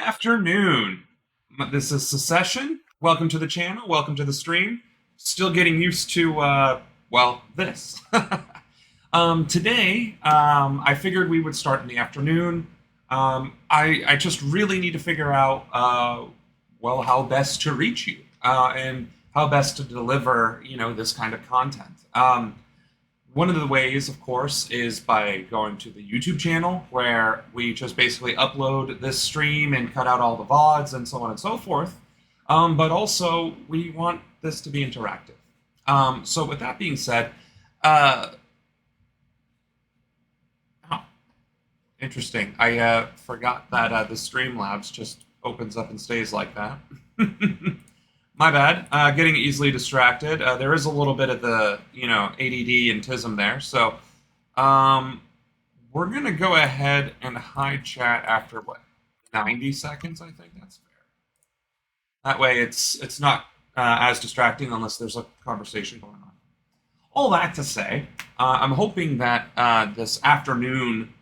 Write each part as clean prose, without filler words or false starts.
afternoon. This is SaSeshen. Welcome to the channel. Welcome to the stream. Still getting used to, this. Today, I figured we would start in the afternoon. I just really need to figure out, how best to reach you and how best to deliver, this kind of content. One of the ways, of course, is by going to the YouTube channel, where we just basically upload this stream and cut out all the VODs and so on and so forth. But also, we want this to be interactive. So with that being said, interesting. I forgot that the Streamlabs just opens up and stays like that. My bad. Getting easily distracted. There is a little bit of the, ADD and TISM there. So, we're going to go ahead and hide chat after, 90 seconds? I think that's fair. That way it's not as distracting unless there's a conversation going on. All that to say, I'm hoping that this afternoon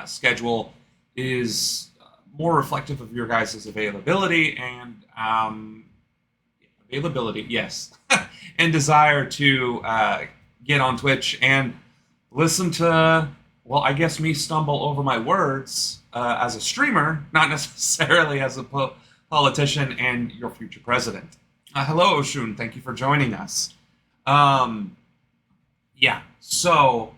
schedule is more reflective of your guys' availability and yes, and desire to get on Twitch and listen to, I guess me stumble over my words as a streamer, not necessarily as a politician and your future president. Hello, Oshun. Thank you for joining us. So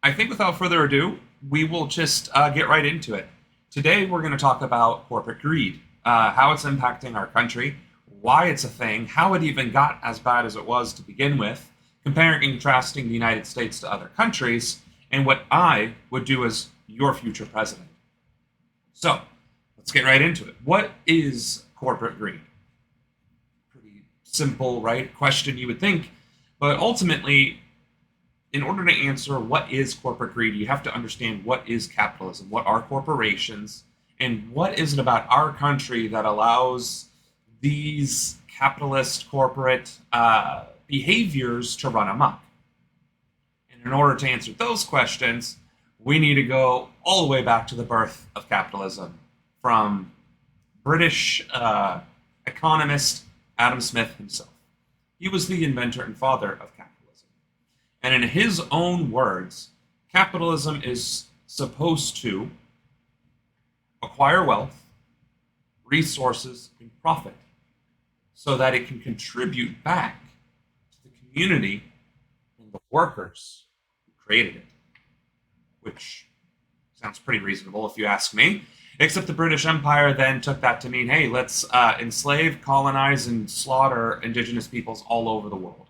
I think without further ado, we will just get right into it. Today, we're going to talk about corporate greed, how it's impacting our country, why it's a thing, how it even got as bad as it was to begin with, comparing and contrasting the United States to other countries, and what I would do as your future president. So, let's get right into it. What is corporate greed? Pretty simple, right? Question you would think, but ultimately, in order to answer what is corporate greed, you have to understand what is capitalism, what are corporations, and what is it about our country that allows these capitalist corporate behaviors to run amok. And in order to answer those questions, we need to go all the way back to the birth of capitalism from British economist Adam Smith himself. He was the inventor and father of capitalism. And in his own words, capitalism is supposed to acquire wealth, resources, and profit, so that it can contribute back to the community and the workers who created it. Which sounds pretty reasonable if you ask me. Except the British Empire then took that to mean, hey, let's enslave, colonize, and slaughter indigenous peoples all over the world.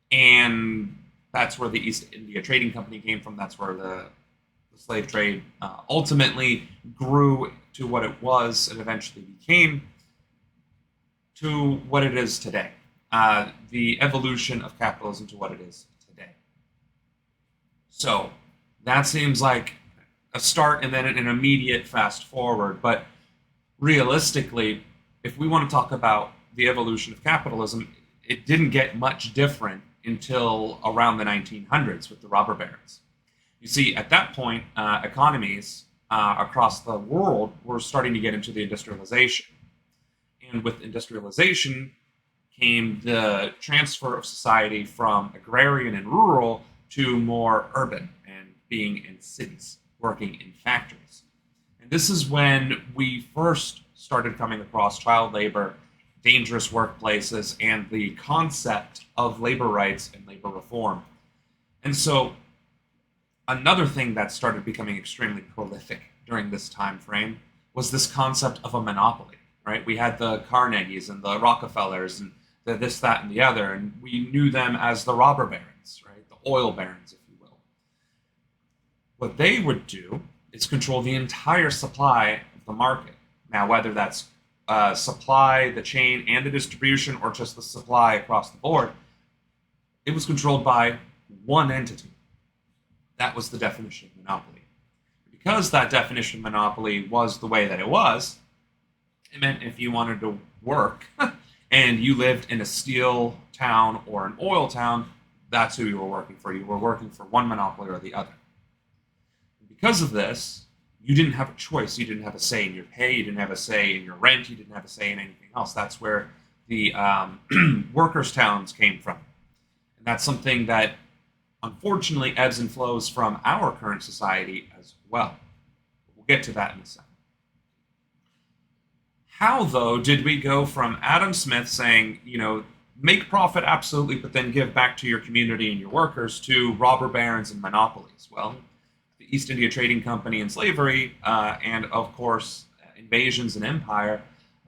And that's where the East India Trading Company came from. That's where the slave trade ultimately grew to what it was and eventually became to what it is today. The evolution of capitalism to what it is today. So that seems like a start and then an immediate fast forward. But realistically, if we want to talk about the evolution of capitalism, it didn't get much different until around the 1900s with the robber barons. You see, at that point, economies across the world were starting to get into the industrialization. And with industrialization came the transfer of society from agrarian and rural to more urban and being in cities, working in factories. And this is when we first started coming across child labor, dangerous workplaces, and the concept of labor rights and labor reform. And so another thing that started becoming extremely prolific during this time frame was this concept of a monopoly. Right, we had the Carnegies and the Rockefellers and the this, that, and the other, and we knew them as the robber barons, right, the oil barons, if you will. What they would do is control the entire supply of the market. Now, whether that's supply, the chain, and the distribution, or just the supply across the board, it was controlled by one entity. That was the definition of monopoly. Because that definition of monopoly was the way that it was, it meant if you wanted to work and you lived in a steel town or an oil town, that's who you were working for. You were working for one monopoly or the other. Because of this, you didn't have a choice. You didn't have a say in your pay. You didn't have a say in your rent. You didn't have a say in anything else. That's where the workers' towns came from. And that's something that unfortunately ebbs and flows from our current society as well. We'll get to that in a second. How, though, did we go from Adam Smith saying, make profit absolutely, but then give back to your community and your workers, to robber barons and monopolies? Well, the East India Trading Company and slavery, and of course, invasions and empire,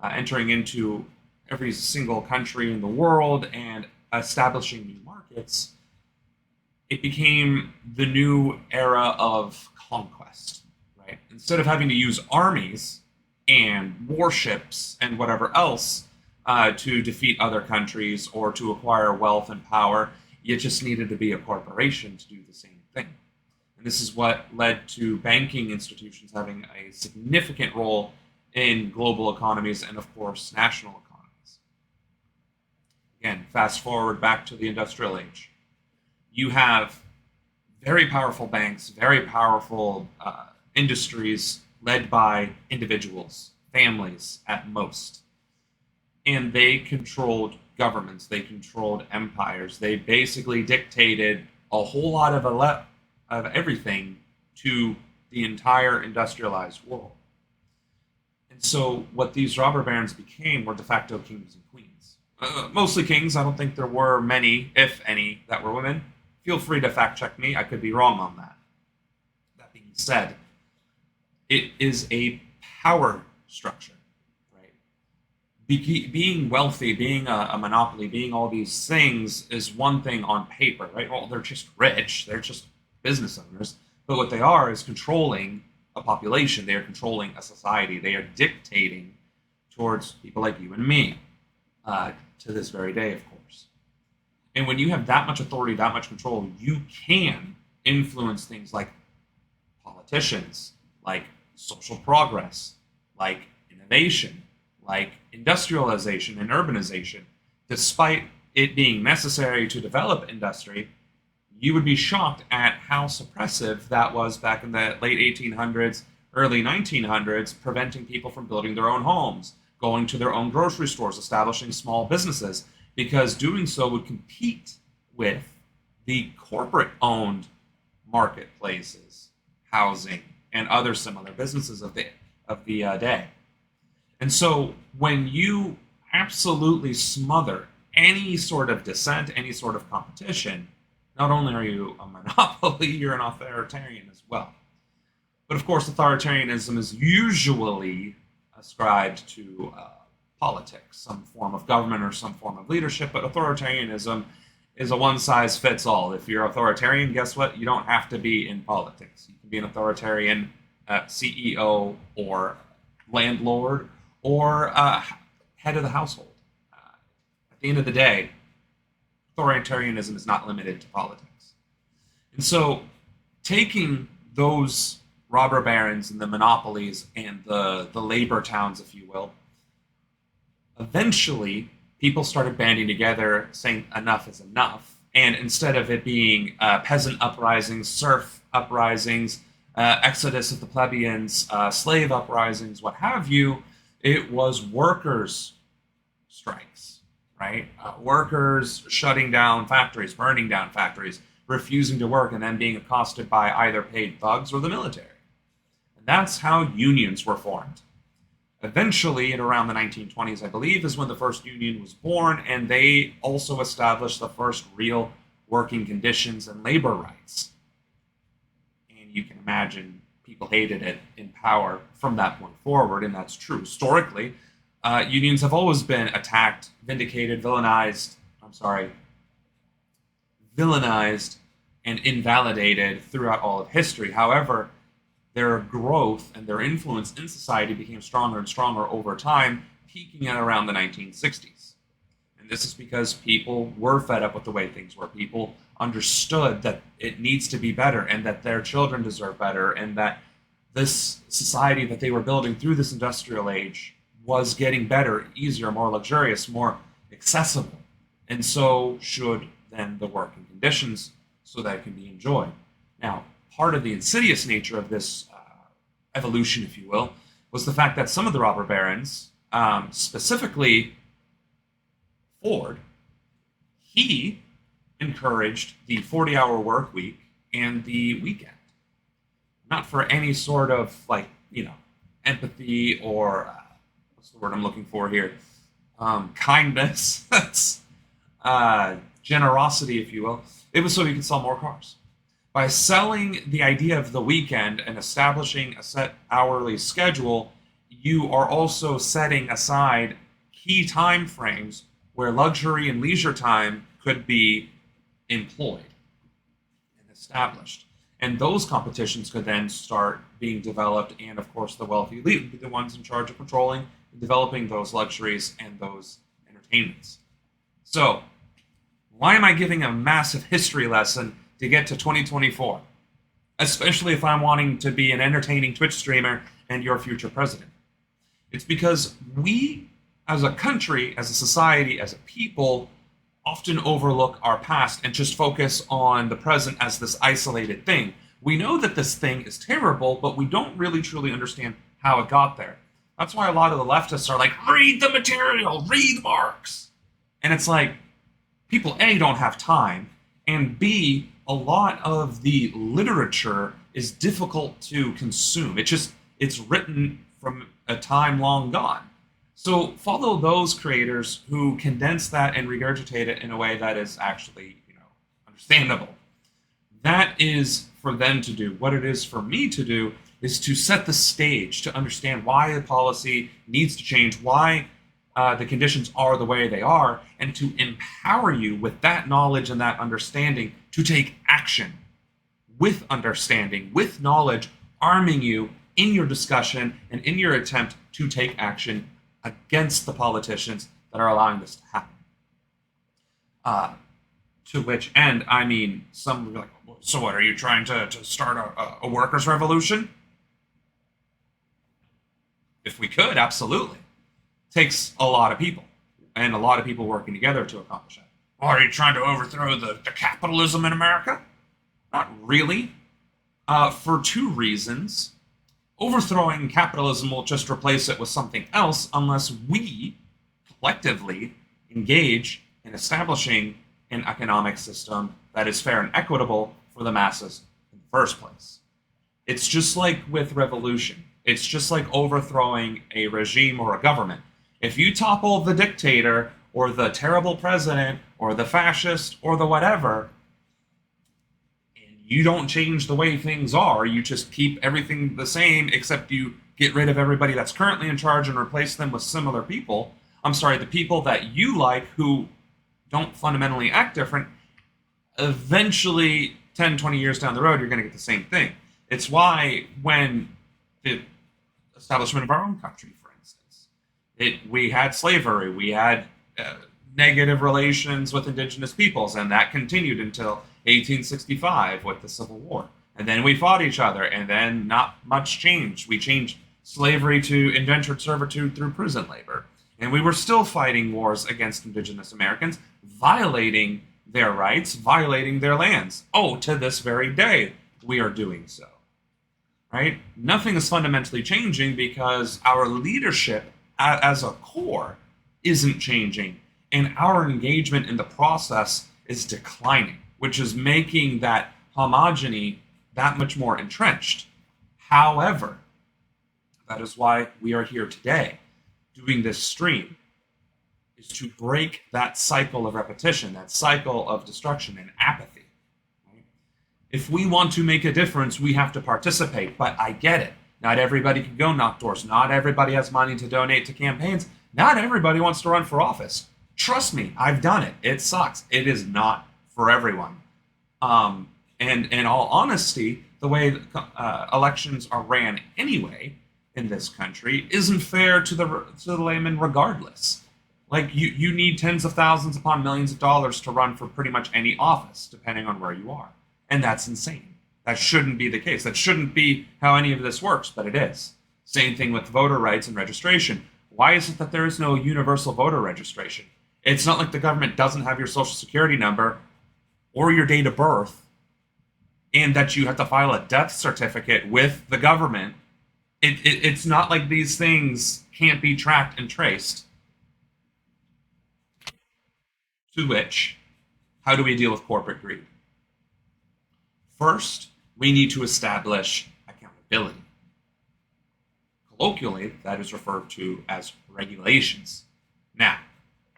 entering into every single country in the world and establishing new markets, it became the new era of conquest, right? Instead of having to use armies and warships and whatever else to defeat other countries or to acquire wealth and power, you just needed to be a corporation to do the same thing. And this is what led to banking institutions having a significant role in global economies and, of course, national economies. Again, fast forward back to the industrial age. You have very powerful banks, very powerful industries led by individuals, families at most. And they controlled governments, they controlled empires, they basically dictated a whole lot of everything to the entire industrialized world. And so what these robber barons became were de facto kings and queens. Mostly kings. I don't think there were many, if any, that were women. Feel free to fact check me. I could be wrong on that. That being said, it is a power structure, right? Being wealthy, being a monopoly, being all these things is one thing on paper, right? Well, they're just rich. They're just business owners. But what they are is controlling a population. They are controlling a society. They are dictating towards people like you and me, to this very day, of course. And when you have that much authority, that much control, you can influence things like politicians, like social progress, like innovation, like industrialization and urbanization. Despite it being necessary to develop industry, you would be shocked at how suppressive that was back in the late 1800s, early 1900s, preventing people from building their own homes, going to their own grocery stores, establishing small businesses, because doing so would compete with the corporate-owned marketplaces, housing, and other similar businesses of the day. And so when you absolutely smother any sort of dissent, any sort of competition, not only are you a monopoly, you're an authoritarian as well. But of course, authoritarianism is usually ascribed to politics, some form of government or some form of leadership, but authoritarianism is a one-size-fits-all. If you're authoritarian, guess what? You don't have to be in politics. You can be an authoritarian CEO or landlord or head of the household. At the end of the day, authoritarianism is not limited to politics. And so taking those robber barons and the monopolies and the labor towns, if you will, eventually people started banding together saying enough is enough. And instead of it being peasant uprisings, serf uprisings, exodus of the plebeians, slave uprisings, what have you, it was workers' strikes, right? Workers shutting down factories, burning down factories, refusing to work, and then being accosted by either paid thugs or the military. And that's how unions were formed. Eventually, in around the 1920s, I believe, is when the first union was born, and they also established the first real working conditions and labor rights. And you can imagine people hated it in power from that point forward, and that's true. Historically, unions have always been attacked, vindicated, villainized, and invalidated throughout all of history. However, their growth and their influence in society became stronger and stronger over time, peaking at around the 1960s. And this is because people were fed up with the way things were. People understood that it needs to be better and that their children deserve better and that this society that they were building through this industrial age was getting better, easier, more luxurious, more accessible. And so should then the working conditions so that it can be enjoyed. Now, part of the insidious nature of this evolution, if you will, was the fact that some of the robber barons, specifically Ford, he encouraged the 40-hour work week and the weekend. Not for any sort of, like, empathy or, what's the word I'm looking for here? Kindness. That's generosity, if you will. It was so he could sell more cars. By selling the idea of the weekend and establishing a set hourly schedule, you are also setting aside key time frames where luxury and leisure time could be employed and established. And those competitions could then start being developed, and of course the wealthy elite would be the ones in charge of controlling and developing those luxuries and those entertainments. So, why am I giving a massive history lesson to get to 2024? Especially if I'm wanting to be an entertaining Twitch streamer and your future president. It's because we, as a country, as a society, as a people, often overlook our past and just focus on the present as this isolated thing. We know that this thing is terrible, but we don't really truly understand how it got there. That's why a lot of the leftists are like, read the material, read Marx. And it's like, people A, don't have time, and B, a lot of the literature is difficult to consume. It's written from a time long gone. So follow those creators who condense that and regurgitate it in a way that is actually, understandable. That is for them to do. What it is for me to do is to set the stage, to understand why the policy needs to change, why the conditions are the way they are, and to empower you with that knowledge and that understanding to take action with understanding, with knowledge, arming you in your discussion and in your attempt to take action against the politicians that are allowing this to happen. To which end, some will be like, so what, are you trying to start a workers' revolution? If we could, absolutely. It takes a lot of people, and a lot of people working together to accomplish that. Are you trying to overthrow the capitalism in America? Not really. For two reasons. Overthrowing capitalism will just replace it with something else unless we collectively engage in establishing an economic system that is fair and equitable for the masses in the first place. It's just like with revolution. It's just like overthrowing a regime or a government. If you topple the dictator or the terrible president or the fascist or the whatever, you don't change the way things are, you just keep everything the same, except you get rid of everybody that's currently in charge and replace them with similar people. The people that you like who don't fundamentally act different, eventually 10, 20 years down the road, you're going to get the same thing. It's why when the establishment of our own country, for instance, we had slavery, we had negative relations with indigenous peoples, and that continued until 1865 with the Civil War. And then we fought each other, and then not much changed. We changed slavery to indentured servitude through prison labor. And we were still fighting wars against indigenous Americans, violating their rights, violating their lands. Oh, to this very day, we are doing so. Right? Nothing is fundamentally changing because our leadership as a core isn't changing, and our engagement in the process is declining, which is making that homogeny that much more entrenched. However, that is why we are here today, doing this stream, is to break that cycle of repetition, that cycle of destruction and apathy. Right? If we want to make a difference, we have to participate, but I get it. Not everybody can go knock doors. Not everybody has money to donate to campaigns. Not everybody wants to run for office. Trust me, I've done it. It sucks. It is not for everyone. And in all honesty, the way elections are ran anyway in this country isn't fair to the layman regardless. Like, you need tens of thousands upon millions of dollars to run for pretty much any office, depending on where you are. And that's insane. That shouldn't be the case. That shouldn't be how any of this works, but it is. Same thing with voter rights and registration. Why is it that there is no universal voter registration? It's not like the government doesn't have your social security number or your date of birth, and that you have to file a death certificate with the government It's not like these things can't be tracked and traced. To which, how do we deal with corporate greed? First, we need to establish accountability. Colloquially, that is referred to as regulations. Now,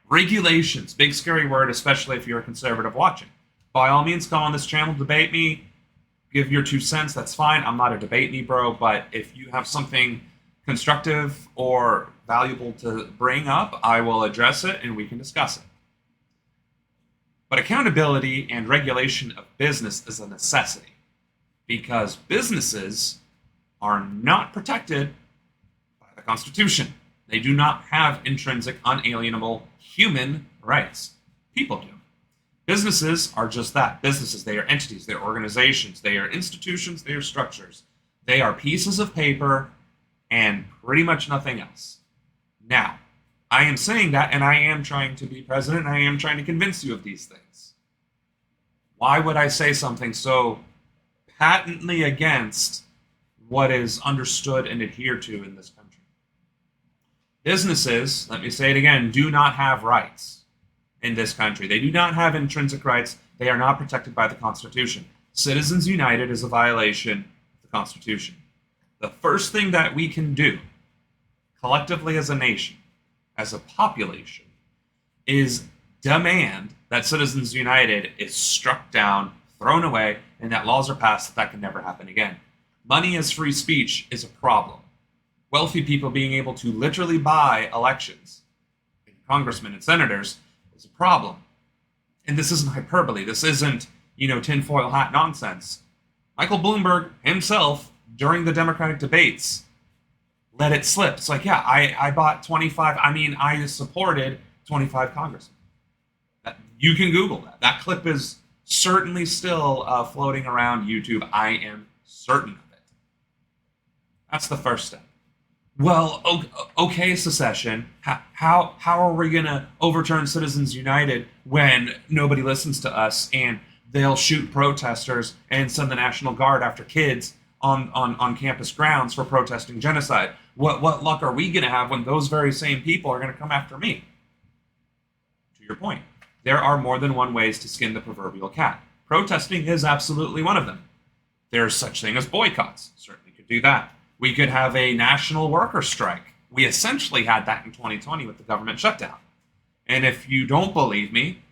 regulations, big scary word, especially if you're a conservative watching. By all means, come on this channel, debate me, give your 2 cents, that's fine. I'm not a debate me bro, but if you have something constructive or valuable to bring up, I will address it and we can discuss it. But accountability and regulation of business is a necessity because businesses are not protected by the Constitution. They do not have intrinsic, unalienable human rights. People do. Businesses are just that. Businesses, they are entities, they are organizations, they are institutions, they are structures. They are pieces of paper and pretty much nothing else. Now, I am saying that, and I am trying to be president, and I am trying to convince you of these things. Why would I say something so patently against what is understood and adhered to in this country? Businesses, let me say it again, do not have rights in this country. They do not have intrinsic rights. They are not protected by the Constitution. Citizens United is a violation of the Constitution. The first thing that we can do, collectively as a nation, as a population, is demand that Citizens United is struck down, thrown away, and that laws are passed that can never happen again. Money as free speech is a problem. Wealthy people being able to literally buy elections, congressmen and senators, is a problem. And this isn't hyperbole. This isn't, tinfoil hat nonsense. Michael Bloomberg himself, during the Democratic debates, let it slip. It's like, yeah, I bought 25, I supported 25 congressmen. You can Google that. That clip is certainly still floating around YouTube. I am certain of it. That's the first step. Well, okay, SaSeshen, how are we going to overturn Citizens United when nobody listens to us and they'll shoot protesters and send the National Guard after kids on campus grounds for protesting genocide? What luck are we going to have when those very same people are going to come after me? To your point, there are more than one ways to skin the proverbial cat. Protesting is absolutely one of them. There's such thing as boycotts. Certainly could do that. We could have a national worker strike. We essentially had that in 2020 with the government shutdown. And if you don't believe me,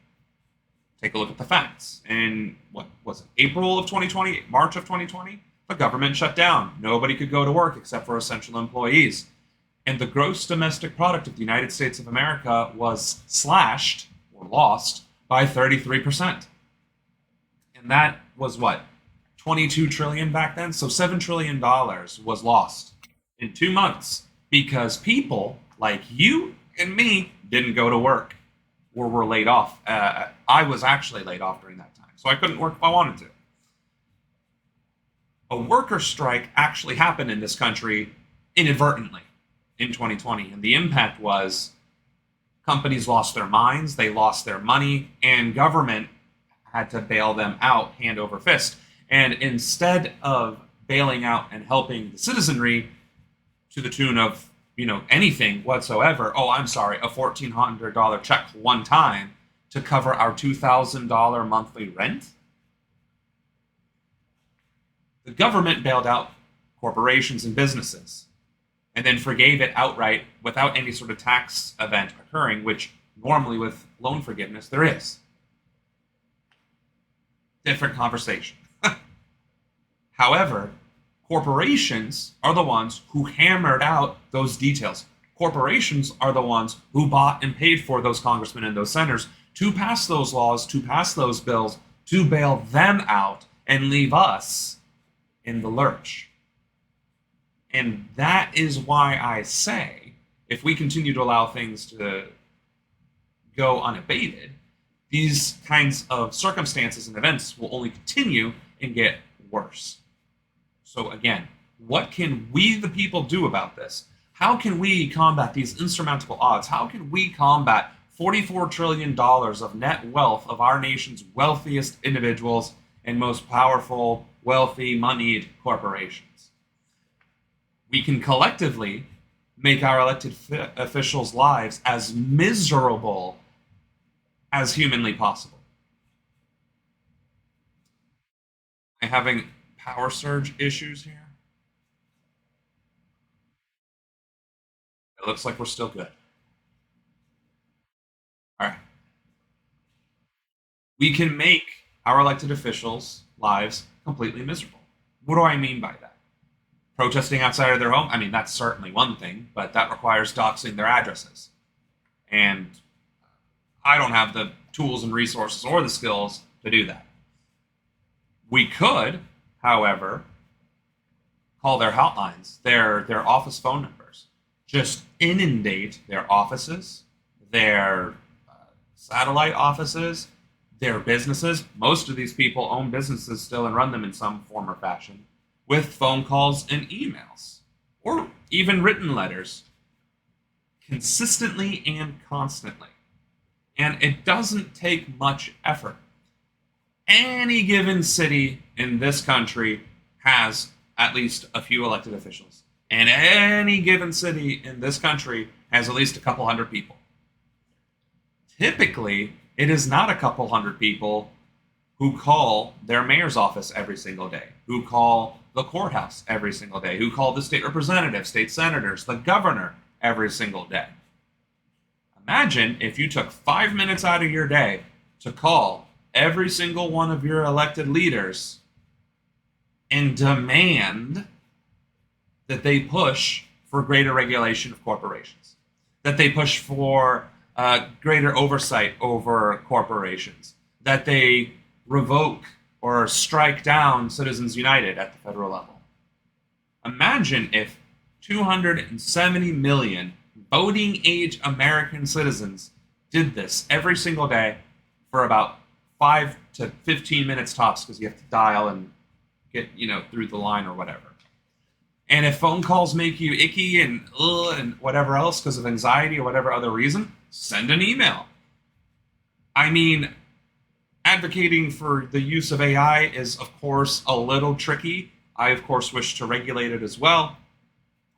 take a look at the facts. In, what was it, April of 2020, March of 2020, the government shut down. Nobody could go to work except for essential employees. And the gross domestic product of the United States of America was slashed, or lost, by 33%. And that was what? 22 trillion back then, so $7 trillion was lost in 2 months because people like you and me didn't go to work or were laid off. I was actually laid off during that time, so I couldn't work if I wanted to. A worker strike actually happened in this country inadvertently in 2020, and the impact was companies lost their minds, they lost their money, and government had to bail them out hand over fist. And instead of bailing out and helping the citizenry to the tune of, anything whatsoever, a $1,400 check one time to cover our $2,000 monthly rent, the government bailed out corporations and businesses and then forgave it outright without any sort of tax event occurring, which normally with loan forgiveness there is. Different conversation. However, corporations are the ones who hammered out those details. Corporations are the ones who bought and paid for those congressmen and those senators to pass those laws, to pass those bills, to bail them out and leave us in the lurch. And that is why I say, if we continue to allow things to go unabated, these kinds of circumstances and events will only continue and get worse. So again, what can we, the people, do about this? How can we combat these insurmountable odds? How can we combat $44 trillion of net wealth of our nation's wealthiest individuals and most powerful, wealthy, moneyed corporations? We can collectively make our elected officials' lives as miserable as humanly possible. I'm having power surge issues here. It looks like we're still good. All right. We can make our elected officials' lives completely miserable. What do I mean by that? Protesting outside of their home? I mean, that's certainly one thing, but that requires doxing their addresses. And I don't have the tools and resources or the skills to do that. We could, however, call their hotlines, their office phone numbers. Just inundate their offices, their satellite offices, their businesses. Most of these people own businesses still and run them in some form or fashion with phone calls and emails, or even written letters, consistently and constantly. And it doesn't take much effort. Any given city in this country has at least a few elected officials. And any given city in this country has at least a couple hundred people. Typically, it is not a couple hundred people who call their mayor's office every single day, who call the courthouse every single day, who call the state representatives, state senators, the governor every single day. Imagine if you took 5 minutes out of your day to call every single one of your elected leaders and demand that they push for greater regulation of corporations, that they push for greater oversight over corporations, that they revoke or strike down Citizens United at the federal level. Imagine if 270 million voting age American citizens did this every single day for about 5 to 15 minutes tops, because you have to dial and get through the line or whatever. And if phone calls make you icky and whatever else because of anxiety or whatever other reason, send an email. I mean, advocating for the use of AI is, of course, a little tricky. I, of course, wish to regulate it as well.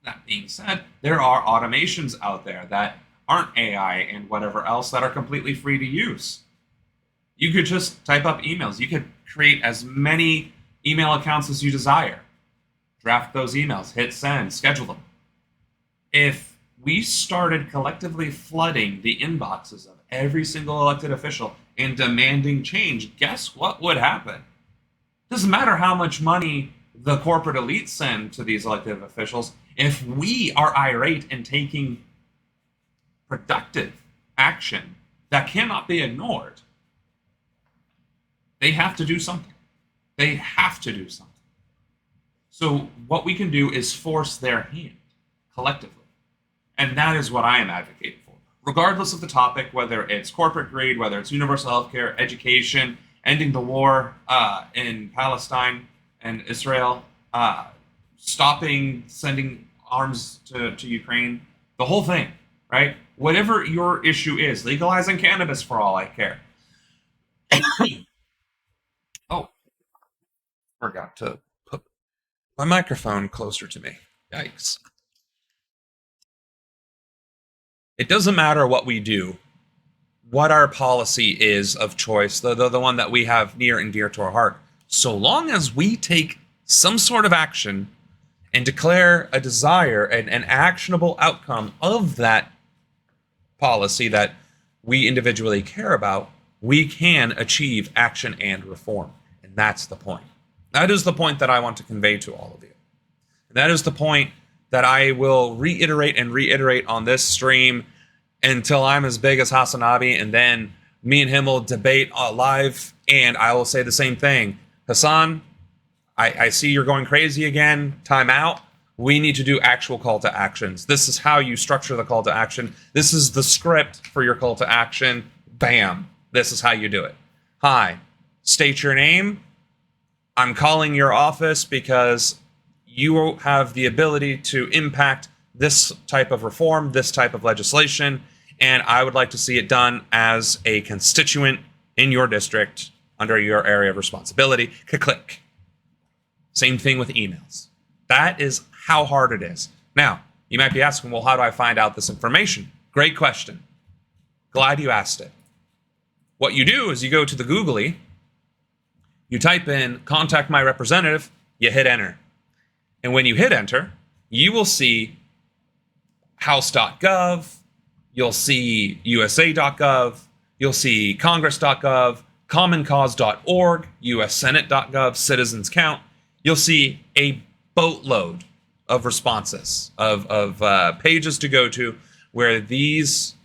That being said, there are automations out there that aren't AI and whatever else that are completely free to use. You could just type up emails. You could create as many email accounts as you desire. Draft those emails, hit send, schedule them. If we started collectively flooding the inboxes of every single elected official and demanding change, guess what would happen? Doesn't matter how much money the corporate elites send to these elected officials. If we are irate and taking productive action that cannot be ignored, they have to do something. They have to do something. So what we can do is force their hand collectively. And that is what I am advocating for. Regardless of the topic, whether it's corporate greed, whether it's universal health care, education, ending the war in Palestine and Israel, stopping sending arms to Ukraine, the whole thing, right? Whatever your issue is, legalizing cannabis for all I care. Oh, forgot to put my microphone closer to me. Yikes. It doesn't matter what we do, what our policy is of choice, the one that we have near and dear to our heart, so long as we take some sort of action and declare a desire and an actionable outcome of that policy that we individually care about, we can achieve action and reform. And that's the point. That is the point that I want to convey to all of you. That is the point that I will reiterate and reiterate on this stream until I'm as big as Hasanabi, and then me and him will debate live, and I will say the same thing. Hassan, I see you're going crazy again. Time out. We need to do actual call to actions. This is how you structure the call to action. This is the script for your call to action. Bam. This is how you do it. Hi, state your name. I'm calling your office because you have the ability to impact this type of reform, this type of legislation, and I would like to see it done as a constituent in your district under your area of responsibility. Click. Same thing with emails. That is how hard it is. Now, you might be asking, well, how do I find out this information? Great question. Glad you asked it. What you do is you go to the Googly, you type in contact my representative, you hit enter. And when you hit enter, you will see house.gov, you'll see usa.gov, you'll see congress.gov, commoncause.org, ussenate.gov, citizens count. You'll see a boatload of responses, of pages to go to where these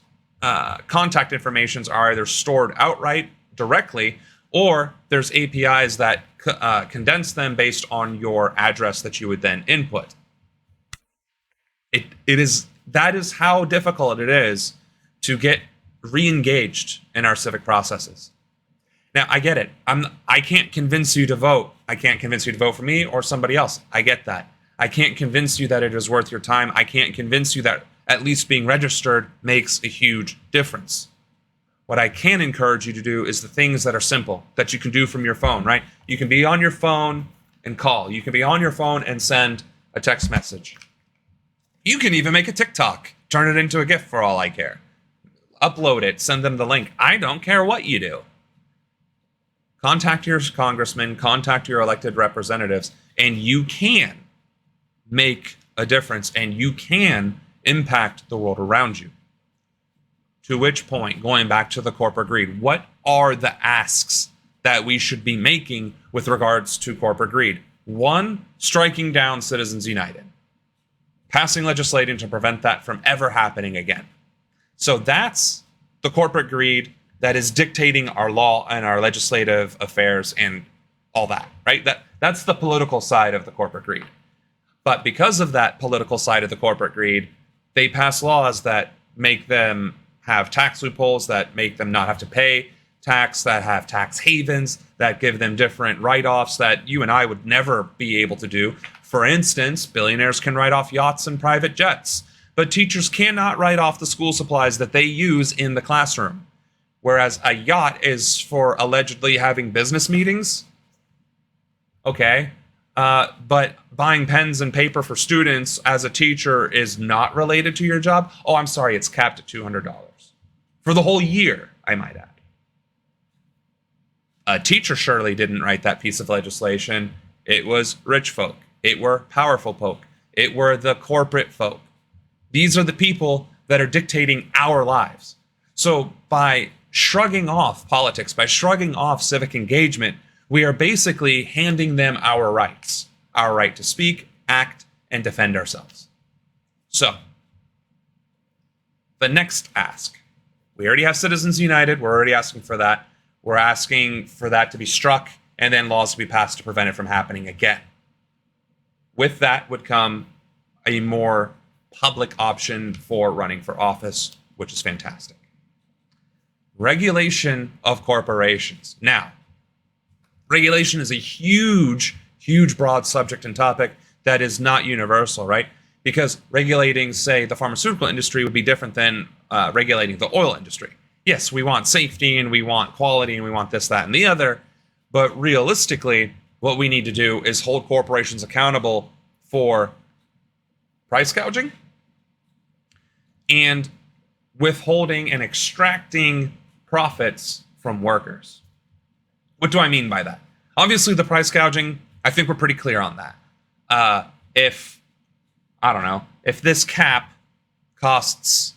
contact informations are either stored outright directly, or there's APIs that condense them based on your address that you would then input. That is how difficult it is to get re-engaged in our civic processes. Now, I get it. I can't convince you to vote. I can't convince you to vote for me or somebody else. I get that. I can't convince you that it is worth your time. I can't convince you that at least being registered makes a huge difference. What I can encourage you to do is the things that are simple, that you can do from your phone, right? You can be on your phone and call. You can be on your phone and send a text message. You can even make a TikTok, turn it into a GIF for all I care. Upload it, send them the link. I don't care what you do. Contact your congressman, contact your elected representatives, and you can make a difference, and you can impact the world around you. To which point, going back to the corporate greed, what are the asks that we should be making with regards to corporate greed? One, striking down Citizens United. Passing legislation to prevent that from ever happening again. So that's the corporate greed that is dictating our law and our legislative affairs and all that, right? That's the political side of the corporate greed. But because of that political side of the corporate greed, they pass laws that make them have tax loopholes, that make them not have to pay tax, that have tax havens, that give them different write-offs that you and I would never be able to do. For instance, billionaires can write off yachts and private jets, but teachers cannot write off the school supplies that they use in the classroom. Whereas a yacht is for allegedly having business meetings. Okay. But buying pens and paper for students as a teacher is not related to your job. Oh, I'm sorry, it's capped at $200 for the whole year, I might add. A teacher surely didn't write that piece of legislation. It was rich folk. It were powerful folk. It were the corporate folk. These are the people that are dictating our lives. So by shrugging off politics, by shrugging off civic engagement, we are basically handing them our rights, our right to speak, act, and defend ourselves. So, the next ask. We already have Citizens United. We're already asking for that. We're asking for that to be struck and then laws to be passed to prevent it from happening again. With that would come a more public option for running for office, which is fantastic. Regulation of corporations. Now, regulation is a huge, broad subject and topic that is not universal, right? Because regulating, say, the pharmaceutical industry would be different than regulating the oil industry. Yes, we want safety and we want quality and we want this, that, and the other. But realistically, what we need to do is hold corporations accountable for price gouging and withholding and extracting profits from workers. What do I mean by that? Obviously, the price gouging, I think we're pretty clear on that. If this cap costs,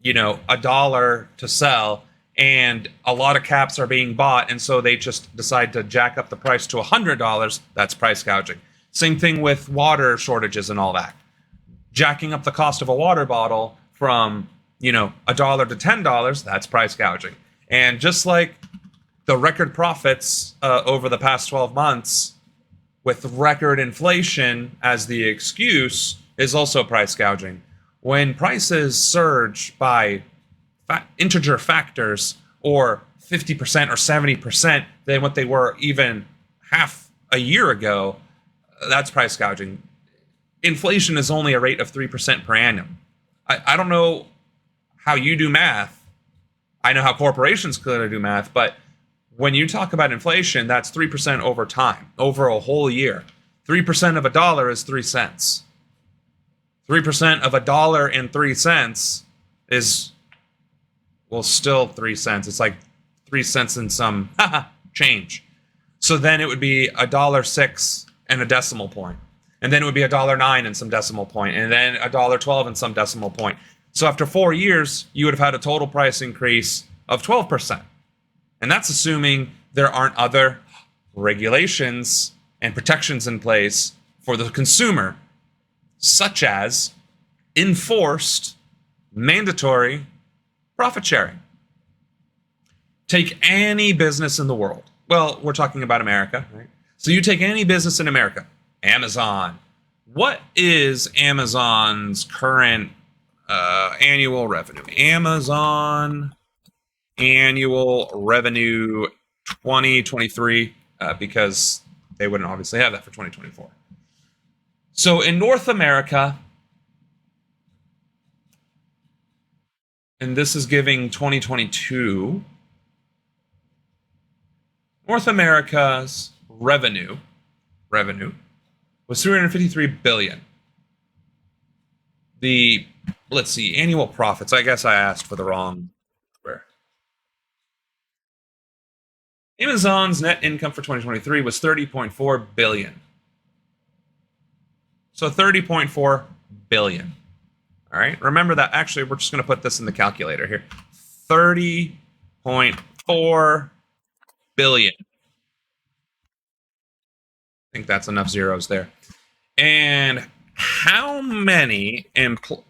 $1 to sell, and a lot of caps are being bought, and so they just decide to jack up the price to $100, that's price gouging. Same thing with water shortages and all that. Jacking up the cost of a water bottle from, $1 to $10, that's price gouging. And just like the record profits over the past 12 months with record inflation as the excuse is also price gouging. When prices surge by integer factors or 50% or 70% than what they were even half a year ago, that's price gouging. Inflation is only a rate of 3% per annum. I don't know how you do math. I know how corporations clearly do math, but when you talk about inflation, that's 3% over time, over a whole year. 3% of $1 is 3 cents. 3% of $1.03 is, well, still 3 cents. It's like 3 cents and some change. So then it would be $1.06 and a decimal point. And then it would be $1.09 and some decimal point. And then $1.12 and some decimal point. So after 4 years, you would have had a total price increase of 12%. And that's assuming there aren't other regulations and protections in place for the consumer, such as enforced, mandatory profit sharing. Take any business in the world. Well, we're talking about America, right? So you take any business in America, Amazon. What is Amazon's current annual revenue? Amazon annual revenue 2023, because they wouldn't obviously have that for 2024. So in North America, and this is giving 2022, North America's revenue was $353 billion. The, let's see, annual profits. I guess I asked for the wrong where. Amazon's net income for 2023 was $30.4 billion. So $30.4 billion. All right. Remember that. Actually, we're just going to put this in the calculator here. $30.4 billion. I think that's enough zeros there. And how many employees?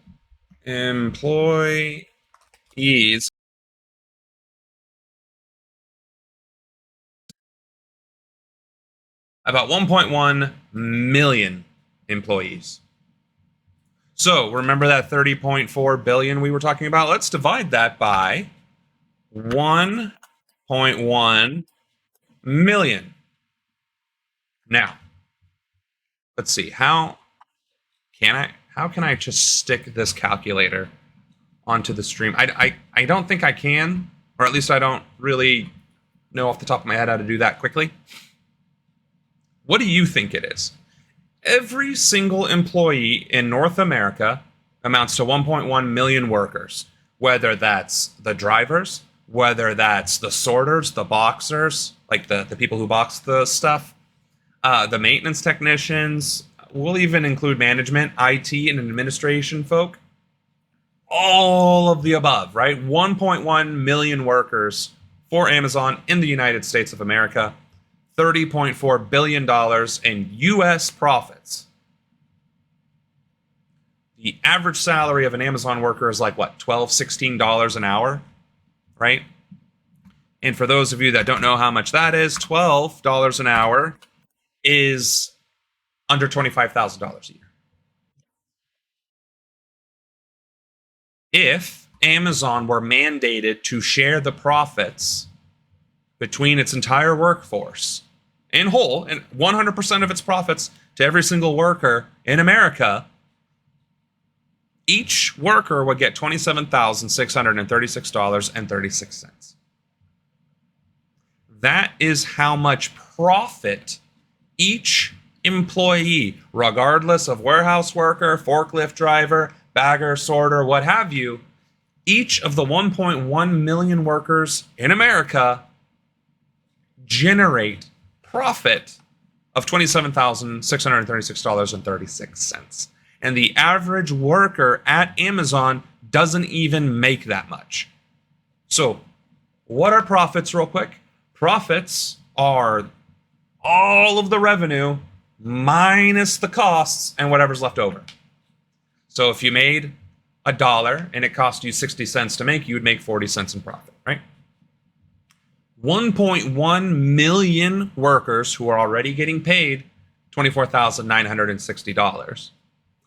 About 1.1 million employees. So remember that 30.4 billion we were talking about? Let's divide that by 1.1 million. Now, let's see. How can I just stick this calculator onto the stream? I don't think I can, or at least I don't really know off the top of my head how to do that quickly. What do you think it is? Every single employee in North America amounts to 1.1 million workers, whether that's the drivers, whether that's the sorters, the boxers, like the people who box the stuff, the maintenance technicians. We'll even include management, IT, and administration folk. All of the above, right? 1.1 million workers for Amazon in the United States of America. $30.4 billion in U.S. profits. The average salary of an Amazon worker is like, what, $12, $16 an hour, right? And for those of you that don't know how much that is, $12 an hour is under $25,000 a year. If Amazon were mandated to share the profits between its entire workforce in whole, and 100% of its profits to every single worker in America, each worker would get $27,636.36. That is how much profit each employee, regardless of warehouse worker, forklift driver, bagger, sorter, what have you, each of the 1.1 million workers in America generate profit of $27,636.36. And the average worker at Amazon doesn't even make that much. So, what are profits, real quick? Profits are all of the revenue minus the costs and whatever's left over. So, if you made $1 and it cost you 60 cents to make, you would make 40 cents in profit, right? 1.1 million workers who are already getting paid $24,960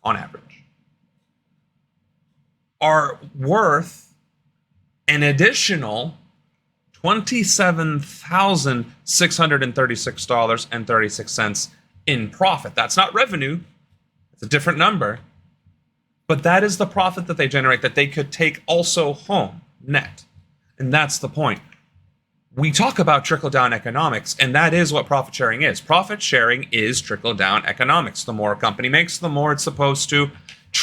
on average are worth an additional $27,636.36 in profit. That's not revenue. It's a different number. But that is the profit that they generate that they could take also home, net. And that's the point. We talk about trickle-down economics, and that is what profit sharing is. Profit sharing is trickle-down economics. The more a company makes, the more it's supposed to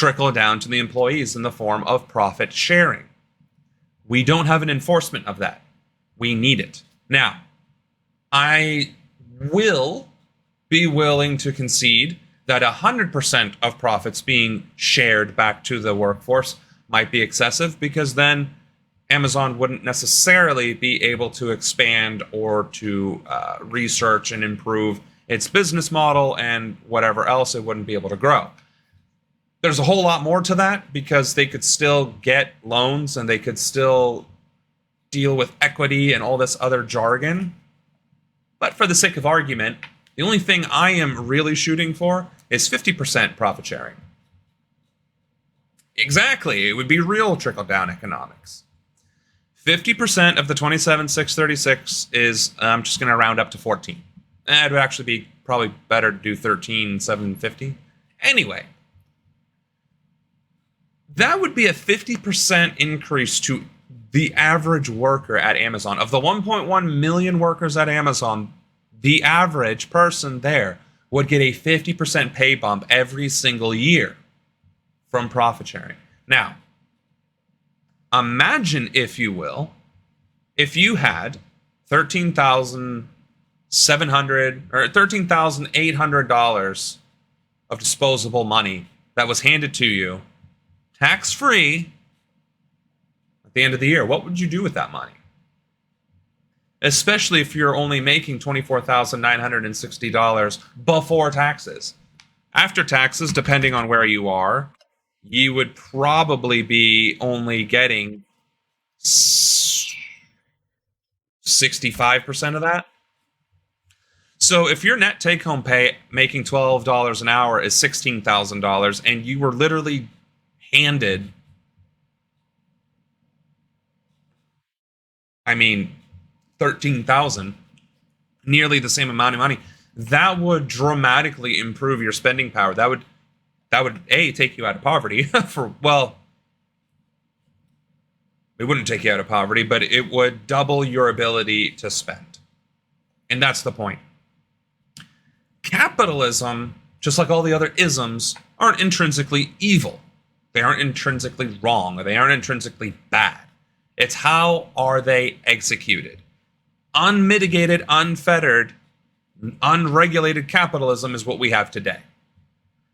trickle down to the employees in the form of profit sharing. We don't have an enforcement of that. We need it. Now, I will be willing to concede that 100% of profits being shared back to the workforce might be excessive, because then Amazon wouldn't necessarily be able to expand or to research and improve its business model, and whatever else, it wouldn't be able to grow. There's a whole lot more to that, because they could still get loans and they could still deal with equity and all this other jargon. But for the sake of argument, the only thing I am really shooting for is 50% profit sharing. Exactly, it would be real trickle-down economics. 50% of the 27,636 is, I'm just going to round up to 14. It would actually be probably better to do 13,750. Anyway, that would be a 50% increase to the average worker at Amazon. Of the 1.1 million workers at Amazon, the average person there would get a 50% pay bump every single year from profit sharing. Now, imagine, if you will, if you had $13,700 or $13,800 of disposable money that was handed to you tax-free at the end of the year. What would you do with that money? Especially if you're only making $24,960 before taxes. After taxes, depending on where you are, you would probably be only getting 65% of that. So if your net take-home pay making $12 an hour is $16,000, and you were literally handed, $13,000, nearly the same amount of money, that would dramatically improve your spending power. That would take you out of poverty. It wouldn't take you out of poverty, but it would double your ability to spend. And that's the point. Capitalism, just like all the other isms, aren't intrinsically evil. They aren't intrinsically wrong, or they aren't intrinsically bad. It's how are they executed. Unmitigated, unfettered, unregulated capitalism is what we have today.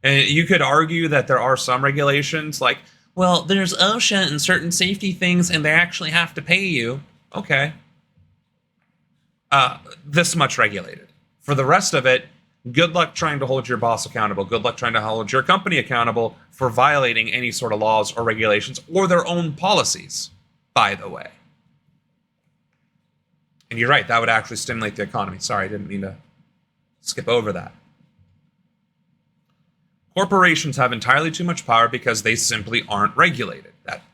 And you could argue that there are some regulations, like, well, there's OSHA and certain safety things, and they actually have to pay you. Okay. This much regulated. For the rest of it, good luck trying to hold your boss accountable. Good luck trying to hold your company accountable for violating any sort of laws or regulations or their own policies, by the way. And you're right, that would actually stimulate the economy. Sorry, I didn't mean to skip over that. Corporations have entirely too much power because they simply aren't regulated.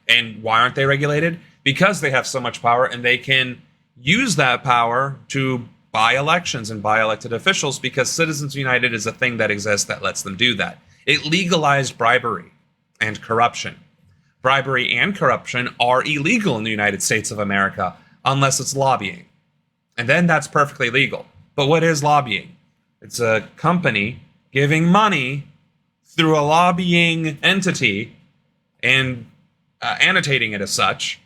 And why aren't they regulated? Because they have so much power, and they can use that power to buy elections and buy elected officials, because Citizens United is a thing that exists that lets them do that. It legalized bribery and corruption. Bribery and corruption are illegal in the United States of America unless it's lobbying. And then that's perfectly legal. But what is lobbying? It's a company giving money through a lobbying entity and annotating it as such,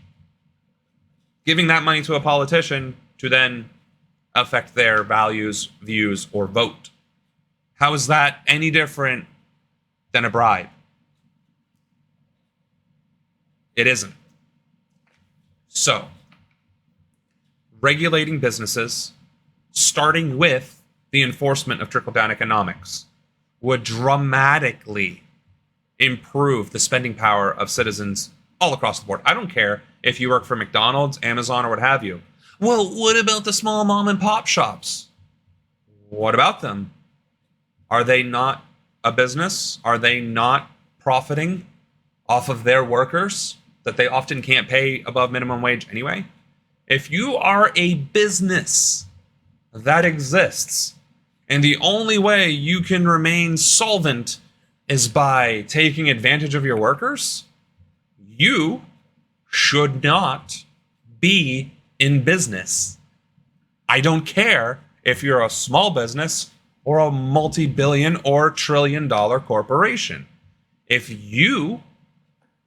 giving that money to a politician to then affect their values, views, or vote. How is that any different than a bribe? It isn't. So, regulating businesses, starting with the enforcement of trickle-down economics, would dramatically improve the spending power of citizens all across the board. I don't care if you work for McDonald's, Amazon, or what have you. Well, what about the small mom and pop shops? What about them? Are they not a business? Are they not profiting off of their workers that they often can't pay above minimum wage anyway? If you are a business that exists, and the only way you can remain solvent is by taking advantage of your workers, you should not be in business. I don't care if you're a small business or a multi-billion or trillion-dollar corporation. If you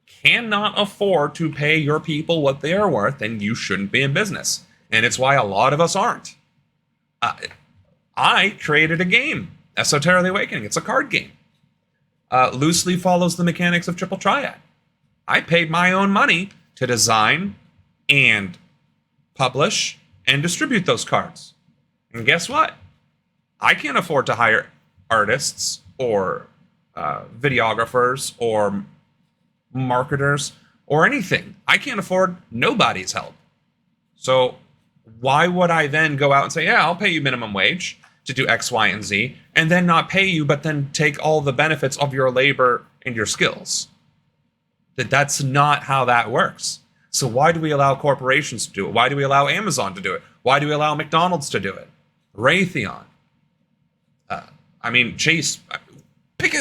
cannot afford to pay your people what they are worth, then you shouldn't be in business. And it's why a lot of us aren't. I created a game, Esoterically Awakening. It's a card game. Loosely follows the mechanics of Triple Triad. I paid my own money to design and publish and distribute those cards. And guess what? I can't afford to hire artists or videographers or marketers or anything. I can't afford nobody's help. So why would I then go out and say, yeah, I'll pay you minimum wage to do X, Y, and Z, and then not pay you, but then take all the benefits of your labor and your skills? That's not how that works. So why do we allow corporations to do it? Why do we allow Amazon to do it? Why do we allow McDonald's to do it? Raytheon. Chase. Pick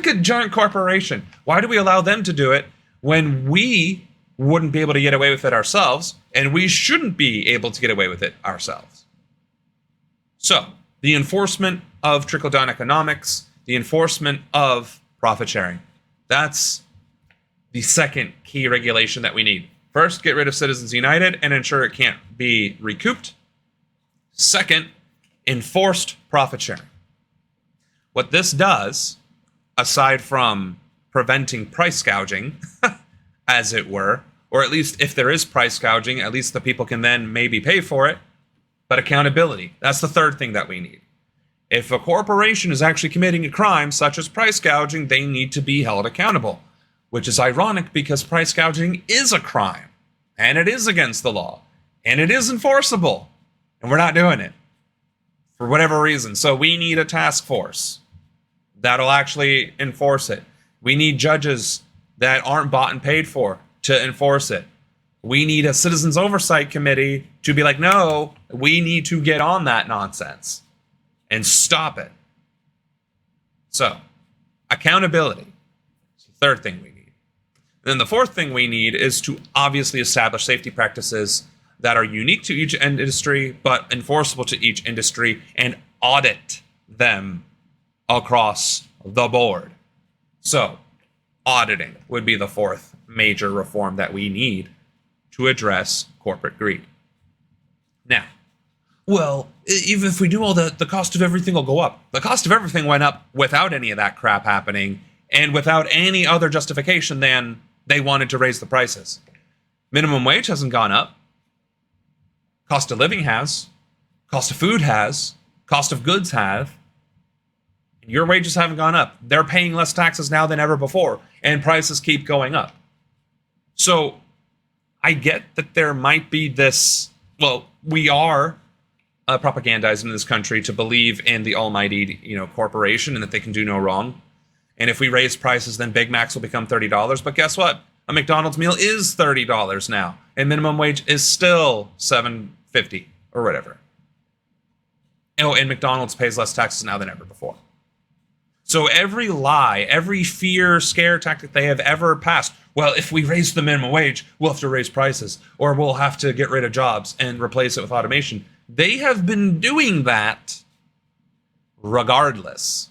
a giant corporation. Why do we allow them to do it when we wouldn't be able to get away with it ourselves, and we shouldn't be able to get away with it ourselves? So, the enforcement of trickle-down economics, the enforcement of profit sharing. That's the second key regulation that we need. First, get rid of Citizens United and ensure it can't be recouped. Second, enforced profit sharing. What this does, aside from preventing price gouging, as it were, or at least if there is price gouging, at least the people can then maybe pay for it, but accountability. That's the third thing that we need. If a corporation is actually committing a crime such as price gouging, they need to be held accountable, which is ironic because price gouging is a crime, and it is against the law, and it is enforceable, and we're not doing it for whatever reason. So we need a task force that'll actually enforce it. We need judges that aren't bought and paid for to enforce it. We need a citizens oversight committee to be like, no, we need to get on that nonsense and stop it. So, accountability is the third thing we need. And then the fourth thing we need is to obviously establish safety practices that are unique to each industry, but enforceable to each industry, and audit them across the board. So, auditing would be the fourth major reform that we need to address corporate greed. Now, well, even if we do all that, the cost of everything will go up. The cost of everything went up without any of that crap happening and without any other justification than they wanted to raise the prices. Minimum wage hasn't gone up. Cost of living has. Cost of food has. Cost of goods have. Your wages haven't gone up. They're paying less taxes now than ever before, and prices keep going up. So I get that there might be this, well, we are propagandizing in this country to believe in the almighty, corporation and that they can do no wrong. And if we raise prices, then Big Macs will become $30. But guess what? A McDonald's meal is $30 now, and minimum wage is still $7.50 or whatever. Oh, and McDonald's pays less taxes now than ever before. So every lie, every fear, scare tactic they have ever passed, well, if we raise the minimum wage, we'll have to raise prices, or we'll have to get rid of jobs and replace it with automation. They have been doing that regardless.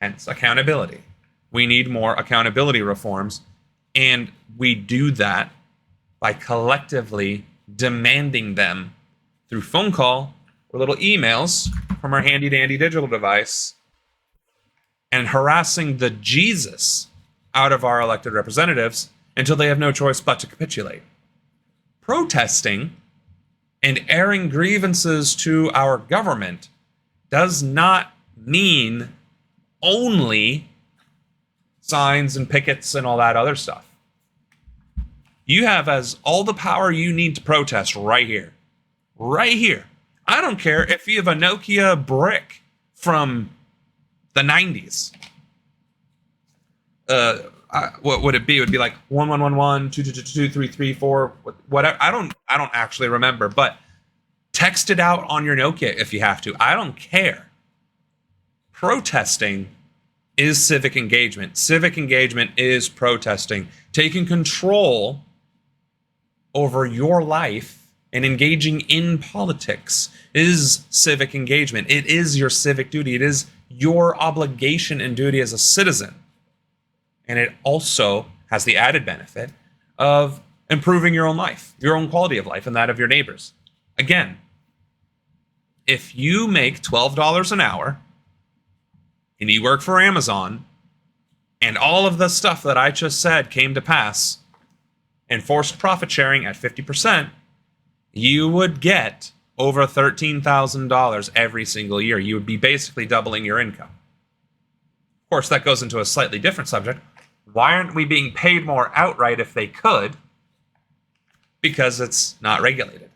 Hence, accountability. We need more accountability reforms, and we do that by collectively demanding them through phone call or little emails from our handy-dandy digital device and harassing the Jesus out of our elected representatives until they have no choice but to capitulate. Protesting and airing grievances to our government does not mean only signs and pickets and all that other stuff. You have all the power you need to protest right here. Right here. I don't care if you have a Nokia brick from the 90s. What would it be? It would be like 1111, 2222, 334, whatever. I don't actually remember, but text it out on your Nokia if you have to. I don't care. Protesting is civic engagement. Civic engagement is protesting. Taking control over your life and engaging in politics is civic engagement. It is your civic duty. It is your obligation and duty as a citizen And it also has the added benefit of improving your own life, your own quality of life, and that of your neighbors. Again, if you make $12 an hour and you work for Amazon, and all of the stuff that I just said came to pass, and forced profit sharing at 50%, you would get over $13,000 every single year. You would be basically doubling your income. Of course, that goes into a slightly different subject. Why aren't we being paid more outright if they could? Because it's not regulated.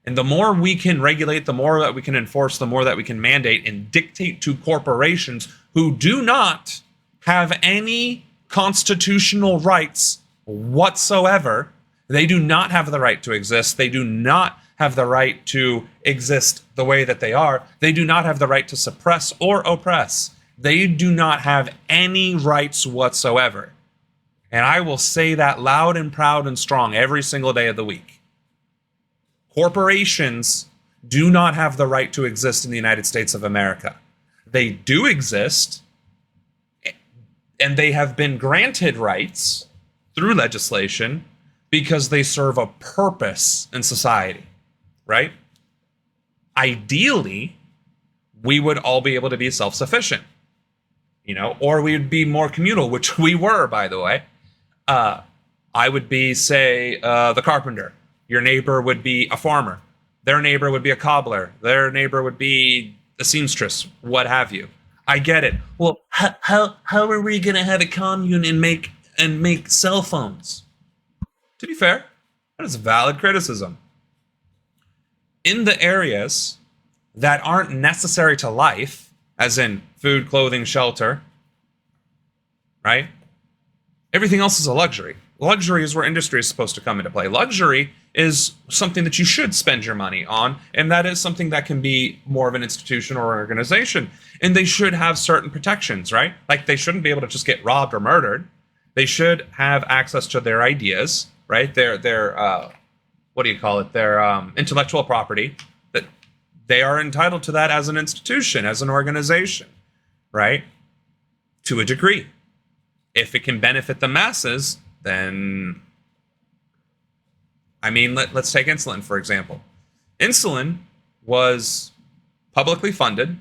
And the more we can regulate, the more that we can enforce, the more that we can mandate and dictate to corporations who do not have any constitutional rights whatsoever. They do not have the right to exist. They do not have the right to exist the way that they are. They do not have the right to suppress or oppress. They do not have any rights whatsoever. And I will say that loud and proud and strong every single day of the week. Corporations do not have the right to exist in the United States of America. They do exist, and they have been granted rights through legislation because they serve a purpose in society, right? Ideally, we would all be able to be self-sufficient, or we would be more communal, which we were, by the way. I would be, say, the carpenter. Your neighbor would be a farmer. Their neighbor would be a cobbler. Their neighbor would be a seamstress, what have you. I get it. Well, how are we going to have a commune and make cell phones? To be fair, that is a valid criticism. In the areas that aren't necessary to life, as in food, clothing, shelter, right? Everything else is a luxury. Luxury is where industry is supposed to come into play. Luxury is something that you should spend your money on, and that is something that can be more of an institution or an organization. And they should have certain protections, right? Like they shouldn't be able to just get robbed or murdered. They should have access to their ideas, right? Their what do you call it? Their intellectual property. That they are entitled to that as an institution, as an organization, right? To a degree. If it can benefit the masses, then, I mean, let's take insulin, for example. Insulin was publicly funded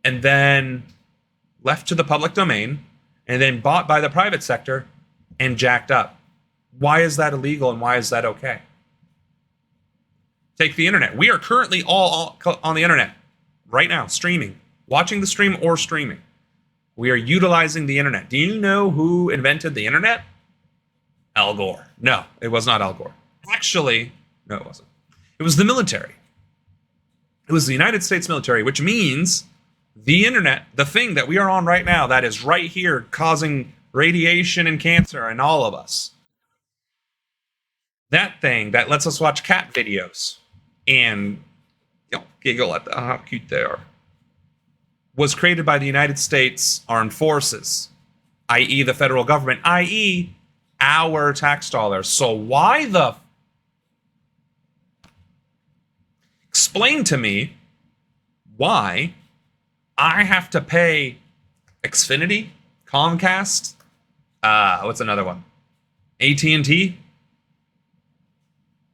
and then left to the public domain and then bought by the private sector and jacked up. Why is that illegal and why is that okay? Take the internet. We are currently all on the internet right now, streaming, watching the stream or streaming. We are utilizing the internet. Do you know who invented the internet? Al Gore. No, it was not Al Gore. Actually, no, it wasn't. It was the military. It was the United States military, which means the internet, the thing that we are on right now, that is right here causing radiation and cancer in all of us. That thing that lets us watch cat videos and giggle at how cute they are, was created by the United States Armed Forces, i.e. the federal government, i.e. our tax dollars. So why explain to me why I have to pay Xfinity, Comcast, what's another one? AT&T?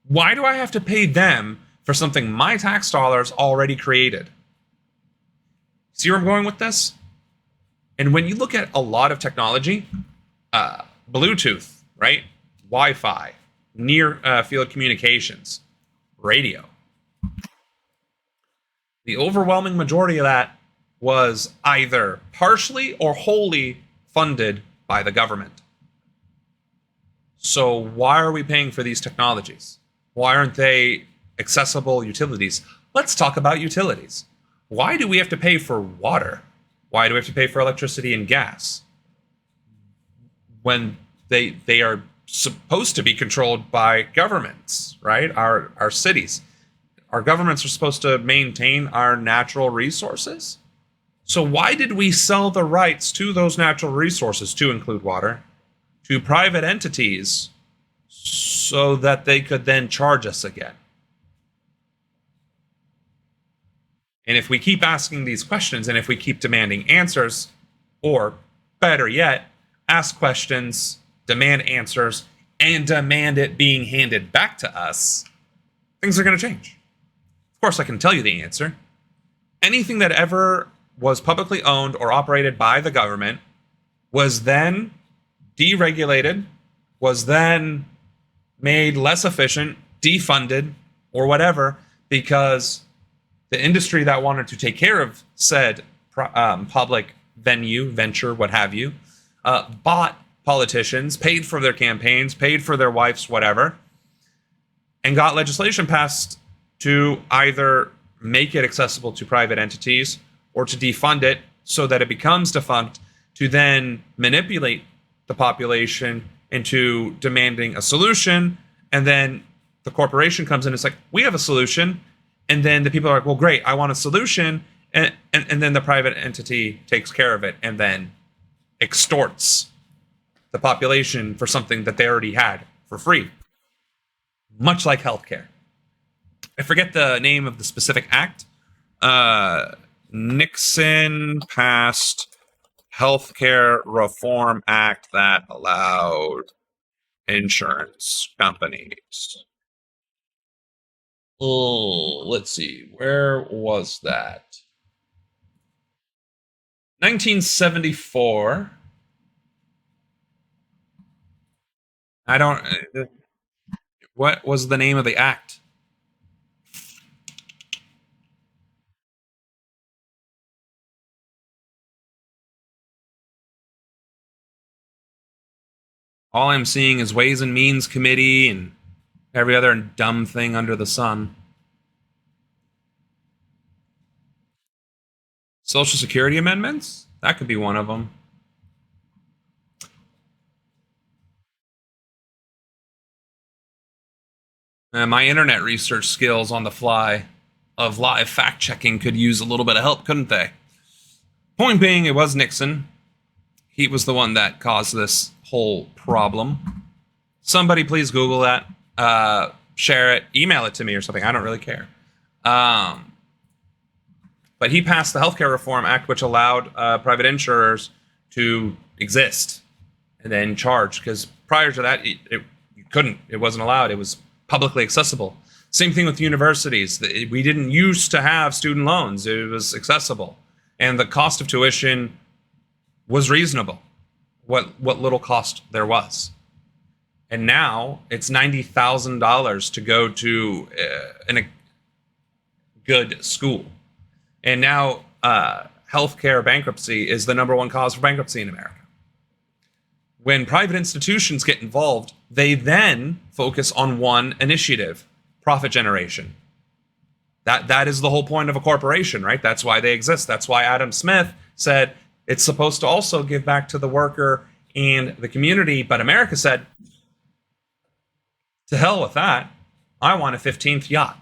Why do I have to pay them for something my tax dollars already created? See where I'm going with this? And when you look at a lot of technology, Bluetooth, right? Wi-Fi, near field communications, radio. The overwhelming majority of that was either partially or wholly funded by the government. So why are we paying for these technologies? Why aren't they accessible utilities? Let's talk about utilities. Why do we have to pay for water? Why do we have to pay for electricity and gas? When they are supposed to be controlled by governments, right? Our cities. Our governments are supposed to maintain our natural resources. So why did we sell the rights to those natural resources, to include water, to private entities so that they could then charge us again? And if we keep asking these questions and if we keep demanding answers, or better yet, ask questions, demand answers, and demand it being handed back to us, things are going to change. Of course, I can tell you the answer. Anything that ever was publicly owned or operated by the government was then deregulated, was then made less efficient, defunded, or whatever, because the industry that wanted to take care of said public venture, what have you, bought politicians, paid for their campaigns, paid for their wives, whatever, and got legislation passed to either make it accessible to private entities or to defund it so that it becomes defunct, to then manipulate the population into demanding a solution. And then the corporation comes in and it's like, we have a solution. And then the people are like, well, great, I want a solution. And then the private entity takes care of it and then extorts the population for something that they already had for free. Much like healthcare. I forget the name of the specific act. Nixon passed Healthcare Reform Act that allowed insurance companies. Oh, let's see. Where was that? 1974. I don't... What was the name of the act? All I'm seeing is Ways and Means Committee and every other dumb thing under the sun. Social Security amendments? That could be one of them. My internet research skills on the fly of live fact-checking could use a little bit of help, couldn't they? Point being, it was Nixon. He was the one that caused this whole problem. Somebody please Google that, share it, email it to me or something. I don't really care. But he passed the Healthcare Reform Act, which allowed private insurers to exist and then charge. Because prior to that, you couldn't. It wasn't allowed. It was publicly accessible. Same thing with universities. We didn't used to have student loans. It was accessible. And the cost of tuition was reasonable. What little cost there was. And now it's $90,000 to go to a good school. And now healthcare bankruptcy is the number one cause for bankruptcy in America. When private institutions get involved, they then focus on one initiative, profit generation. That is the whole point of a corporation, right? That's why they exist. That's why Adam Smith said it's supposed to also give back to the worker and the community. But America said, to hell with that. I want a 15th yacht.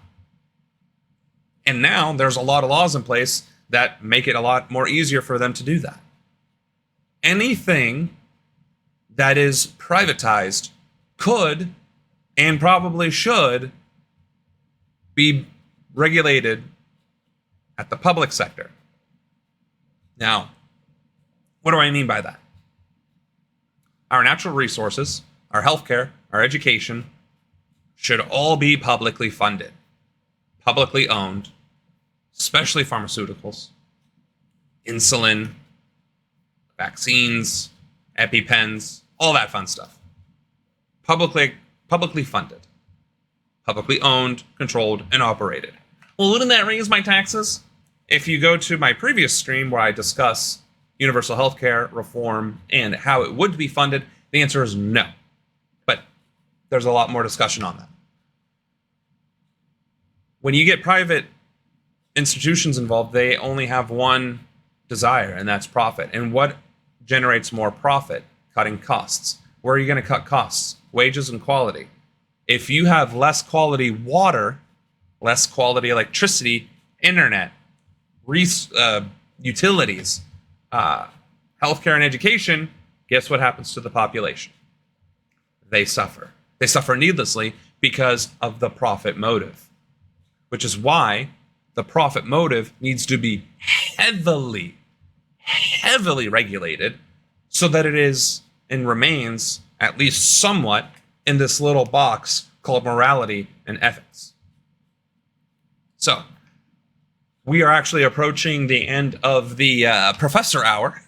And now there's a lot of laws in place that make it a lot more easier for them to do that. Anything that is privatized could and probably should be regulated at the public sector. Now, what do I mean by that? Our natural resources, our healthcare, our education should all be publicly funded, publicly owned, especially pharmaceuticals, insulin, vaccines, EpiPens, all that fun stuff. Publicly funded, publicly owned, controlled, and operated. Well, wouldn't that raise my taxes? If you go to my previous stream where I discuss universal healthcare reform and how it would be funded, the answer is no. But there's a lot more discussion on that. When you get private institutions involved, they only have one desire, and that's profit. And what generates more profit? Cutting costs. Where are you going to cut costs? Wages and quality. If you have less quality water, less quality electricity, internet, utilities, healthcare and education, guess what happens to the population? They suffer. They suffer needlessly because of the profit motive, which is why the profit motive needs to be heavily regulated so that it is and remains, at least somewhat, in this little box called morality and ethics. So, we are actually approaching the end of the professor hour.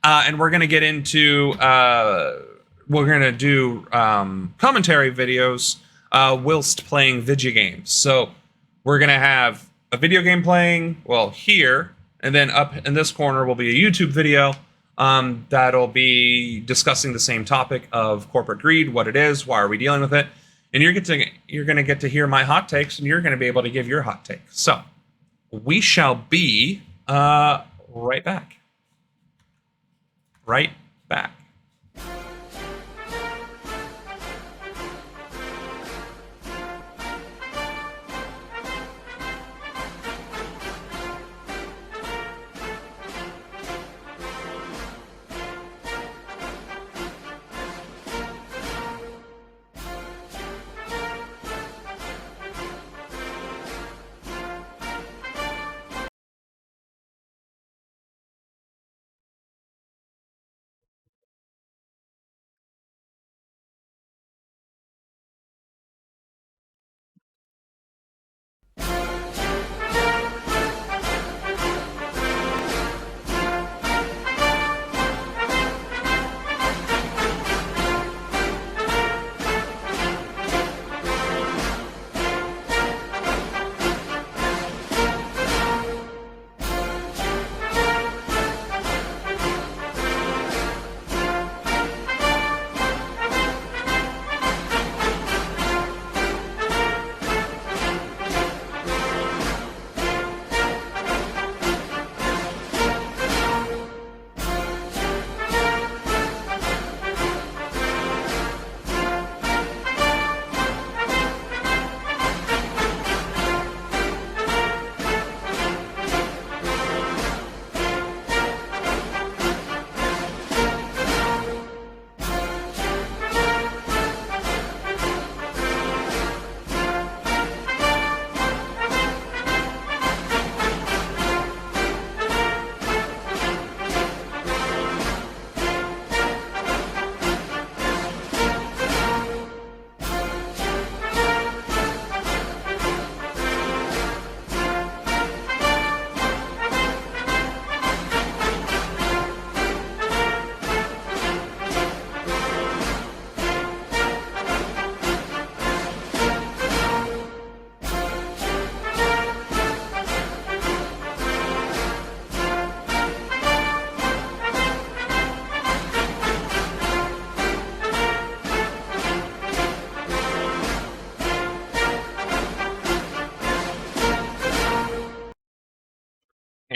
And we're going to get into, we're going to do commentary videos whilst playing video games. So we're going to have a video game playing, well, here, and then up in this corner will be a YouTube video that'll be discussing the same topic of corporate greed, what it is, why are we dealing with it, and you're going to get to hear my hot takes, and you're going to be able to give your hot take. So we shall be right back. Right back.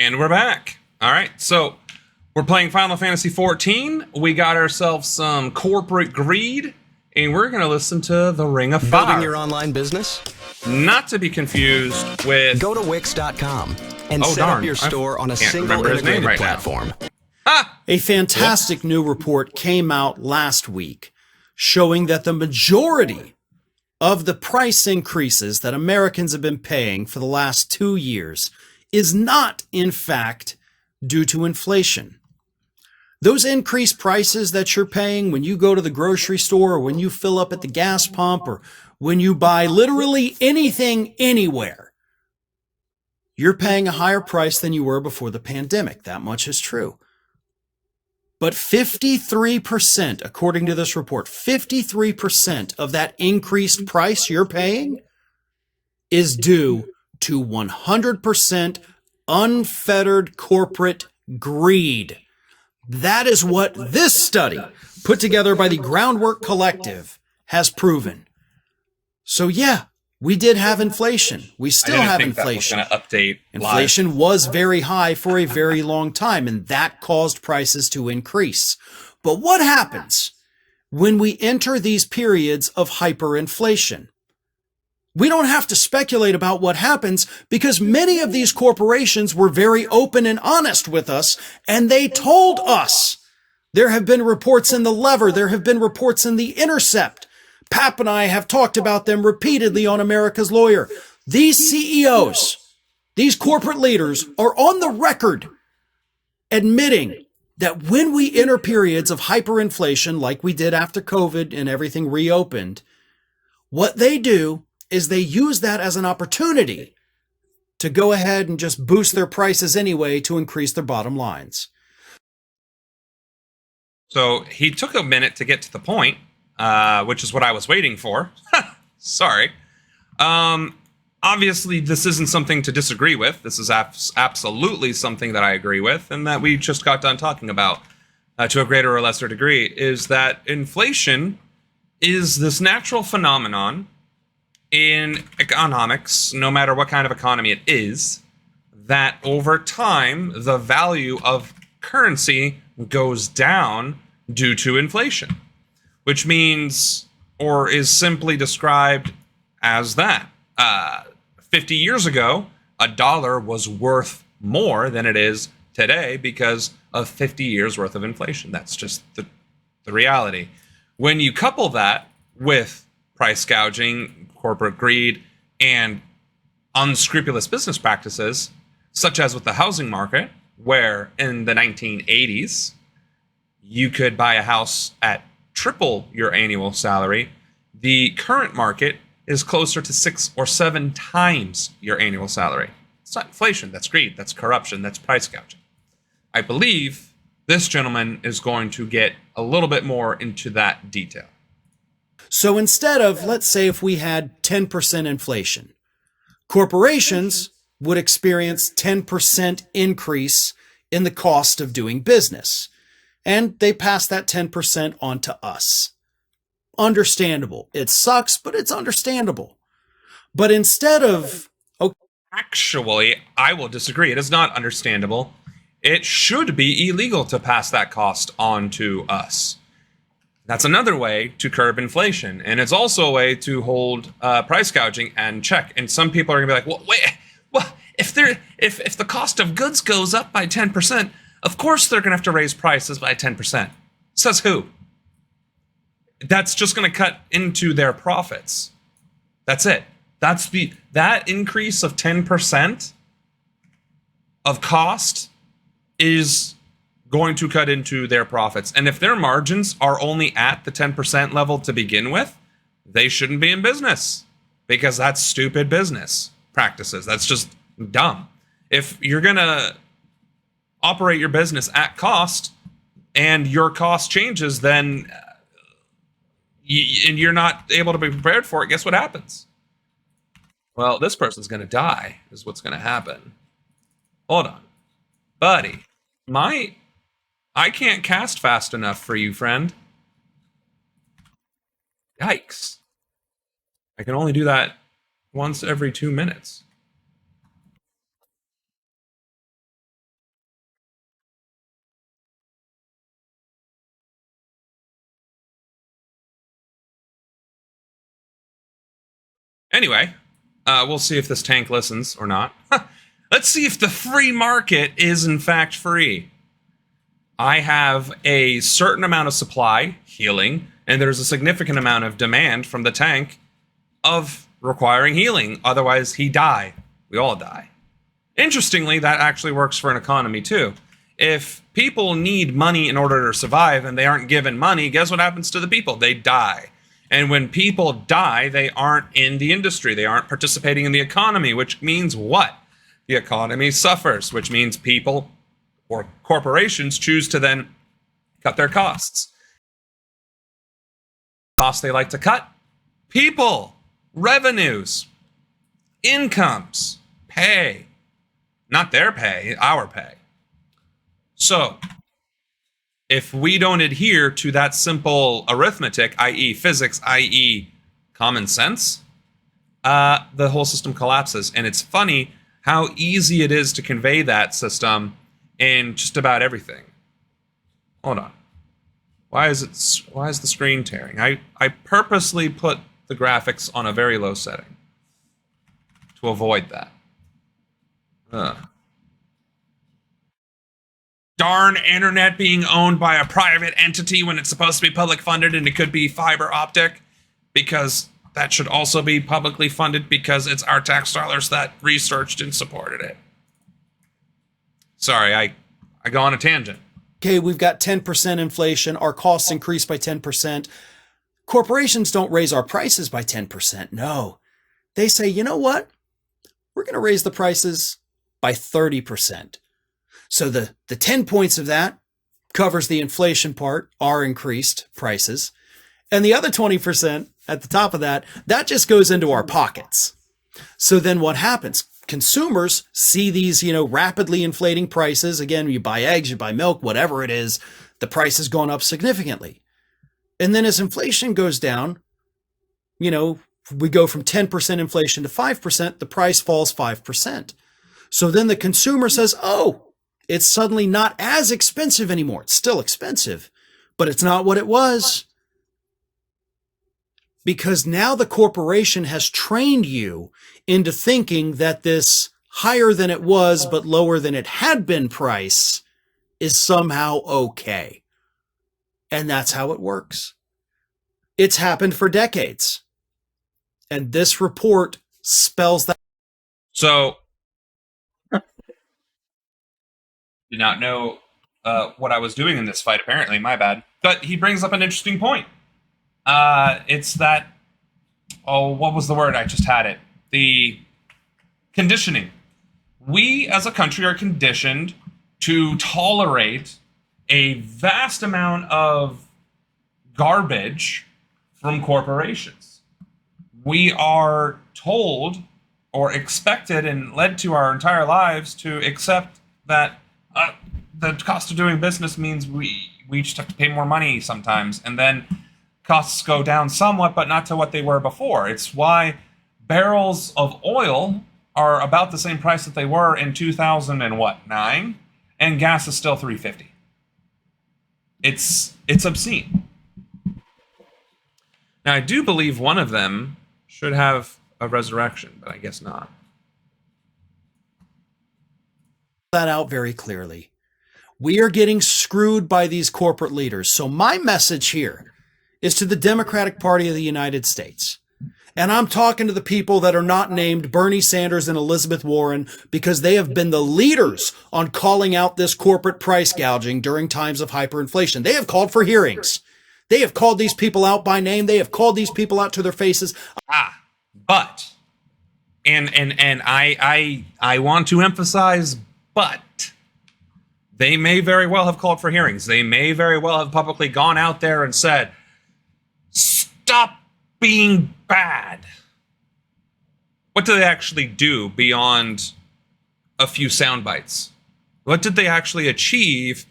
And we're back. All right, so we're playing Final Fantasy XIV. We got ourselves some corporate greed, and we're going to listen to The Ring of Fire. Building your online business? Not to be confused with... Go to Wix.com and set up your store on a single integrated platform. A fantastic new report came out last week showing that the majority of the price increases that Americans have been paying for the last 2 years is not, in fact, due to inflation. Those increased prices that you're paying when you go to the grocery store or when you fill up at the gas pump or when you buy literally anything anywhere, you're paying a higher price than you were before the pandemic. That much is true. But 53%, according to this report, 53% of that increased price you're paying is due to 100% unfettered corporate greed. That is what this study, put together by the Groundwork Collective, has proven. So yeah, we did have inflation. We still have inflation. That was gonna update inflation was very high for a very long time, and that caused prices to increase. But what happens when we enter these periods of hyperinflation? We don't have to speculate about what happens because many of these corporations were very open and honest with us, and they told us. There have been reports in The Lever. There have been reports in The Intercept. Pap and I have talked about them repeatedly on America's Lawyer. These CEOs, these corporate leaders are on the record admitting that when we enter periods of hyperinflation, like we did after COVID and everything reopened, what they do is they use that as an opportunity to go ahead and just boost their prices anyway to increase their bottom lines. So he took a minute to get to the point, which is what I was waiting for. Sorry. Obviously, this isn't something to disagree with. This is absolutely something that I agree with, and that we just got done talking about to a greater or lesser degree, is that inflation is this natural phenomenon in economics, no matter what kind of economy it is, that over time, the value of currency goes down due to inflation, which means, or is simply described as that. 50 years ago, a dollar was worth more than it is today because of 50 years worth of inflation. That's just the reality. When you couple that with price gouging, corporate greed, and unscrupulous business practices, such as with the housing market, where in the 1980s, you could buy a house at triple your annual salary, the current market is closer to 6 or 7 times your annual salary. It's not inflation, that's greed, that's corruption, that's price gouging. I believe this gentleman is going to get a little bit more into that detail. So instead of, let's say if we had 10% inflation, corporations would experience 10% increase in the cost of doing business. And they pass that 10% on to us. Understandable. It sucks, but it's understandable. But instead of... Actually, I will disagree. It is not understandable. It should be illegal to pass that cost on to us. That's another way to curb inflation. And it's also a way to hold price gouging and check. And some people are going to be like, well, wait, well, if the cost of goods goes up by 10%, of course they're going to have to raise prices by 10%. Says who? That's just going to cut into their profits. That's it. That increase of 10% of cost is going to cut into their profits. And if their margins are only at the 10% level to begin with, they shouldn't be in business, because that's stupid business practices. That's just dumb. If you're going to operate your business at cost and your cost changes, then and you're not able to be prepared for it, guess what happens? Well, this person's going to die is what's going to happen. Hold on. Buddy, I can't cast fast enough for you, friend. Yikes. I can only do that once every 2 minutes. Anyway, we'll see if this tank listens or not. Let's see if the free market is in fact free. I have a certain amount of supply, healing, and there's a significant amount of demand from the tank of requiring healing. Otherwise, he die. We all die. Interestingly, that actually works for an economy too. If people need money in order to survive and they aren't given money, guess what happens to the people? They die. And when people die, they aren't in the industry. They aren't participating in the economy, which means what? The economy suffers, which means people or corporations choose to then cut their costs. Costs they like to cut? People, revenues, incomes, pay. Not their pay, our pay. So, if we don't adhere to that simple arithmetic, i.e. physics, i.e. common sense, the whole system collapses. And it's funny how easy it is to convey that system in just about everything. Hold on. Why is the screen tearing? I purposely put the graphics on a very low setting to avoid that. Darn internet being owned by a private entity when it's supposed to be public funded, and it could be fiber optic, because that should also be publicly funded because it's our tax dollars that researched and supported it. Sorry, I go on a tangent. okay, we've got 10% inflation, our costs increase by 10%. Corporations don't raise our prices by 10%. No, they say, you know what? We're going to raise the prices by 30%. So the 10 points of that covers the inflation part, our increased prices. And the other 20% at the top of that, that just goes into our pockets. So then what happens? Consumers see these, rapidly inflating prices. Again, you buy eggs, you buy milk, whatever it is, the price has gone up significantly. And then as inflation goes down, we go from 10% inflation to 5%, the price falls 5%. So then the consumer says, oh, it's suddenly not as expensive anymore. It's still expensive, but it's not what it was. Because now the corporation has trained you into thinking that this higher than it was but lower than it had been price is somehow okay. And that's how it works. It's happened for decades. And this report spells that. So, did not know what I was doing in this fight, apparently. My bad. But he brings up an interesting point. It's that, what was the word? I just had it. The conditioning. We as a country are conditioned to tolerate a vast amount of garbage from corporations. We are told or expected and led to our entire lives to accept that the cost of doing business means we just have to pay more money sometimes, and then costs go down somewhat, but not to what they were before. It's why barrels of oil are about the same price that they were in 2009, and gas is still $3.50. It's obscene. Now, I do believe one of them should have a resurrection, but I guess not. That out very clearly. We are getting screwed by these corporate leaders. So my message here is to the Democratic Party of the United States. And I'm talking to the people that are not named Bernie Sanders and Elizabeth Warren because they have been the leaders on calling out this corporate price gouging during times of hyperinflation. They have called for hearings. They have called these people out by name. They have called these people out to their faces. But, and I want to emphasize, but they may very well have called for hearings. They may very well have publicly gone out there and said, stop being bad. What do they actually do beyond a few sound bites? What did they actually achieve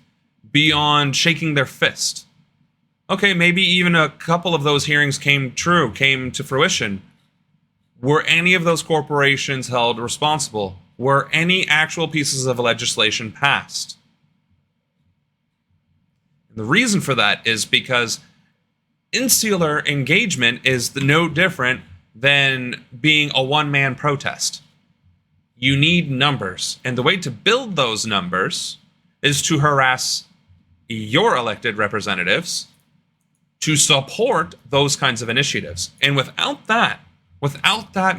beyond shaking their fist? Okay, maybe even a couple of those hearings came to fruition. Were any of those corporations held responsible? Were any actual pieces of legislation passed? And the reason for that is because insular engagement is no different than being a one-man protest. You need numbers, and the way to build those numbers is to harass your elected representatives to support those kinds of initiatives. And without that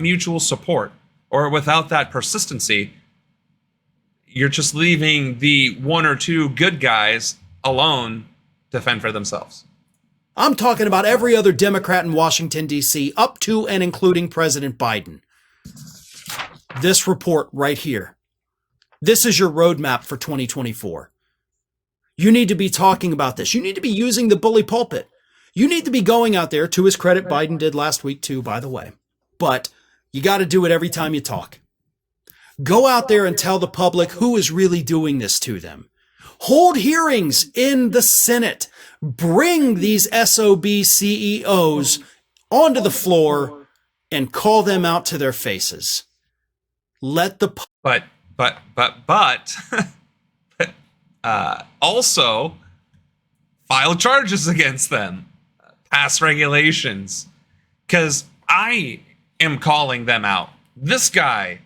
mutual support, or without that persistency, you're just leaving the one or two good guys alone to fend for themselves. I'm talking about every other Democrat in Washington, D.C., up to and including President Biden. This report right here. This is your roadmap for 2024. You need to be talking about this. You need to be using the bully pulpit. You need to be going out there. To his credit, Biden did last week too, by the way. But you got to do it every time you talk. Go out there and tell the public who is really doing this to them. Hold hearings in the Senate. Bring these SOB CEOs onto the floor and call them out to their faces. Let the also file charges against them, pass regulations, because I am calling them out. This guy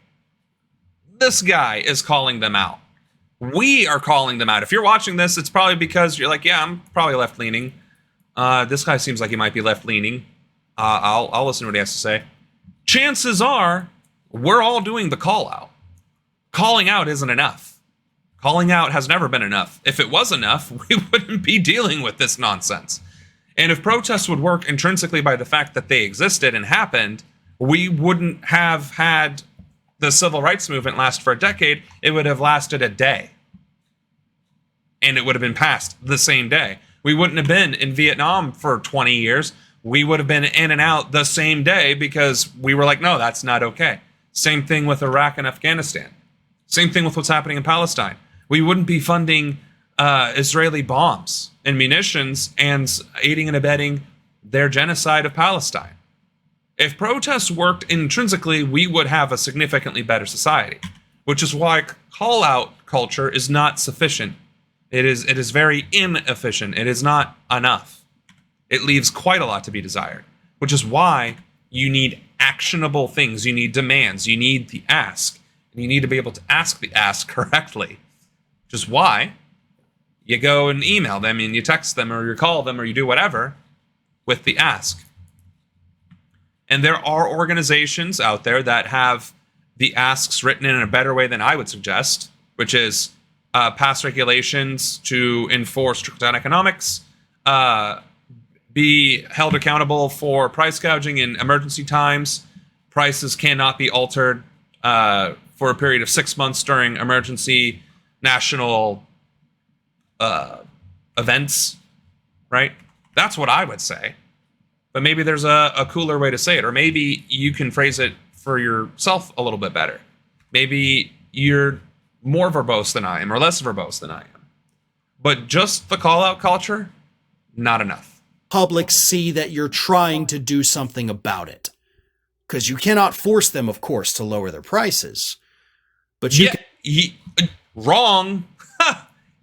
is calling them out. We are calling them out. If you're watching this, it's probably because you're like, yeah, I'm probably left-leaning. This guy seems like he might be left-leaning. I'll listen to what he has to say. Chances are, we're all doing the call-out. Calling out isn't enough. Calling out has never been enough. If it was enough, we wouldn't be dealing with this nonsense. And if protests would work intrinsically by the fact that they existed and happened, we wouldn't have had the civil rights movement last for a decade. It would have lasted a day. And it would have been passed the same day. We wouldn't have been in Vietnam for 20 years. We would have been in and out the same day because we were like, no, that's not okay. Same thing with Iraq and Afghanistan. Same thing with what's happening in Palestine. We wouldn't be funding Israeli bombs and munitions and aiding and abetting their genocide of Palestine. If protests worked intrinsically, we would have a significantly better society, which is why call-out culture is not sufficient. It is very inefficient. It is not enough. It leaves quite a lot to be desired, which is why you need actionable things. You need demands. You need the ask. And you need to be able to ask the ask correctly, which is why you go and email them and you text them or you call them or you do whatever with the ask. And there are organizations out there that have the asks written in a better way than I would suggest, which is pass regulations to enforce trickle-down economics, be held accountable for price gouging in emergency times. Prices cannot be altered for a period of 6 months during emergency national events, right? That's what I would say. But maybe there's a cooler way to say it, or maybe you can phrase it for yourself a little bit better. Maybe you're more verbose than I am, or less verbose than I am. But just the call-out culture, not enough. Public see that you're trying to do something about it. Because you cannot force them, of course, to lower their prices. But you can... Wrong.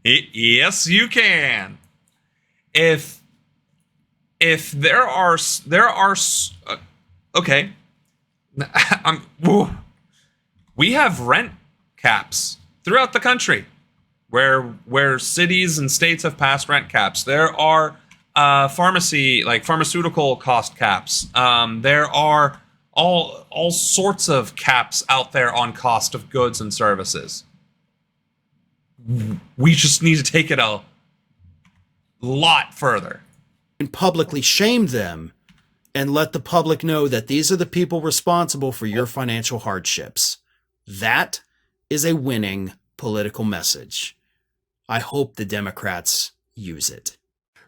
Yes, you can. If there are okay, we have rent caps throughout the country, where cities and states have passed rent caps. There are pharmaceutical cost caps. There are all sorts of caps out there on cost of goods and services. We just need to take it a lot further. And publicly shame them and let the public know that these are the people responsible for your financial hardships. That is a winning political message. I hope the Democrats use it.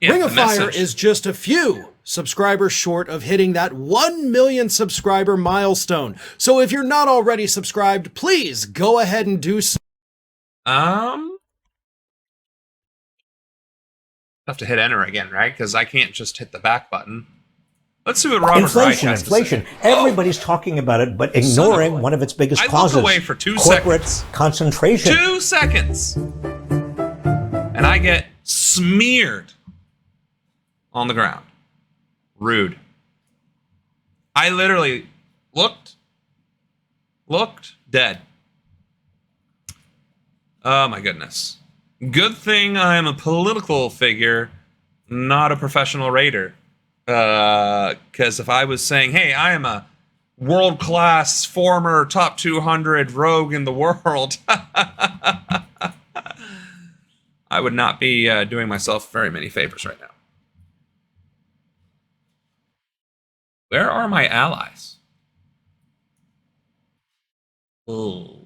Yeah, Ring of Fire is just a few subscribers short of hitting that 1 million subscriber milestone. So if you're not already subscribed, please go ahead and do so. Have to hit enter again, right? Because I can't just hit the back button. Let's see what Robert Wright has to say. Inflation. Everybody's talking about it, but ignoring one of its biggest causes. I look away for 2 corporate seconds. Concentration. 2 seconds. And I get smeared on the ground. Rude. I literally looked dead. Oh my goodness. Good thing I am a political figure, not a professional raider. Because if I was saying, hey, I am a world-class former top 200 rogue in the world, I would not be doing myself very many favors right now. Where are my allies? Oh.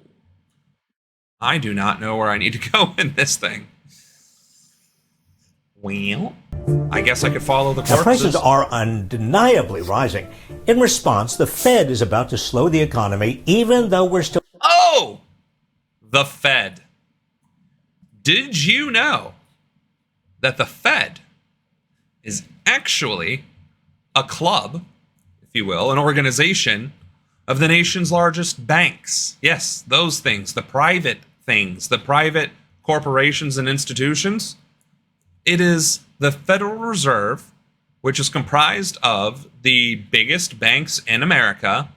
I do not know where I need to go in this thing. Well, I guess I could follow the corpses. Now, prices are undeniably rising. In response, the Fed is about to slow the economy, even though we're still... Oh! The Fed. Did you know that the Fed is actually a club, if you will, an organization of the nation's largest banks? Yes, those things, the private things, the private corporations and institutions. It is the Federal Reserve, which is comprised of the biggest banks in America,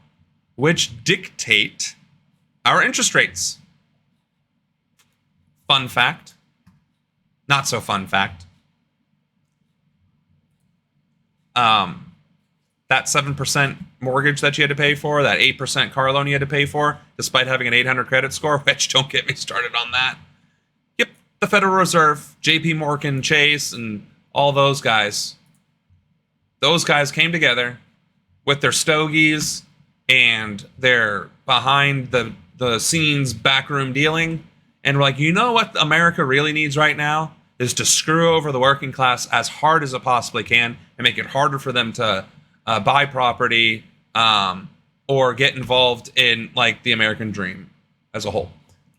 which dictate our interest rates. Fun fact. Not so fun fact. That 7% mortgage that you had to pay for, that 8% car loan you had to pay for, despite having an 800 credit score, which don't get me started on that. the Federal Reserve, JP Morgan Chase, and all those guys came together with their stogies and their behind the scenes backroom dealing, and we're like, you know what America really needs right now is to screw over the working class as hard as it possibly can and make it harder for them to buy property or get involved in like the American dream as a whole.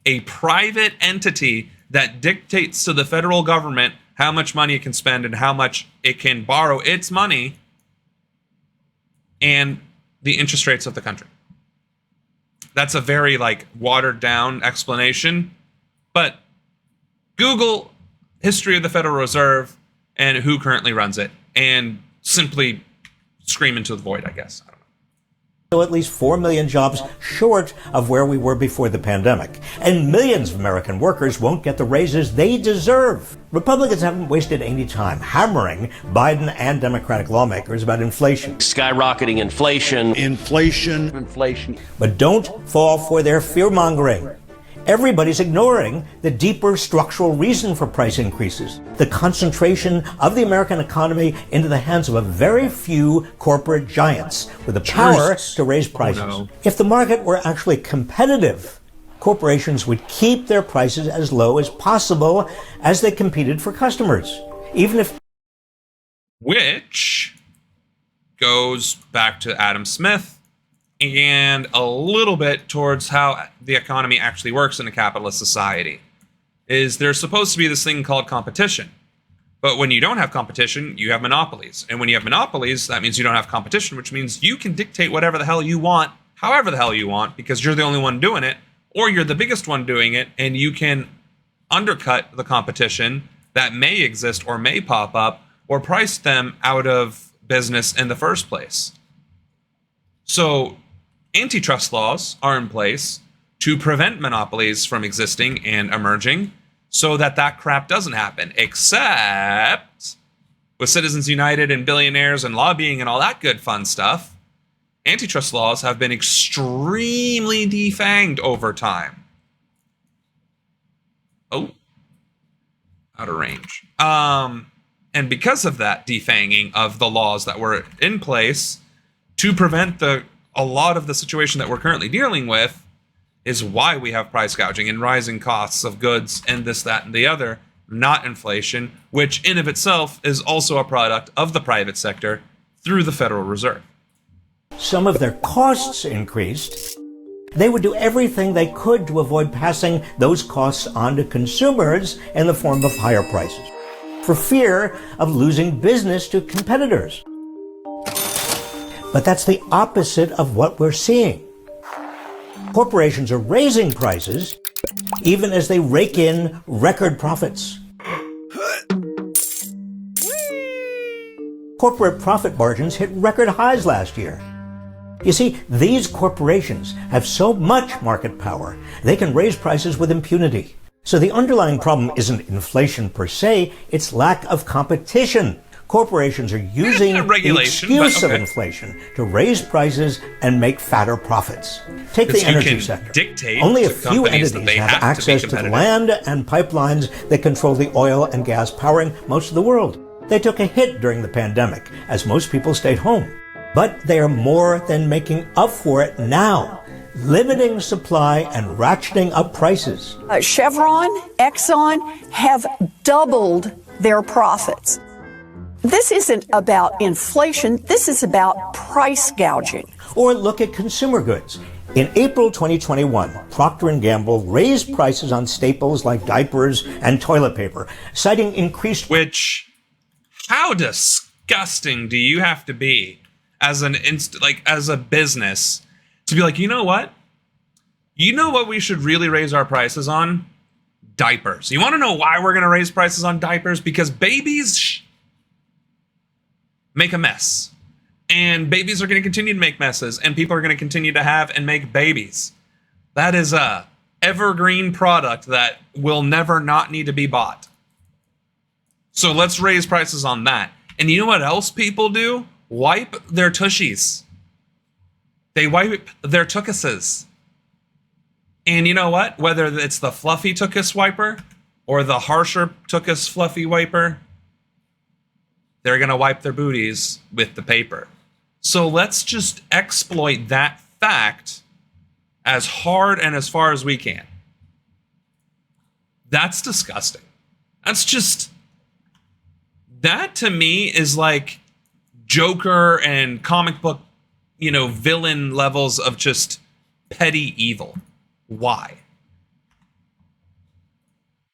A private entity that dictates to the federal government how much money it can spend and how much it can borrow its money and the interest rates of the country. That's a very like watered down explanation, but Google history of the Federal Reserve and who currently runs it and simply scream into the void, I guess. I don't know. So at least 4 million jobs short of where we were before the pandemic. And millions of American workers won't get the raises they deserve. Republicans haven't wasted any time hammering Biden and Democratic lawmakers about inflation. Skyrocketing inflation. Inflation. But don't fall for their fear-mongering. Everybody's ignoring the deeper structural reason for price increases, the concentration of the American economy into the hands of a very few corporate giants with the power to raise prices. Oh, no. If the market were actually competitive, corporations would keep their prices as low as possible as they competed for customers, even if... Which goes back to Adam Smith and a little bit towards how the economy actually works in a capitalist society. Is there's supposed to be this thing called competition. But when you don't have competition, you have monopolies. And when you have monopolies, that means you don't have competition, which means you can dictate whatever the hell you want, however the hell you want, because you're the only one doing it, or you're the biggest one doing it, and you can undercut the competition that may exist or may pop up, or price them out of business in the first place. So antitrust laws are in place to prevent monopolies from existing and emerging so that that crap doesn't happen, except with Citizens United and billionaires and lobbying and all that good fun stuff, antitrust laws have been extremely defanged over time. Oh, out of range. And because of that defanging of the laws that were in place to prevent a lot of the situation that we're currently dealing with is why we have price gouging and rising costs of goods and this, that, and the other, not inflation, which in of itself is also a product of the private sector through the Federal Reserve. some of their costs increased, they would do everything they could to avoid passing those costs on to consumers in the form of higher prices, for fear of losing business to competitors. But that's the opposite of what we're seeing. Corporations are raising prices even as they rake in record profits. Corporate profit margins hit record highs last year. You see, these corporations have so much market power, they can raise prices with impunity. So the underlying problem isn't inflation per se, it's lack of competition. Corporations are using the excuse of inflation to raise prices and make fatter profits. Take the energy sector. Only a few entities have access to the land and pipelines that control the oil and gas powering most of the world. They took a hit during the pandemic as most people stayed home. But they are more than making up for it now, limiting supply and ratcheting up prices. Chevron, Exxon have doubled their profits. This isn't about inflation. This is about price gouging. Or look at consumer goods. In April 2021, Procter & Gamble raised prices on staples like diapers and toilet paper, citing increased... How disgusting do you have to be as as a business to be like, you know what? You know what we should really raise our prices on? Diapers. You want to know why we're going to raise prices on diapers? Because babies make a mess. And babies are going to continue to make messes. And people are going to continue to have and make babies. That is a evergreen product that will never not need to be bought. So let's raise prices on that. And you know what else people do? Wipe their tushies. They wipe their tuchuses. And you know what? Whether it's the fluffy tuchus wiper or the harsher took us fluffy wiper, they're going to wipe their booties with the paper. So let's just exploit that fact as hard and as far as we can. That's disgusting. That's just, that to me is like Joker and comic book, villain levels of just petty evil. Why?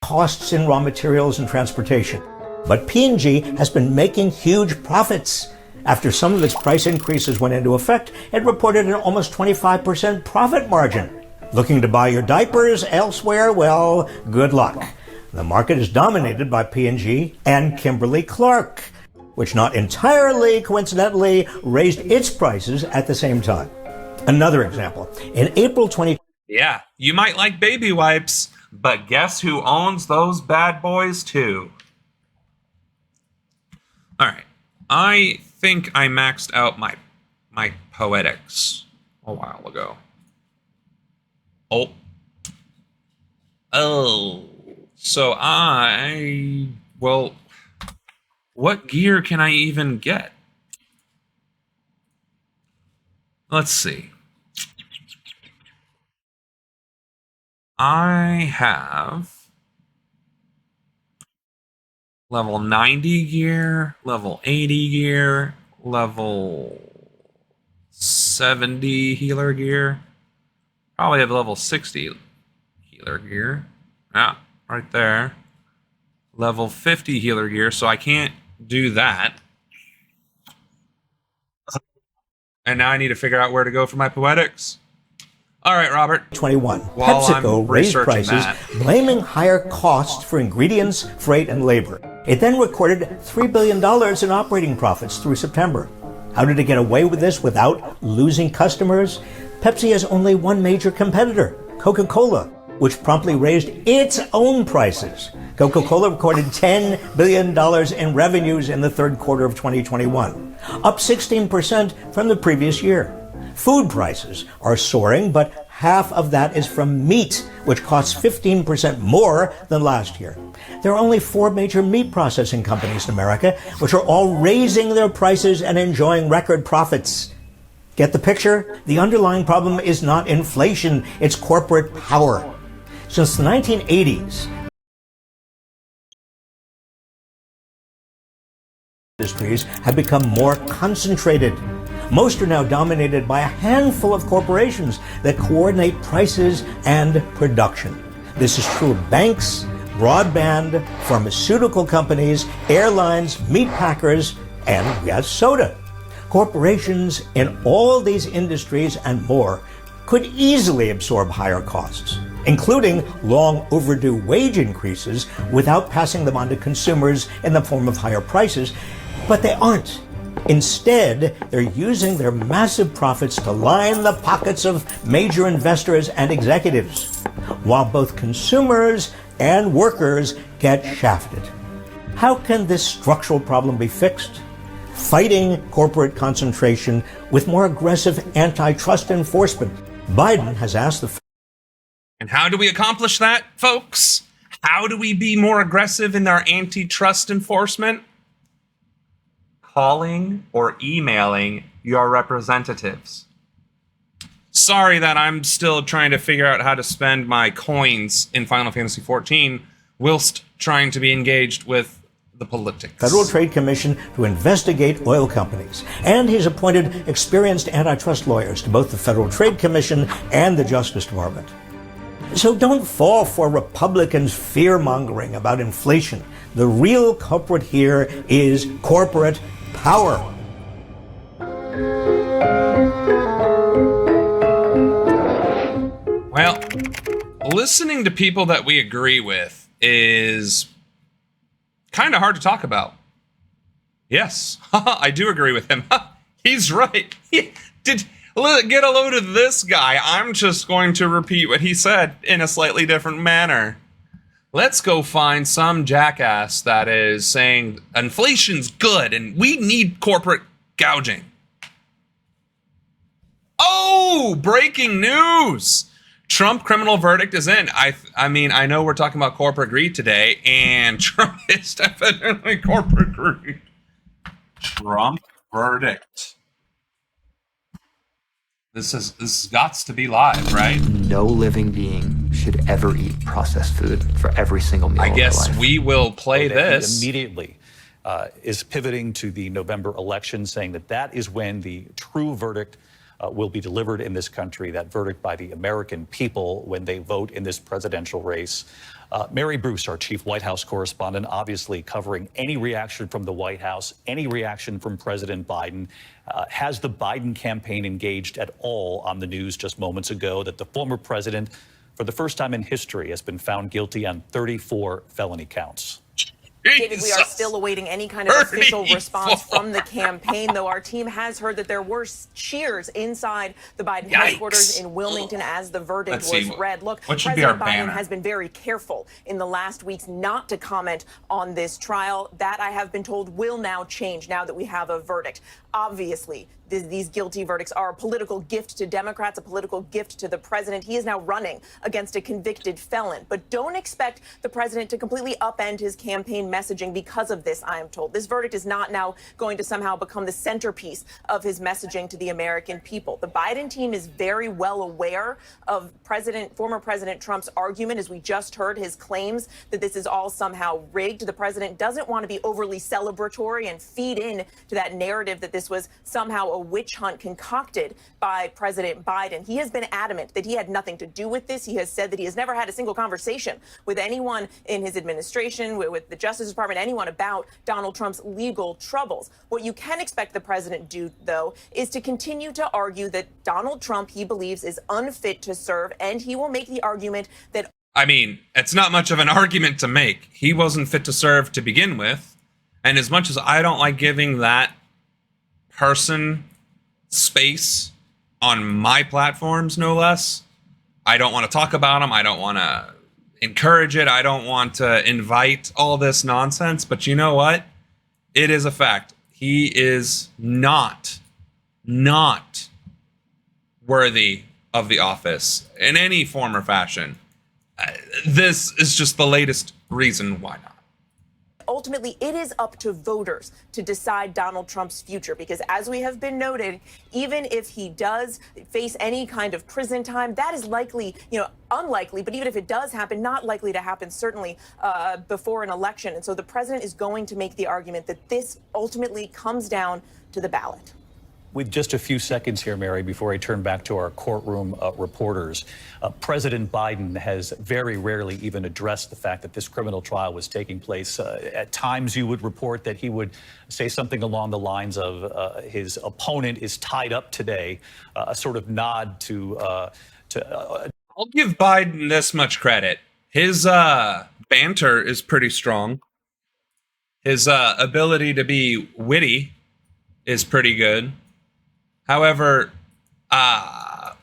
Costs in raw materials and transportation. But P&G has been making huge profits. After some of its price increases went into effect, it reported an almost 25% profit margin. Looking to buy your diapers elsewhere? Well, good luck. The market is dominated by P&G and Kimberly-Clark, which not entirely coincidentally raised its prices at the same time. Another example. In April 2020, yeah, you might like baby wipes, but guess who owns those bad boys too? All right. I think I maxed out my poetics a while ago. Oh. So what gear can I even get? Let's see. I have level 90 gear, level 80 gear, level 70 healer gear. Probably have level 60 healer gear. Yeah, right there. Level 50 healer gear, so I can't do that. And now I need to figure out where to go for my poetics. All right, Robert. 21. PepsiCo raised prices, blaming higher costs for ingredients, freight, and labor. It then recorded $3 billion in operating profits through September. How did it get away with this without losing customers? Pepsi has only one major competitor, Coca-Cola, which promptly raised its own prices. Coca-Cola recorded $10 billion in revenues in the third quarter of 2021, up 16% from the previous year. Food prices are soaring, but half of that is from meat, which costs 15% more than last year. There are only 4 major meat processing companies in America, which are all raising their prices and enjoying record profits. Get the picture? The underlying problem is not inflation, it's corporate power. Since the 1980s, industries have become more concentrated. Most are now dominated by a handful of corporations that coordinate prices and production. This is true of banks, broadband, pharmaceutical companies, airlines, meat packers, and yes, soda. Corporations in all these industries and more could easily absorb higher costs, including long overdue wage increases, without passing them on to consumers in the form of higher prices, but they aren't. Instead, they're using their massive profits to line the pockets of major investors and executives, while both consumers and workers get shafted. How can this structural problem be fixed? Fighting corporate concentration with more aggressive antitrust enforcement. Biden has asked the... And how do we accomplish that, folks? How do we be more aggressive in our antitrust enforcement? Calling or emailing your representatives. Sorry that I'm still trying to figure out how to spend my coins in Final Fantasy XIV whilst trying to be engaged with the politics. Federal Trade Commission to investigate oil companies. And he's appointed experienced antitrust lawyers to both the Federal Trade Commission and the Justice Department. So don't fall for Republicans' fear-mongering about inflation. The real culprit here is corporate power. Well, listening to people that we agree with is kind of hard to talk about. Yes, I do agree with him. He's right. Get a load of this guy. I'm just going to repeat what he said in a slightly different manner. Let's go find some jackass that is saying inflation's good and we need corporate gouging. Oh, breaking news! Trump criminal verdict is in. I mean, I know we're talking about corporate greed today, and Trump is definitely corporate greed. Trump verdict. This has got to be live, right? No living being should ever eat processed food for every single meal. I guess we will play this. Immediately is pivoting to the November election, saying that is when the true verdict will be delivered in this country, that verdict by the American people when they vote in this presidential race. Mary Bruce, our chief White House correspondent, obviously covering any reaction from the White House, any reaction from President Biden. Has the Biden campaign engaged at all on the news just moments ago that the former president, for the first time in history, has been found guilty on 34 felony counts? David, we are still awaiting any kind of official response from the campaign, though our team has heard that there were cheers inside the Biden headquarters in Wilmington as the verdict was read. Look, President Biden has been very careful in the last weeks not to comment on this trial. That, I have been told, will now change now that we have a verdict. Obviously, these guilty verdicts are a political gift to Democrats, a political gift to the president. He is now running against a convicted felon. But don't expect the president to completely upend his campaign messaging because of this, I am told. This verdict is not now going to somehow become the centerpiece of his messaging to the American people. The Biden team is very well aware of former President Trump's argument, as we just heard, his claims that this is all somehow rigged. The president doesn't want to be overly celebratory and feed in to that narrative that this was somehow a witch hunt concocted by President Biden. He has been adamant that he had nothing to do with this. He has said that he has never had a single conversation with anyone in his administration, with the Justice Department, anyone about Donald Trump's legal troubles. What you can expect the president to do, though, is to continue to argue that Donald Trump, he believes, is unfit to serve, and he will make the argument that... I mean, it's not much of an argument to make. He wasn't fit to serve to begin with, and as much as I don't like giving that person space on my platforms, no less, I don't want to talk about him. I don't want to encourage it. I don't want to invite all this nonsense. But you know what? It is a fact. He is not worthy of the office in any form or fashion. This is just the latest reason why not. Ultimately, it is up to voters to decide Donald Trump's future, because as we have been noted, even if he does face any kind of prison time, that is likely, unlikely, but even if it does happen, not likely to happen, certainly before an election. And so the president is going to make the argument that this ultimately comes down to the ballot. With just a few seconds here, Mary, before I turn back to our courtroom reporters, President Biden has very rarely even addressed the fact that this criminal trial was taking place. At times, you would report that he would say something along the lines of his opponent is tied up today, a sort of nod to. I'll give Biden this much credit. His banter is pretty strong. His ability to be witty is pretty good. However, that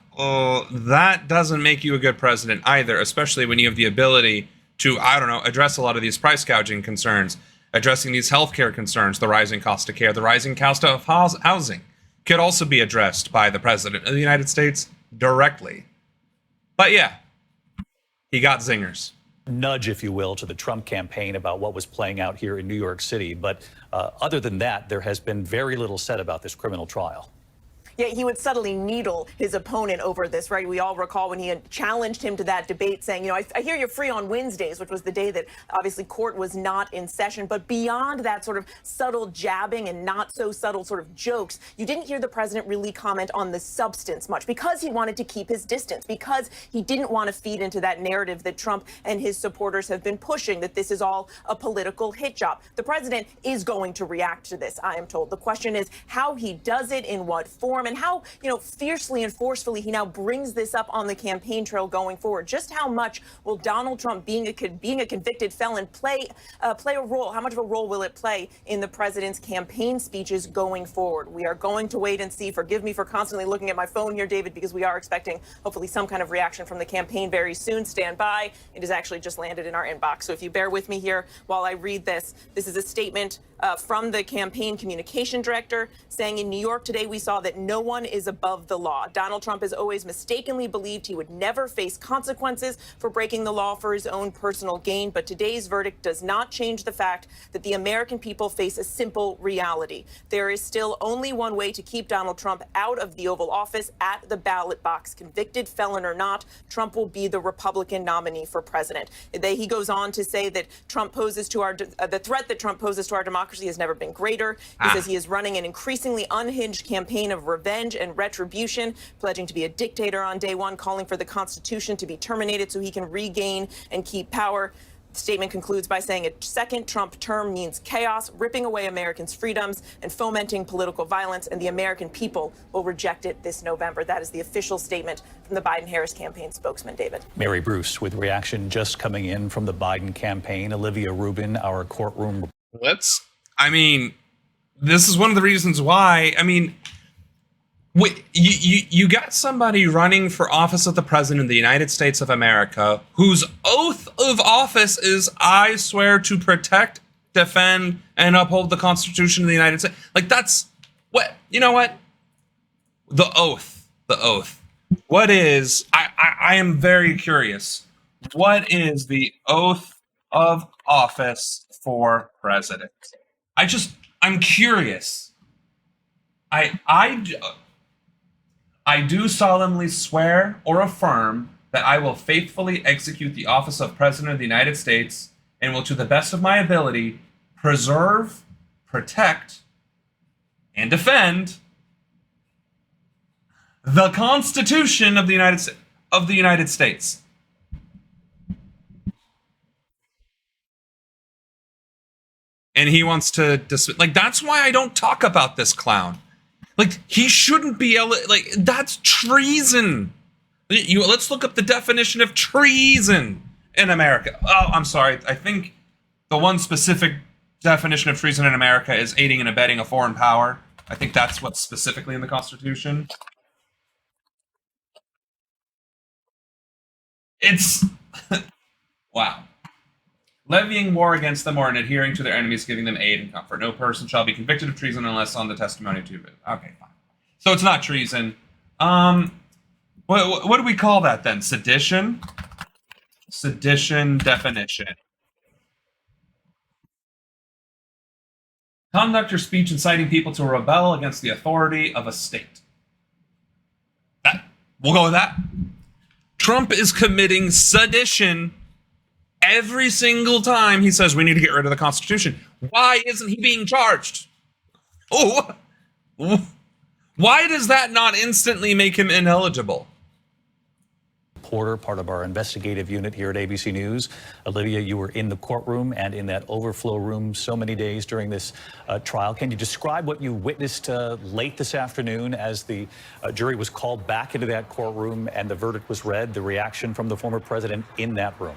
doesn't make you a good president either, especially when you have the ability to, address a lot of these price gouging concerns, addressing these healthcare concerns, the rising cost of care, the rising cost of housing could also be addressed by the president of the United States directly. But yeah, he got zingers. Nudge, if you will, to the Trump campaign about what was playing out here in New York City. But other than that, there has been very little said about this criminal trial. Yeah, he would subtly needle his opponent over this, right? We all recall when he had challenged him to that debate saying, I hear you're free on Wednesdays, which was the day that obviously court was not in session. But beyond that sort of subtle jabbing and not so subtle sort of jokes, you didn't hear the president really comment on the substance much, because he wanted to keep his distance, because he didn't want to feed into that narrative that Trump and his supporters have been pushing, that this is all a political hit job. The president is going to react to this, I am told. The question is how he does it, in what form, and how, fiercely and forcefully he now brings this up on the campaign trail going forward. Just how much will Donald Trump, being a convicted felon, play a role? How much of a role will it play in the president's campaign speeches going forward? We are going to wait and see. Forgive me for constantly looking at my phone here, David, because we are expecting hopefully some kind of reaction from the campaign very soon. Stand by. It has actually just landed in our inbox. So if you bear with me here while I read this, this is a statement from the campaign communication director, saying in New York today, we saw that no one is above the law. Donald Trump has always mistakenly believed he would never face consequences for breaking the law for his own personal gain. But today's verdict does not change the fact that the American people face a simple reality. There is still only one way to keep Donald Trump out of the Oval Office, at the ballot box. Convicted felon or not, Trump will be the Republican nominee for president. He goes on to say that Trump poses to the threat that Trump poses to our democracy has never been greater. He says he is running an increasingly unhinged campaign of revenge and retribution, pledging to be a dictator on day one, calling for the Constitution to be terminated so he can regain and keep power. The statement concludes by saying a second Trump term means chaos, ripping away Americans' freedoms and fomenting political violence, and the American people will reject it this November. That is the official statement from the Biden-Harris campaign spokesman, David. Mary Bruce with reaction just coming in from the Biden campaign. Olivia Rubin, our courtroom. This is one of the reasons why, you got somebody running for office of the president of the United States of America whose oath of office is, I swear to protect, defend, and uphold the Constitution of the United States. That's what, you know what? The oath. What is, I am very curious. What is the oath of office for president? I'm curious. I do solemnly swear or affirm that I will faithfully execute the office of President of the United States and will, to the best of my ability, preserve, protect, and defend the Constitution of the United States. And he wants to that's why I don't talk about this clown. He shouldn't be that's treason. Let's look up the definition of treason in America. Oh, I'm sorry. I think the one specific definition of treason in America is aiding and abetting a foreign power. I think that's what's specifically in the Constitution. It's wow. Levying war against them or in adhering to their enemies, giving them aid and comfort. No person shall be convicted of treason unless on the testimony of two. Okay, fine. So it's not treason. What do we call that then? Sedition? Sedition definition. Conduct or speech inciting people to rebel against the authority of a state. We'll go with that. Trump is committing sedition every single time he says we need to get rid of the Constitution. Why isn't he being charged? Oh, why does that not instantly make him ineligible? Porter, part of our investigative unit here at ABC News. Olivia, you were in the courtroom and in that overflow room so many days during this trial. Can you describe what you witnessed late this afternoon as the jury was called back into that courtroom and the verdict was read, the reaction from the former president in that room?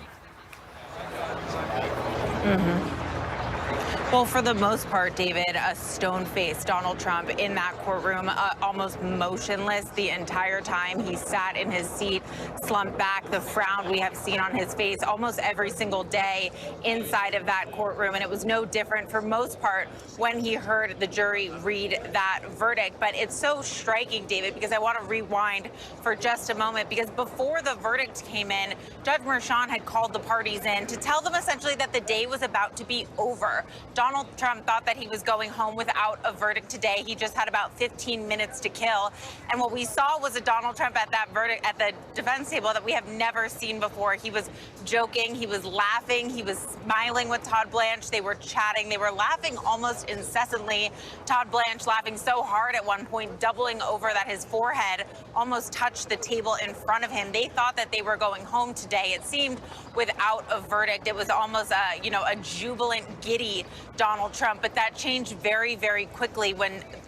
Well, for the most part, David, a stone-faced Donald Trump in that courtroom, almost motionless the entire time. He sat in his seat, slumped back, the frown we have seen on his face almost every single day inside of that courtroom. And it was no different for most part when he heard the jury read that verdict. But it's so striking, David, because I want to rewind for just a moment, because before the verdict came in, Judge Merchan had called the parties in to tell them essentially that the day was about to be over. Donald Trump thought that he was going home without a verdict today. He just had about 15 minutes to kill. And what we saw was a Donald Trump at that verdict, at the defense table, that we have never seen before. He was joking, he was laughing, he was smiling with Todd Blanche. They were chatting, they were laughing almost incessantly. Todd Blanche laughing so hard at one point, doubling over that his forehead almost touched the table in front of him. They thought that they were going home today. It seemed without a verdict. It was almost a jubilant, giddy Donald Trump, but that changed very, very quickly when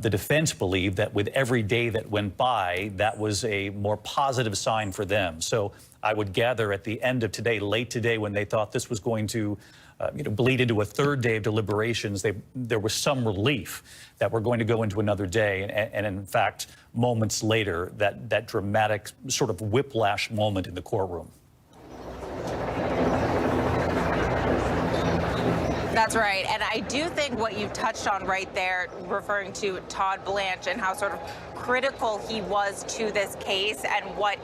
The defense believed that with every day that went by, that was a more positive sign for them. So I would gather at the end of today, late today, when they thought this was going to bleed into a third day of deliberations, there was some relief that we're going to go into another day. And in fact, moments later, that dramatic sort of whiplash moment in the courtroom. That's right. And I do think what you touched on right there, referring to Todd Blanche and how sort of critical he was to this case and what,